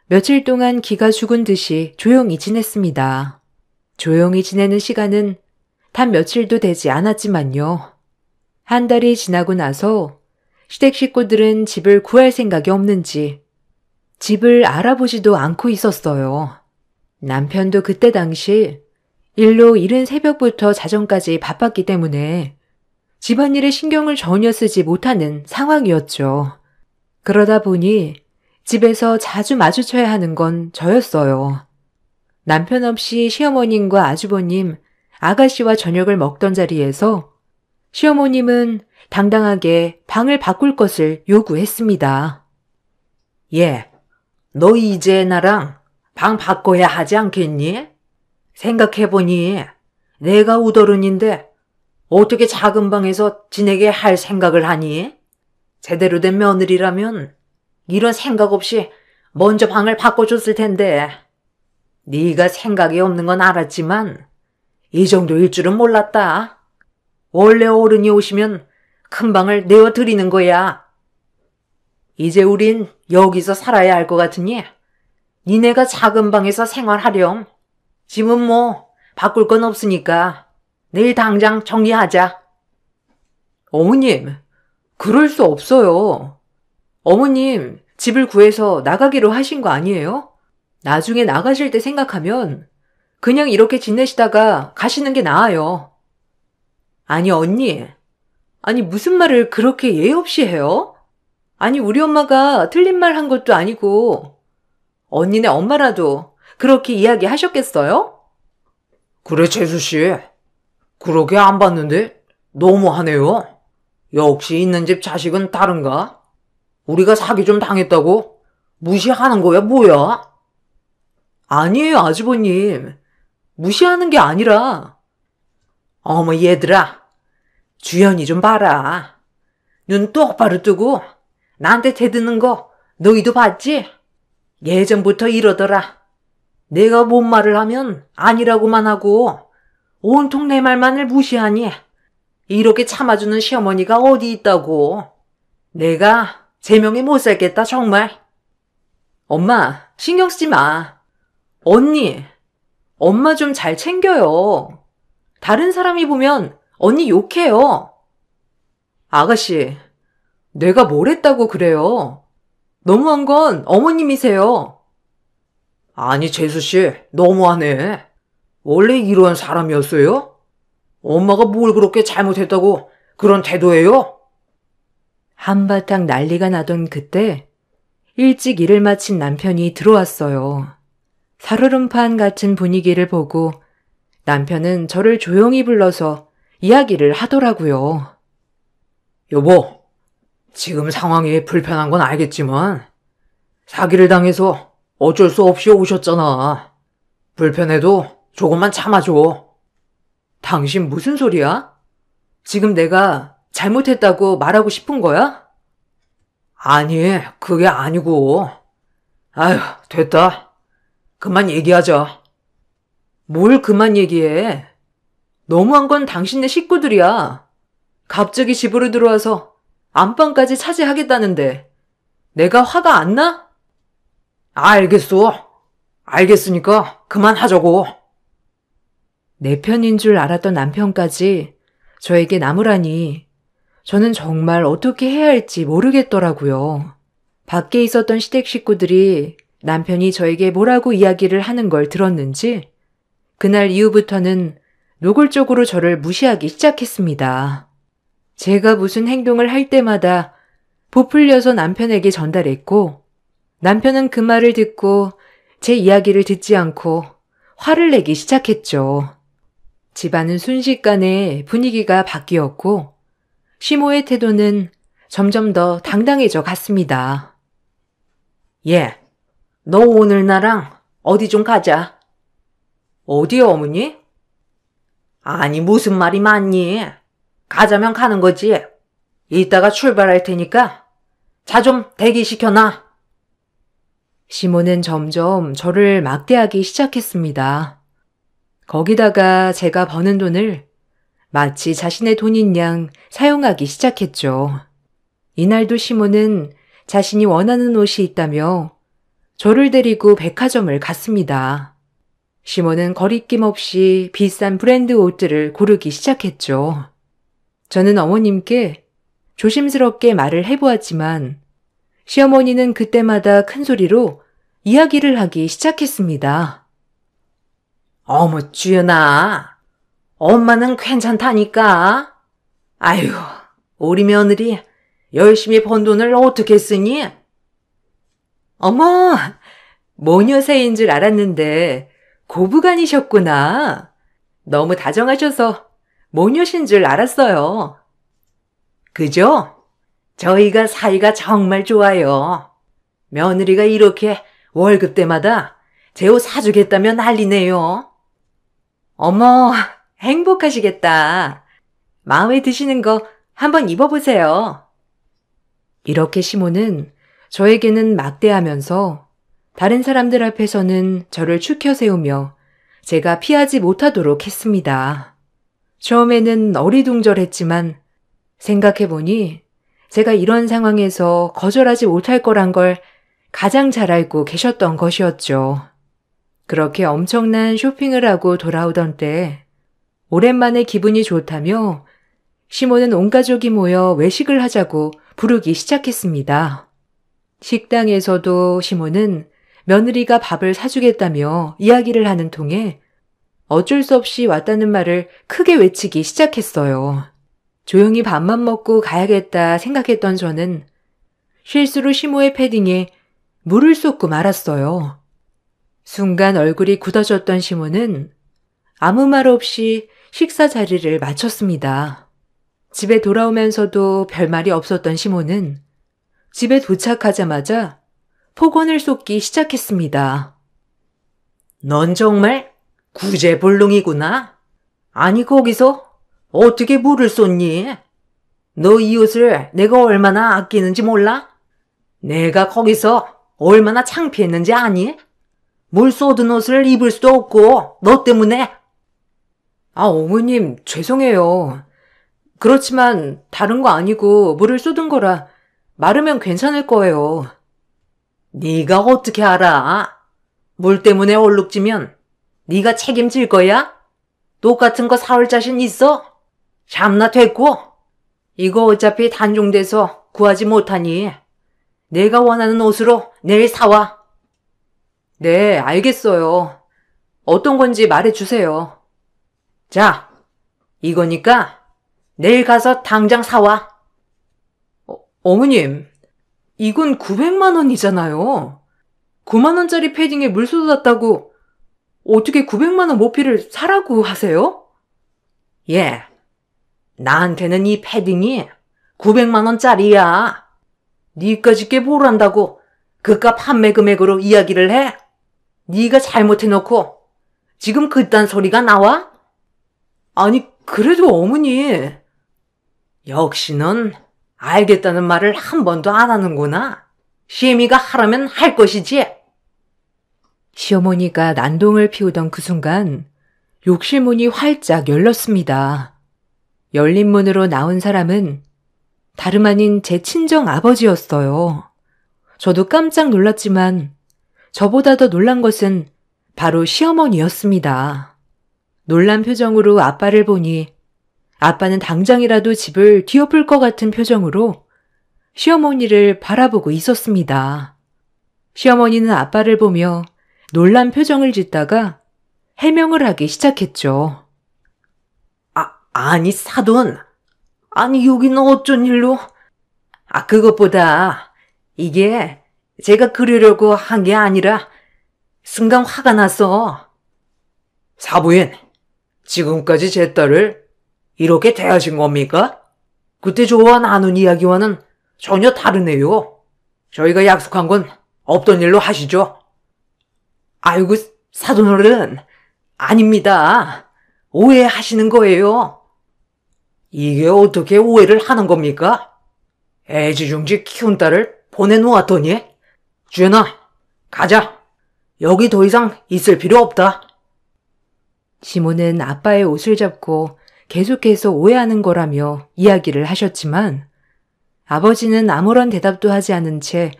며칠 동안 기가 죽은 듯이 조용히 지냈습니다. 조용히 지내는 시간은 단 며칠도 되지 않았지만요. 한 달이 지나고 나서 시댁 식구들은 집을 구할 생각이 없는지 집을 알아보지도 않고 있었어요. 남편도 그때 당시 일로 이른 새벽부터 자정까지 바빴기 때문에 집안일에 신경을 전혀 쓰지 못하는 상황이었죠. 그러다 보니 집에서 자주 마주쳐야 하는 건 저였어요. 남편 없이 시어머님과 아주버님, 아가씨와 저녁을 먹던 자리에서 시어머님은 당당하게 방을 바꿀 것을 요구했습니다. 예, 너 이제 나랑 방 바꿔야 하지 않겠니? 생각해보니 내가 우더른인데 어떻게 작은 방에서 지내게 할 생각을 하니? 제대로 된 며느리라면 이런 생각 없이 먼저 방을 바꿔줬을 텐데. 네가 생각이 없는 건 알았지만 이 정도일 줄은 몰랐다. 원래 어른이 오시면 큰 방을 내어드리는 거야. 이제 우린 여기서 살아야 할 것 같으니 니네가 작은 방에서 생활하렴. 집은 뭐 바꿀 건 없으니까 내일 당장 정리하자. 어머님, 그럴 수 없어요. 어머님, 집을 구해서 나가기로 하신 거 아니에요? 나중에 나가실 때 생각하면 그냥 이렇게 지내시다가 가시는 게 나아요. 아니, 언니. 아니, 무슨 말을 그렇게 예의 없이 해요? 아니, 우리 엄마가 틀린 말 한 것도 아니고 언니네 엄마라도 그렇게 이야기하셨겠어요? 그래, 재수씨. 그러게 안 봤는데 너무하네요. 역시 있는 집 자식은 다른가? 우리가 사기 좀 당했다고 무시하는 거야, 뭐야? 아니에요, 아주버님. 무시하는 게 아니라. 어머, 얘들아. 주연이 좀 봐라. 눈 똑바로 뜨고 나한테 대드는 거 너희도 봤지? 예전부터 이러더라. 내가 뭔 말을 하면 아니라고만 하고 온통 내 말만을 무시하니 이렇게 참아주는 시어머니가 어디 있다고. 내가 제명에 못 살겠다, 정말. 엄마, 신경 쓰지 마. 언니, 엄마 좀 잘 챙겨요. 다른 사람이 보면 언니 욕해요. 아가씨, 내가 뭘 했다고 그래요? 너무한 건 어머님이세요. 아니, 재수씨, 너무하네. 원래 이런 사람이었어요? 엄마가 뭘 그렇게 잘못했다고 그런 태도예요? 한바탕 난리가 나던 그때 일찍 일을 마친 남편이 들어왔어요. 살얼음판 같은 분위기를 보고 남편은 저를 조용히 불러서 이야기를 하더라고요. 여보, 지금 상황이 불편한 건 알겠지만 사기를 당해서 어쩔 수 없이 오셨잖아. 불편해도 조금만 참아줘. 당신 무슨 소리야? 지금 내가 잘못했다고 말하고 싶은 거야? 아니, 그게 아니고. 아휴, 됐다. 그만 얘기하자. 뭘 그만 얘기해. 너무한 건 당신네 식구들이야. 갑자기 집으로 들어와서 안방까지 차지하겠다는데 내가 화가 안 나? 알겠어. 알겠으니까 그만하자고. 내 편인 줄 알았던 남편까지 저에게 나무라니 저는 정말 어떻게 해야 할지 모르겠더라고요. 밖에 있었던 시댁 식구들이 남편이 저에게 뭐라고 이야기를 하는 걸 들었는지 그날 이후부터는 노골적으로 저를 무시하기 시작했습니다. 제가 무슨 행동을 할 때마다 부풀려서 남편에게 전달했고 남편은 그 말을 듣고 제 이야기를 듣지 않고 화를 내기 시작했죠. 집안은 순식간에 분위기가 바뀌었고 시모의 태도는 점점 더 당당해져 갔습니다. 예, 너 오늘 나랑 어디 좀 가자. 어디요, 어머니? 아니, 무슨 말이 많니? 가자면 가는 거지. 이따가 출발할 테니까 차 좀 대기시켜놔. 시모는 점점 저를 막대하기 시작했습니다. 거기다가 제가 버는 돈을 마치 자신의 돈인 양 사용하기 시작했죠. 이날도 시모는 자신이 원하는 옷이 있다며 저를 데리고 백화점을 갔습니다. 시모는 거리낌 없이 비싼 브랜드 옷들을 고르기 시작했죠. 저는 어머님께 조심스럽게 말을 해보았지만 시어머니는 그때마다 큰 소리로 이야기를 하기 시작했습니다. 어머, 주연아. 엄마는 괜찮다니까. 아휴, 우리 며느리 열심히 번 돈을 어떻게 쓰니? 어머, 모녀새인 줄 알았는데 고부간이셨구나. 너무 다정하셔서 모녀신 줄 알았어요. 그죠? 저희가 사이가 정말 좋아요. 며느리가 이렇게 월급 때마다 제 옷 사주겠다며 난리네요. 어머, 행복하시겠다. 마음에 드시는 거 한번 입어보세요. 이렇게 시몬은 저에게는 막대하면서 다른 사람들 앞에서는 저를 추켜 세우며 제가 피하지 못하도록 했습니다. 처음에는 어리둥절했지만 생각해보니 제가 이런 상황에서 거절하지 못할 거란 걸 가장 잘 알고 계셨던 것이었죠. 그렇게 엄청난 쇼핑을 하고 돌아오던 때 오랜만에 기분이 좋다며 시몬은 온 가족이 모여 외식을 하자고 부르기 시작했습니다. 식당에서도 시몬은 며느리가 밥을 사주겠다며 이야기를 하는 통에 어쩔 수 없이 왔다는 말을 크게 외치기 시작했어요. 조용히 밥만 먹고 가야겠다 생각했던 저는 실수로 시모의 패딩에 물을 쏟고 말았어요. 순간 얼굴이 굳어졌던 시모는 아무 말 없이 식사 자리를 마쳤습니다. 집에 돌아오면서도 별말이 없었던 시모는 집에 도착하자마자 폭언을 쏟기 시작했습니다. 넌 정말 구제불능이구나. 아니 거기서 어떻게 물을 쏟니? 너 이 옷을 내가 얼마나 아끼는지 몰라? 내가 거기서 얼마나 창피했는지 아니? 물 쏟은 옷을 입을 수도 없고 너 때문에. 어머님 죄송해요. 그렇지만 다른 거 아니고 물을 쏟은 거라 마르면 괜찮을 거예요. 네가 어떻게 알아? 물 때문에 얼룩지면 네가 책임질 거야? 똑같은 거 사올 자신 있어? 참나 됐고. 이거 어차피 단종돼서 구하지 못하니 내가 원하는 옷으로 내일 사와. 네, 알겠어요. 어떤 건지 말해주세요. 자, 이거니까 내일 가서 당장 사와. 어머님, 이건 900만 원이잖아요. 9만 원짜리 패딩에 물 쏟았다고 어떻게 900만 원 모피를 사라고 하세요? 예, 나한테는 이 패딩이 900만 원짜리야. 니까짓게 뭘 안다고 그깟 판매 금액으로 이야기를 해? 네가 잘못해놓고 지금 그딴 소리가 나와? 아니, 그래도 어머니. 역시 넌 알겠다는 말을 한 번도 안 하는구나. 시애미가 하라면 할 것이지. 시어머니가 난동을 피우던 그 순간 욕실문이 활짝 열렸습니다. 열린 문으로 나온 사람은 다름 아닌 제 친정 아버지였어요. 저도 깜짝 놀랐지만 저보다 더 놀란 것은 바로 시어머니였습니다. 놀란 표정으로 아빠를 보니 아빠는 당장이라도 집을 뒤엎을 것 같은 표정으로 시어머니를 바라보고 있었습니다. 시어머니는 아빠를 보며 놀란 표정을 짓다가 해명을 하기 시작했죠. 아니 사돈. 아니 여기는 어쩐 일로? 그것보다 이게 제가 그러려고 한 게 아니라 순간 화가 났어. 사부인, 지금까지 제 딸을 이렇게 대하신 겁니까? 그때 저와 나눈 이야기와는 전혀 다르네요. 저희가 약속한 건 없던 일로 하시죠. 아이고, 사돈어른, 아닙니다. 오해하시는 거예요. 이게 어떻게 오해를 하는 겁니까? 애지중지 키운 딸을 보내놓았더니? 주연아, 가자. 여기 더 이상 있을 필요 없다. 시모는 아빠의 옷을 잡고 계속해서 오해하는 거라며 이야기를 하셨지만 아버지는 아무런 대답도 하지 않은 채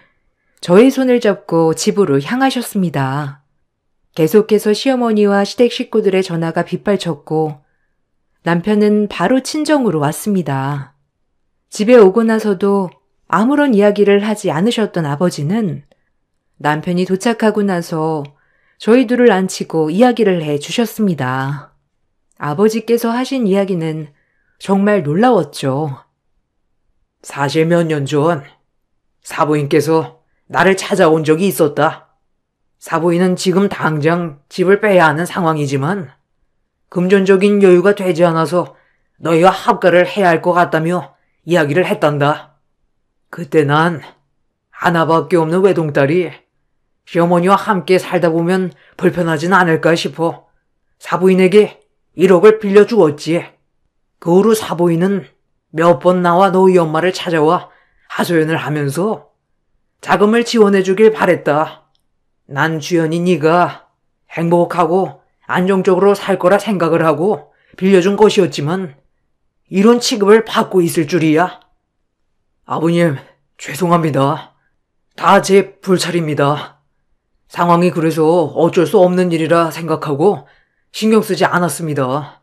저의 손을 잡고 집으로 향하셨습니다. 계속해서 시어머니와 시댁 식구들의 전화가 빗발쳤고 남편은 바로 친정으로 왔습니다. 집에 오고 나서도 아무런 이야기를 하지 않으셨던 아버지는 남편이 도착하고 나서 저희 둘을 앉히고 이야기를 해 주셨습니다. 아버지께서 하신 이야기는 정말 놀라웠죠. 사실 몇 년 전 사부인께서 나를 찾아온 적이 있었다. 사부인은 지금 당장 집을 빼야 하는 상황이지만 금전적인 여유가 되지 않아서 너희와 합가를 해야 할 것 같다며 이야기를 했단다. 그때 난 하나밖에 없는 외동딸이 시어머니와 함께 살다 보면 불편하진 않을까 싶어 사부인에게 1억을 빌려주었지. 그 후로 사부인은 몇 번 나와 너희 엄마를 찾아와 하소연을 하면서 자금을 지원해주길 바랬다. 난 주연이 네가 행복하고 안정적으로 살 거라 생각을 하고 빌려준 것이었지만 이런 취급을 받고 있을 줄이야. 아버님, 죄송합니다. 다 제 불찰입니다. 상황이 그래서 어쩔 수 없는 일이라 생각하고 신경 쓰지 않았습니다.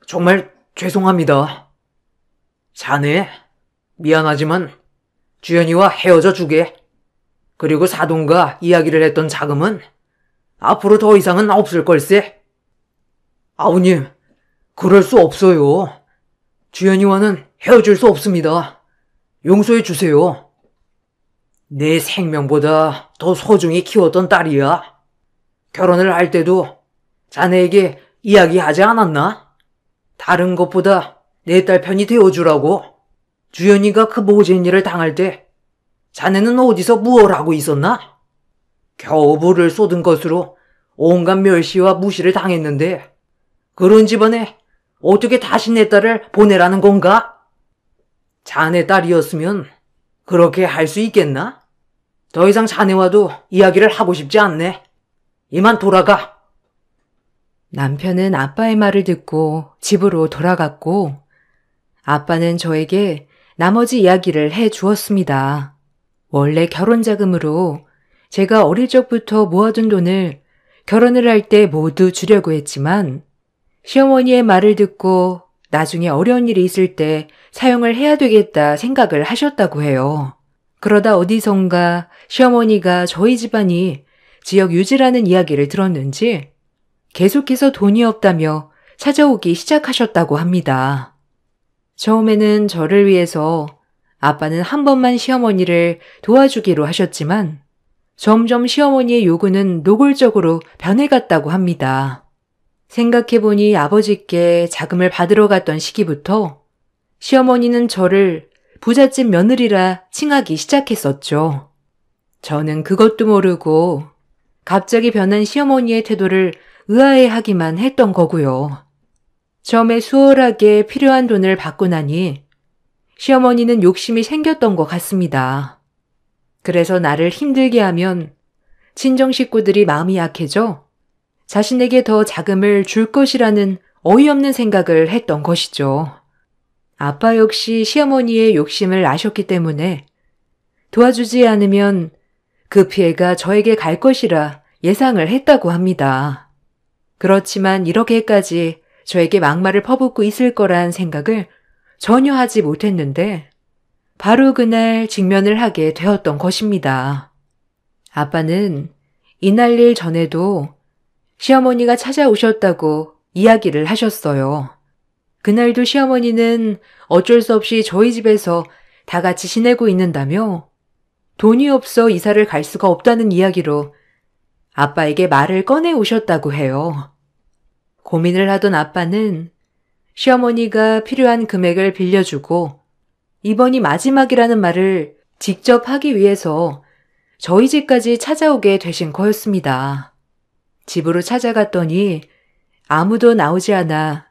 정말 죄송합니다. 자네, 미안하지만 주연이와 헤어져 주게. 그리고 사돈과 이야기를 했던 자금은 앞으로 더 이상은 없을 걸세. 아버님, 그럴 수 없어요. 주연이와는 헤어질 수 없습니다. 용서해 주세요. 내 생명보다 더 소중히 키웠던 딸이야. 결혼을 할 때도 자네에게 이야기하지 않았나? 다른 것보다 내 딸 편이 되어주라고. 주연이가 그 모진 일을 당할 때 자네는 어디서 무얼 하고 있었나? 겨우 불을 쏟은 것으로 온갖 멸시와 무시를 당했는데 그런 집안에 어떻게 다시 내 딸을 보내라는 건가? 자네 딸이었으면 그렇게 할 수 있겠나? 더 이상 자네와도 이야기를 하고 싶지 않네. 이만 돌아가. 남편은 아빠의 말을 듣고 집으로 돌아갔고 아빠는 저에게 나머지 이야기를 해 주었습니다. 원래 결혼 자금으로 제가 어릴 적부터 모아둔 돈을 결혼을 할 때 모두 주려고 했지만 시어머니의 말을 듣고 나중에 어려운 일이 있을 때 사용을 해야 되겠다 생각을 하셨다고 해요. 그러다 어디선가 시어머니가 저희 집안이 지역 유지라는 이야기를 들었는지 계속해서 돈이 없다며 찾아오기 시작하셨다고 합니다. 처음에는 저를 위해서 아빠는 한 번만 시어머니를 도와주기로 하셨지만 점점 시어머니의 요구는 노골적으로 변해갔다고 합니다. 생각해보니 아버지께 자금을 받으러 갔던 시기부터 시어머니는 저를 부잣집 며느리라 칭하기 시작했었죠. 저는 그것도 모르고 갑자기 변한 시어머니의 태도를 의아해하기만 했던 거고요. 처음에 수월하게 필요한 돈을 받고 나니 시어머니는 욕심이 생겼던 것 같습니다. 그래서 나를 힘들게 하면 친정 식구들이 마음이 약해져 자신에게 더 자금을 줄 것이라는 어이없는 생각을 했던 것이죠. 아빠 역시 시어머니의 욕심을 아셨기 때문에 도와주지 않으면 그 피해가 저에게 갈 것이라 예상을 했다고 합니다. 그렇지만 이렇게까지 저에게 막말을 퍼붓고 있을 거란 생각을 전혀 하지 못했는데 바로 그날 직면을 하게 되었던 것입니다. 아빠는 이날 일 전에도 시어머니가 찾아오셨다고 이야기를 하셨어요. 그날도 시어머니는 어쩔 수 없이 저희 집에서 다 같이 지내고 있는다며 돈이 없어 이사를 갈 수가 없다는 이야기로 아빠에게 말을 꺼내 오셨다고 해요. 고민을 하던 아빠는 시어머니가 필요한 금액을 빌려주고 이번이 마지막이라는 말을 직접 하기 위해서 저희 집까지 찾아오게 되신 거였습니다. 집으로 찾아갔더니 아무도 나오지 않아